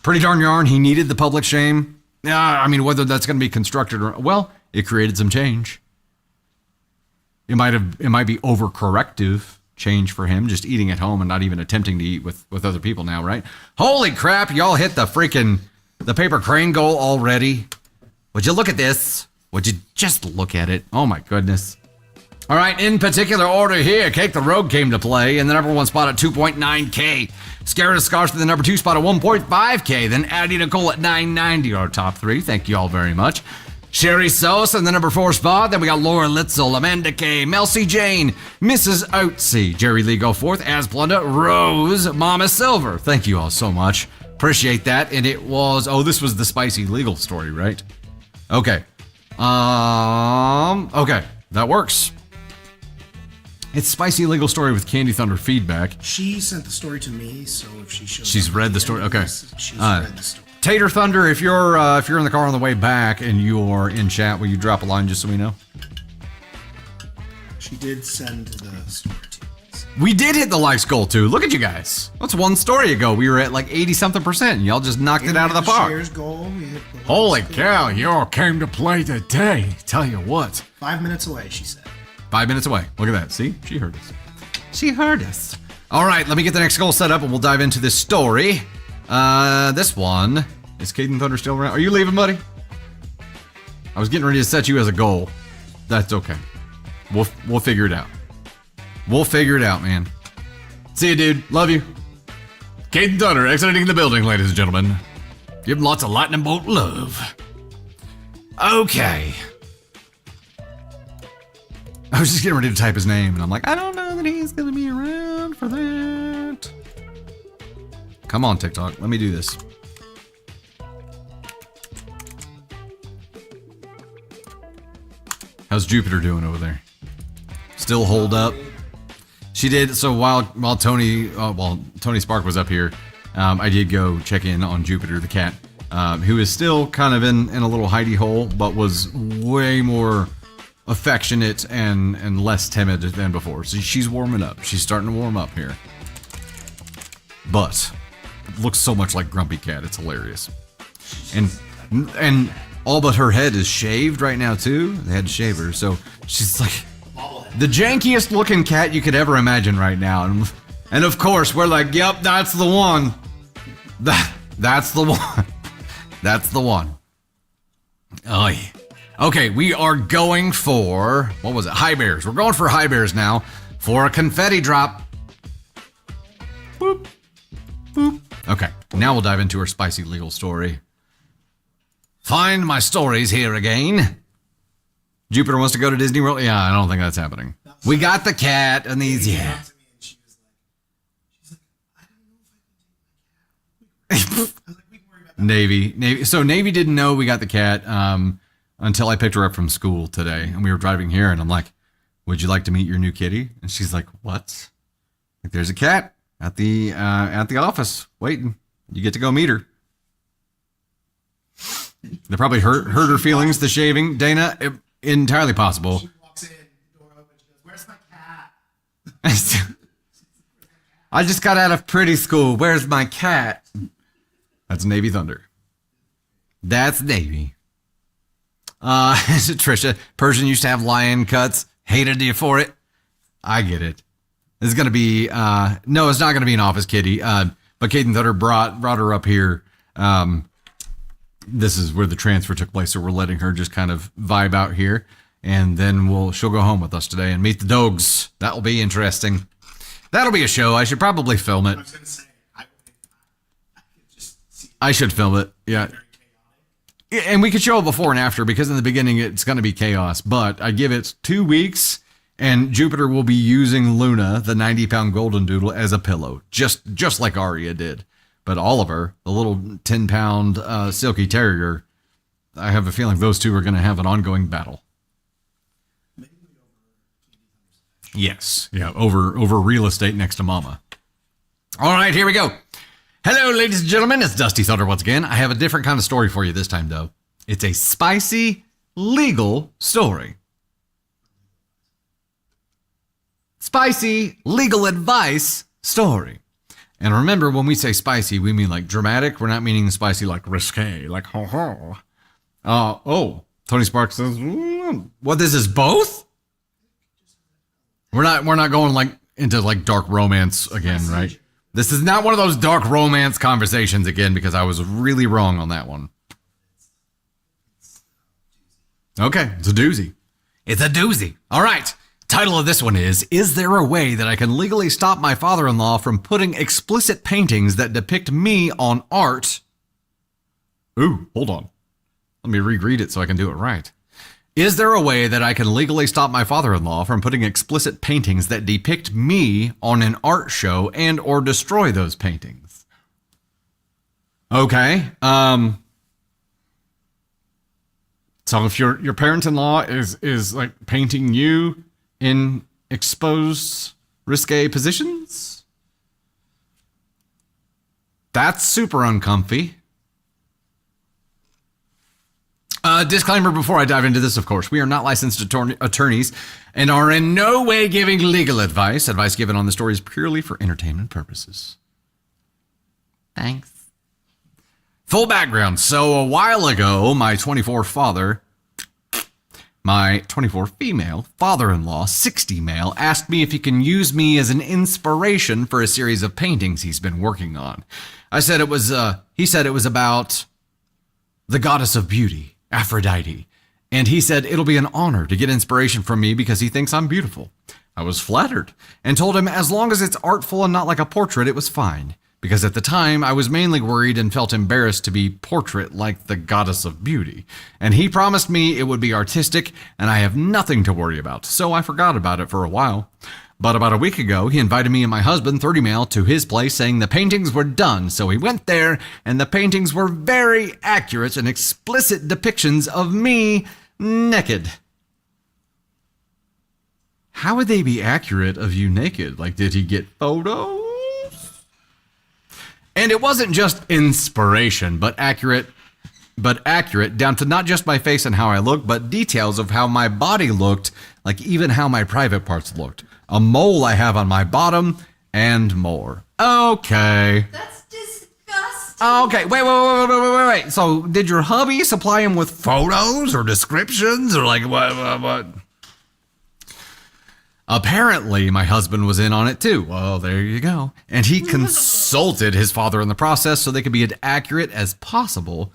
Speaker 1: Pretty darn yarn. He needed the public shame. Yeah, I mean, whether that's going to be constructed or, well, it created some change. It might be overcorrective change for him, just eating at home and not even attempting to eat with other people now, right? Holy crap, y'all hit the paper crane goal already. Would you look at this? Would you just look at it? Oh my goodness. All right, in particular order here, Cake the Rogue came to play in the number 1 spot at 2.9K. Scarlet Scars to the number 2 spot at 1.5K. Then Addie Nicole at 990, our top 3. Thank you all very much. Sherry Sauce in the number 4 spot. Then we got Laura Litzel, Amanda K, Mel C. Jane, Mrs. Outsey, Jerry Lee go fourth, Asplunda, Rose, Mama Silver. Thank you all so much. Appreciate that. And it was, this was the spicy legal story, right? Okay. Okay, that works. It's Spicy Legal Story with Candy Thunder feedback.
Speaker 6: She sent the story to me, so if she shows
Speaker 1: she's read the story. Okay.
Speaker 6: She's read the story.
Speaker 1: Tater Thunder, if you're in the car on the way back and you're in chat, will you drop a line just so we know?
Speaker 6: She did send the story to us.
Speaker 1: We did hit the likes goal too. Look at you guys. That's one story ago. We were at like 80-something%. And y'all just knocked it out of the park.
Speaker 6: Shares goal. We hit the
Speaker 5: Holy
Speaker 6: likes goal.
Speaker 5: cow, you all came to play today. Tell you what.
Speaker 6: 5 minutes away, she said.
Speaker 1: 5 minutes away. Look at that. See? She heard us. She heard us. All right, let me get the next goal set up and we'll dive into this story. This one. Is Caden Thunder still around? Are you leaving, buddy? I was getting ready to set you as a goal. That's okay. We'll figure it out. We'll figure it out, man. See you, dude. Love you. Caden Thunder exiting the building, ladies and gentlemen. Give him lots of lightning bolt love. Okay. I was just getting ready to type his name, and I'm like, I don't know that he's going to be around for that. Come on, TikTok. Let me do this. How's Jupiter doing over there? Still holed up? She did. So while Tony Spark was up here, I did go check in on Jupiter the cat, who is still kind of in a little hidey hole, but was way more affectionate and less timid than before. So she's warming up. She's starting to warm up here. But looks so much like Grumpy Cat. It's hilarious. And all but her head is shaved right now too. They had to shave her, so she's like the jankiest looking cat you could ever imagine right now. And of course we're like, yep, that's the one. That's the one. That's the one. Oh yeah. Okay, we are going for, what was it? High Bears. We're going for High Bears now for a confetti drop. Boop. Boop. Okay, now we'll dive into our spicy legal story. Find my stories here again. Jupiter wants to go to Disney World. Yeah, I don't think that's happening. We got the cat and these, yeah.
Speaker 3: She was like, I don't know if I can take my cat. I was like, we can worry about that.
Speaker 1: Navy. So Navy didn't know we got the cat until I picked her up from school today, and we were driving here, and I'm like, "Would you like to meet your new kitty?" And she's like, "What?" Like, there's a cat at the office waiting. You get to go meet her. They probably hurt her feelings. The shaving, Dana, entirely possible.
Speaker 3: She walks in, the door opens, she goes, "Where's my cat?"
Speaker 1: I just got out of pretty school. Where's my cat? That's Navy Thunder. That's Navy. Trisha, Persian used to have lion cuts. Hated you for it. I get it. This is going to be, no, it's not going to be an office kitty. But Caden Thunder brought her up here. This is where the transfer took place. So we're letting her just kind of vibe out here. And then she'll go home with us today and meet the dogs. That'll be interesting. That'll be a show. I should probably film it.
Speaker 3: I was going to say, I could just see
Speaker 1: I should film it. Yeah.
Speaker 3: very chaotic.
Speaker 1: And we could show it before and after, because in the beginning it's going to be chaos. But I give it 2 weeks, and Jupiter will be using Luna, the 90-pound golden doodle, as a pillow, just like Aria did. But Oliver, the little 10-pound silky terrier, I have a feeling those two are going to have an ongoing battle. Yes, yeah, over real estate next to Mama. All right, here we go. Hello, ladies and gentlemen. It's Dusty Thunder once again. I have a different kind of story for you this time, though. It's a spicy, legal story. Spicy, legal advice story. And remember, when we say spicy, we mean like dramatic. We're not meaning spicy like risque, like ho-ho. Tony Sparks says, what, this is both? We're not going like into like dark romance again, right? This is not one of those dark romance conversations again, because I was really wrong on that one. Okay, it's a doozy. It's a doozy. All right. Title of this one is there a way that I can legally stop my father-in-law from putting explicit paintings that depict me on art? Ooh, hold on. Let me reread it so I can do it right. Is there a way that I can legally stop my father-in-law from putting explicit paintings that depict me on an art show and or destroy those paintings? Okay. So if your parent-in-law is like painting you in exposed risque positions, that's super uncomfy. Disclaimer before I dive into this, of course. We are not licensed attorneys and are in no way giving legal advice. Advice given on the story is purely for entertainment purposes. Thanks. Full background. So a while ago, my 24 female father-in-law, 60 male, asked me if he can use me as an inspiration for a series of paintings he's been working on. I said it was, he said it was about the goddess of beauty, Aphrodite. And he said it'll be an honor to get inspiration from me because he thinks I'm beautiful. I was flattered and told him as long as it's artful and not like a portrait, it was fine. Because at the time, I was mainly worried and felt embarrassed to be portrait like the goddess of beauty. And he promised me it would be artistic and I have nothing to worry about. So I forgot about it for a while. But about a week ago, he invited me and my husband, 30 male, to his place saying the paintings were done. So we went there and the paintings were very accurate and explicit depictions of me naked. How would they be accurate of you naked? Like, did he get photos? And it wasn't just inspiration, but accurate down to not just my face and how I looked, but details of how my body looked, like even how my private parts looked. A mole I have on my bottom and more. Okay.
Speaker 2: That's disgusting.
Speaker 1: Okay, wait. So did your hubby supply him with photos or descriptions or like what? Apparently, my husband was in on it too. Well, there you go. And he consulted his father in the process so they could be as accurate as possible,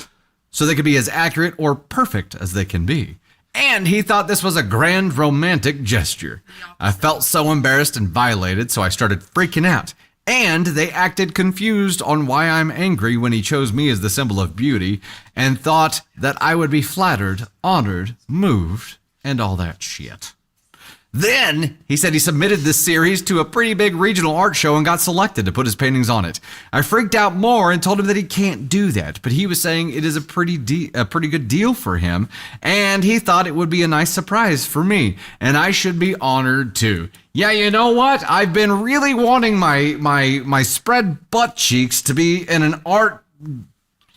Speaker 1: so they could be as accurate or perfect as they can be. And he thought this was a grand romantic gesture. I felt so embarrassed and violated, so I started freaking out. And they acted confused on why I'm angry when he chose me as the symbol of beauty and thought that I would be flattered, honored, moved, and all that shit. Then he said he submitted this series to a pretty big regional art show and got selected to put his paintings on it. I freaked out more and told him that he can't do that, but he was saying it is a pretty good deal for him, and he thought it would be a nice surprise for me, and I should be honored too. Yeah, you know what? I've been really wanting my spread butt cheeks to be in an art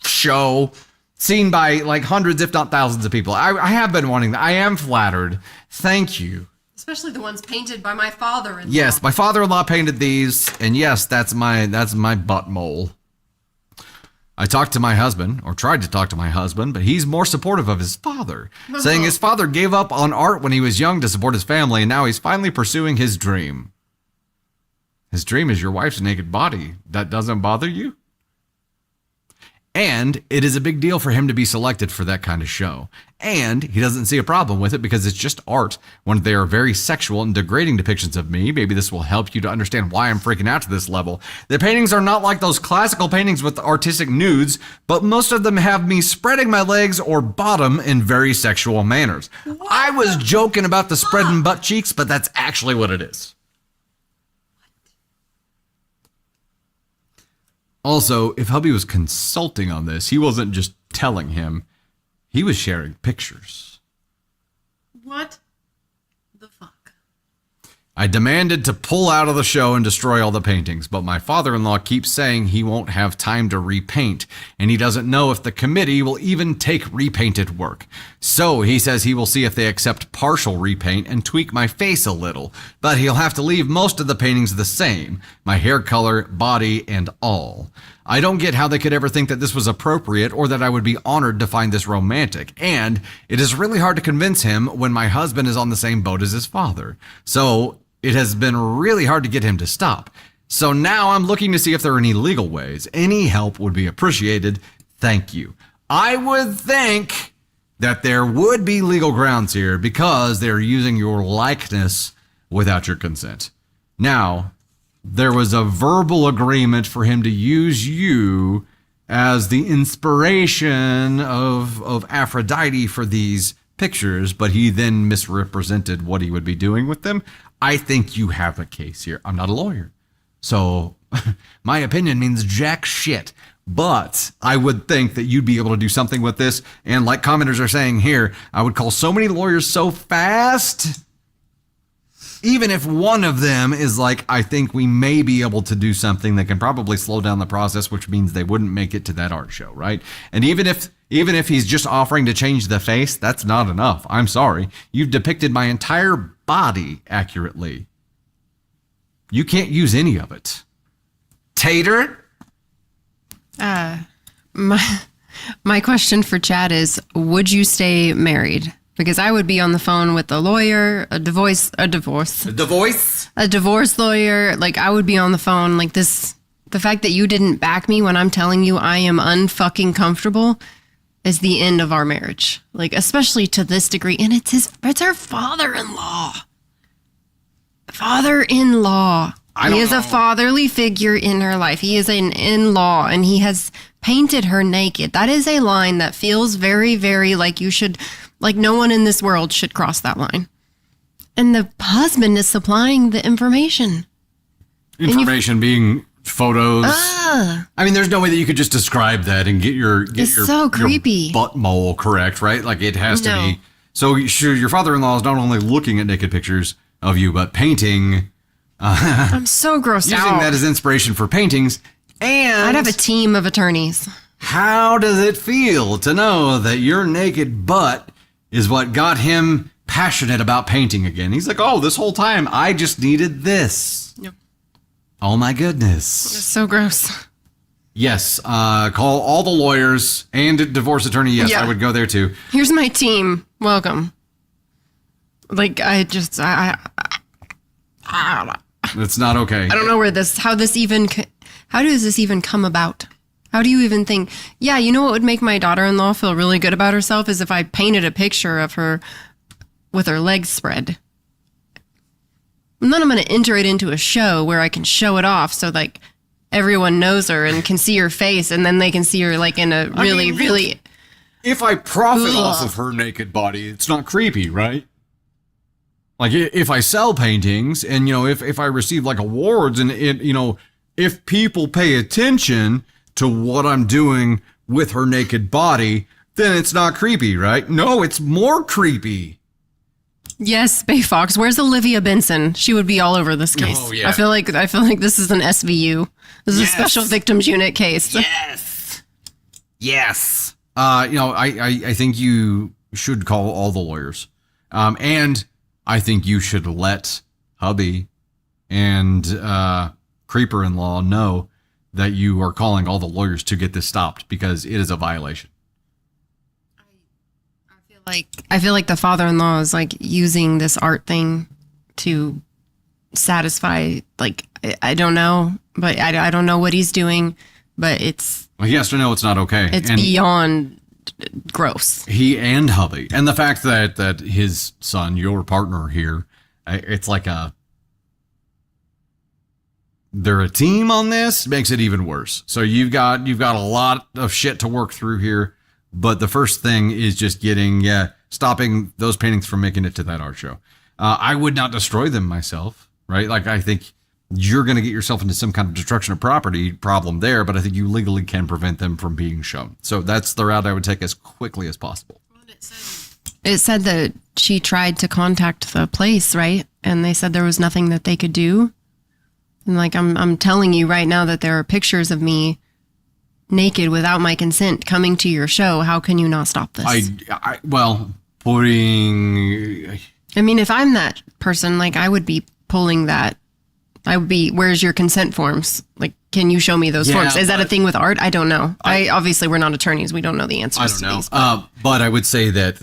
Speaker 1: show seen by like hundreds, if not thousands of people. I have been wanting that. I am flattered. Thank you.
Speaker 2: Especially the ones painted by my father-in-law.
Speaker 1: Yes, my father-in-law painted these, and yes, that's my butt mole. I talked to my husband, or tried to talk to my husband, but he's more supportive of his father, saying his father gave up on art when he was young to support his family, and now he's finally pursuing his dream. His dream is your wife's naked body. That doesn't bother you? And it is a big deal for him to be selected for that kind of show. And he doesn't see a problem with it because it's just art. When they are very sexual and degrading depictions of me, maybe this will help you to understand why I'm freaking out to this level. The paintings are not like those classical paintings with artistic nudes, but most of them have me spreading my legs or bottom in very sexual manners. I was joking about the spreading butt cheeks, but that's actually what it is. Also, if hubby was consulting on this, he wasn't just telling him. He was sharing pictures.
Speaker 2: What the fuck?
Speaker 1: I demanded to pull out of the show and destroy all the paintings, but my father-in-law keeps saying he won't have time to repaint, and he doesn't know if the committee will even take repainted work. So he says he will see if they accept partial repaint and tweak my face a little, but he'll have to leave most of the paintings the same, my hair color, body, and all. I don't get how they could ever think that this was appropriate or that I would be honored to find this romantic, and it is really hard to convince him when my husband is on the same boat as his father. So it has been really hard to get him to stop. So now I'm looking to see if there are any legal ways. Any help would be appreciated. Thank you. I would think that there would be legal grounds here because they're using your likeness without your consent. Now, there was a verbal agreement for him to use you as the inspiration of Aphrodite for these pictures, but he then misrepresented what he would be doing with them. I think you have a case here. I'm not a lawyer, so my opinion means jack shit. But I would think that you'd be able to do something with this. And like commenters are saying here, I would call so many lawyers so fast. even if one of them is like, I think we may be able to do something that can probably slow down the process, which means they wouldn't make it to that art show, right? And even if he's just offering to change the face, that's not enough. I'm sorry. You've depicted my entire body accurately. You can't use any of it. Tater?
Speaker 2: My question for Chad is, would you stay married? Because I would be on the phone with a lawyer, a divorce lawyer. Like, I would be on the phone like this. The fact that you didn't back me when I'm telling you I am unfucking comfortable is the end of our marriage. Like, especially to this degree. And it's her father-in-law. Father-in-law. He is a fatherly figure in her life. He is an in-law, and he has painted her naked. That is a line that feels very, very like you should, like no one in this world should cross that line. And the husband is supplying the information.
Speaker 1: Information being photos. I mean, there's no way that you could just describe that and get your
Speaker 2: so creepy.
Speaker 1: Your butt mole correct, right? Like it has to be. So sure, your father-in-law is not only looking at naked pictures of you, but painting.
Speaker 2: I'm so grossed out.
Speaker 1: Using that as inspiration for paintings. And
Speaker 2: I'd have a team of attorneys.
Speaker 1: How does it feel to know that your naked butt is what got him passionate about painting again? He's like, oh, this whole time I just needed this.
Speaker 2: Yep.
Speaker 1: Oh my goodness.
Speaker 2: It's so gross.
Speaker 1: Yes. Call all the lawyers and a divorce attorney. Yes,
Speaker 2: Yeah.
Speaker 1: I would go there too.
Speaker 2: Here's my team. Welcome. Like, I don't know.
Speaker 1: It's not okay.
Speaker 2: I don't know how does this even come about? How do you even think, yeah, you know what would make my daughter-in-law feel really good about herself is if I painted a picture of her with her legs spread. And then I'm going to enter it into a show where I can show it off so like everyone knows her and can see her face, and then they can see her like in a really.
Speaker 1: If I profit off of her naked body, it's not creepy, right? Like if I sell paintings and, if I receive like awards and if people pay attention to what I'm doing with her naked body, then it's not creepy, right? No, it's more creepy.
Speaker 2: Yes, Bay Fox. Where's Olivia Benson? She would be all over this case.
Speaker 1: Oh, yeah.
Speaker 2: I feel like this is an SVU. This is a special victims unit case.
Speaker 1: Yes. I think you should call all the lawyers. And I think you should let hubby and creeper-in-law know that you are calling all the lawyers to get this stopped because it is a violation.
Speaker 2: I feel like the father-in-law is like using this art thing to satisfy, like, I don't know, but I don't know what he's doing, but
Speaker 1: Well, he has to know it's not okay.
Speaker 2: It's beyond gross.
Speaker 1: He and hubby. And the fact that his son, your partner here, it's like they're a team on this, makes it even worse. So you've got a lot of shit to work through here. But the first thing is just stopping those paintings from making it to that art show. I would not destroy them myself, right? Like, I think you're going to get yourself into some kind of destruction of property problem there, but I think you legally can prevent them from being shown. So that's the route I would take as quickly as possible.
Speaker 2: It said that she tried to contact the place, right? And they said there was nothing that they could do. And like, I'm telling you right now that there are pictures of me naked without my consent coming to your show. How can you not stop this?
Speaker 1: I
Speaker 2: mean, if I'm that person, like, I would be pulling that. I would be, where's your consent forms? Like, can you show me those forms? Is that a thing with art? I don't know. Obviously, we're not attorneys. We don't know the answers to these.
Speaker 1: But I would say that,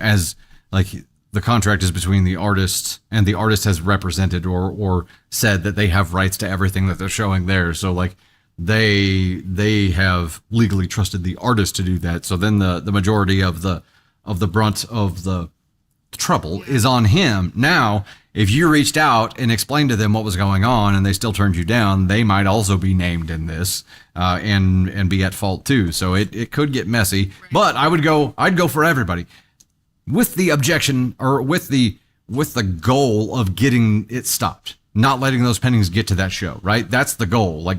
Speaker 1: as like the contract is between the artist and the artist has represented or said that they have rights to everything that they're showing there. So like they have legally trusted the artist to do that. So then the majority of the brunt of the trouble is on him. Now, if you reached out and explained to them what was going on and they still turned you down, they might also be named in this and be at fault too. So it could get messy. But I'd go for everybody with the objection or with the goal of getting it stopped. not letting those paintings get to that show, right? That's the goal. Like,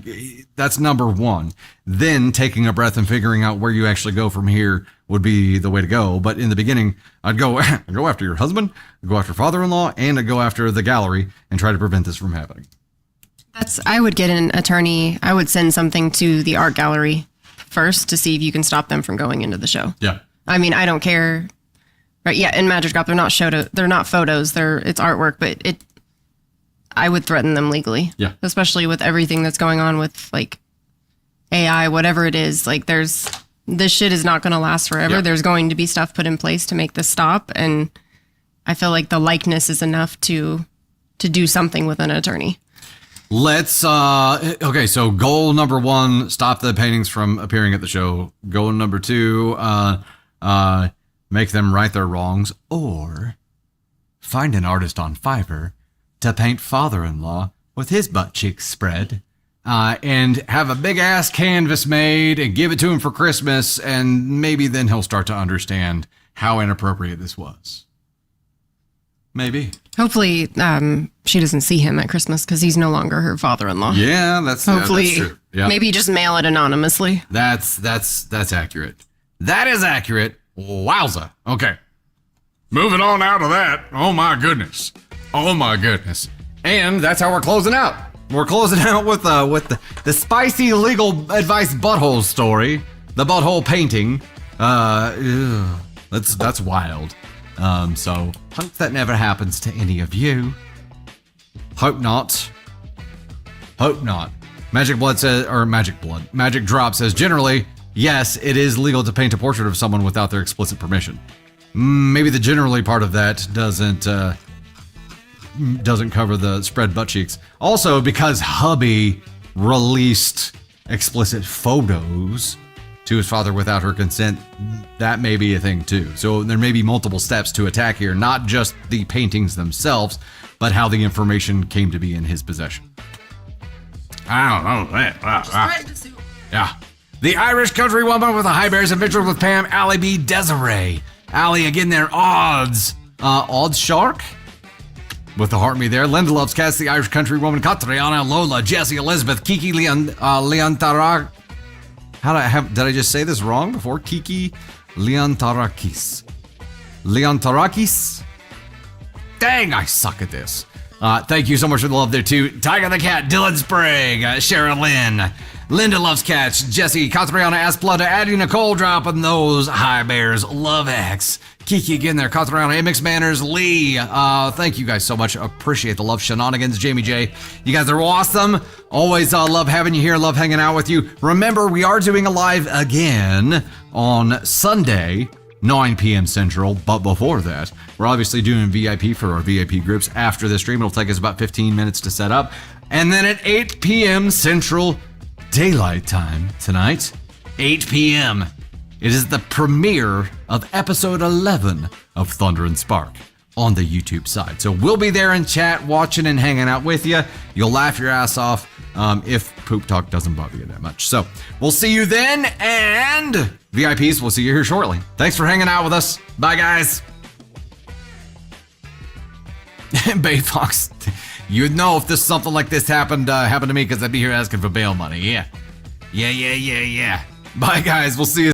Speaker 1: that's number one. Then taking a breath and figuring out where you actually go from here would be the way to go. But in the beginning, I'd go after your husband, I'd go after father-in-law, and I'd go after the gallery and try to prevent this from happening.
Speaker 2: I would get an attorney. I would send something to the art gallery first to see if you can stop them from going into the show.
Speaker 1: Yeah.
Speaker 2: I mean, I don't care. Right? Yeah. In Magic Drop, they're not photos. It's artwork, but I would threaten them legally.
Speaker 1: Yeah.
Speaker 2: Especially with everything that's going on with like AI, whatever it is. Like this shit is not going to last forever.
Speaker 1: Yeah.
Speaker 2: There's going to be stuff put in place to make this stop, and I feel like the likeness is enough to do something with an attorney.
Speaker 1: Let's okay, so goal number 1, stop the paintings from appearing at the show. Goal number 2, make them right their wrongs, or find an artist on Fiverr to paint father-in-law with his butt cheeks spread, and have a big ass canvas made and give it to him for Christmas, and maybe then he'll start to understand how inappropriate this was. Maybe.
Speaker 2: Hopefully, she doesn't see him at Christmas because he's no longer her father-in-law.
Speaker 1: Yeah, that's
Speaker 2: Hopefully,
Speaker 1: that's true. Yeah.
Speaker 2: Maybe just mail it anonymously.
Speaker 1: That's accurate. That is accurate. Wowza. Okay.
Speaker 5: Moving on out of that. Oh my goodness.
Speaker 1: Oh my goodness. And that's how we're closing out. We're closing out with the spicy legal advice butthole story. The butthole painting. That's wild. So hope that never happens to any of you. Hope not. Hope not. Magic Drop says, generally, yes, it is legal to paint a portrait of someone without their explicit permission. Maybe the generally part of that doesn't cover the spread butt cheeks. Also, because hubby released explicit photos to his father without her consent, that may be a thing too. So there may be multiple steps to attack here, not just the paintings themselves, but how the information came to be in his possession.
Speaker 5: I don't know that.
Speaker 1: Yeah. The Irish country woman with the high bears adventure with Pam, Allie B. Desiree. Allie again there, odds. Odds Shark? With the heart me there. Linda Loves Cats, the Irish country woman, Katriana, Lola, Jessie, Elizabeth, Kiki, Leontarak. Did I just say this wrong before? Kiki Leontarakis. Leontarakis? Dang, I suck at this. Thank you so much for the love there too. Tiger the Cat, Dylan Sprague, Sharon Lynn, Linda Loves Cats, Jesse, Katriana Asplunda, Addie Nicole dropping those high bears, Love X, Kiki again there, Katriana, MX Manners, Lee. Thank you guys so much. Appreciate the love. Shenanigans, Jamie J. You guys are awesome. Always love having you here, love hanging out with you. Remember, we are doing a live again on Sunday, 9 p.m. Central, but before that, we're obviously doing VIP for our VIP groups. After the stream, it'll take us about 15 minutes to set up. And then at 8 p.m. Central Daylight Time tonight, 8 p.m., it is the premiere of episode 11 of Thunder and Spark on the YouTube side. So we'll be there in chat, watching and hanging out with you. You'll laugh your ass off if poop talk doesn't bother you that much. So we'll see you then, and VIPs, we'll see you here shortly. Thanks for hanging out with us. Bye, guys. Bay Fox, you'd know if something like this happened to me because I'd be here asking for bail money. Yeah. Bye, guys. We'll see you.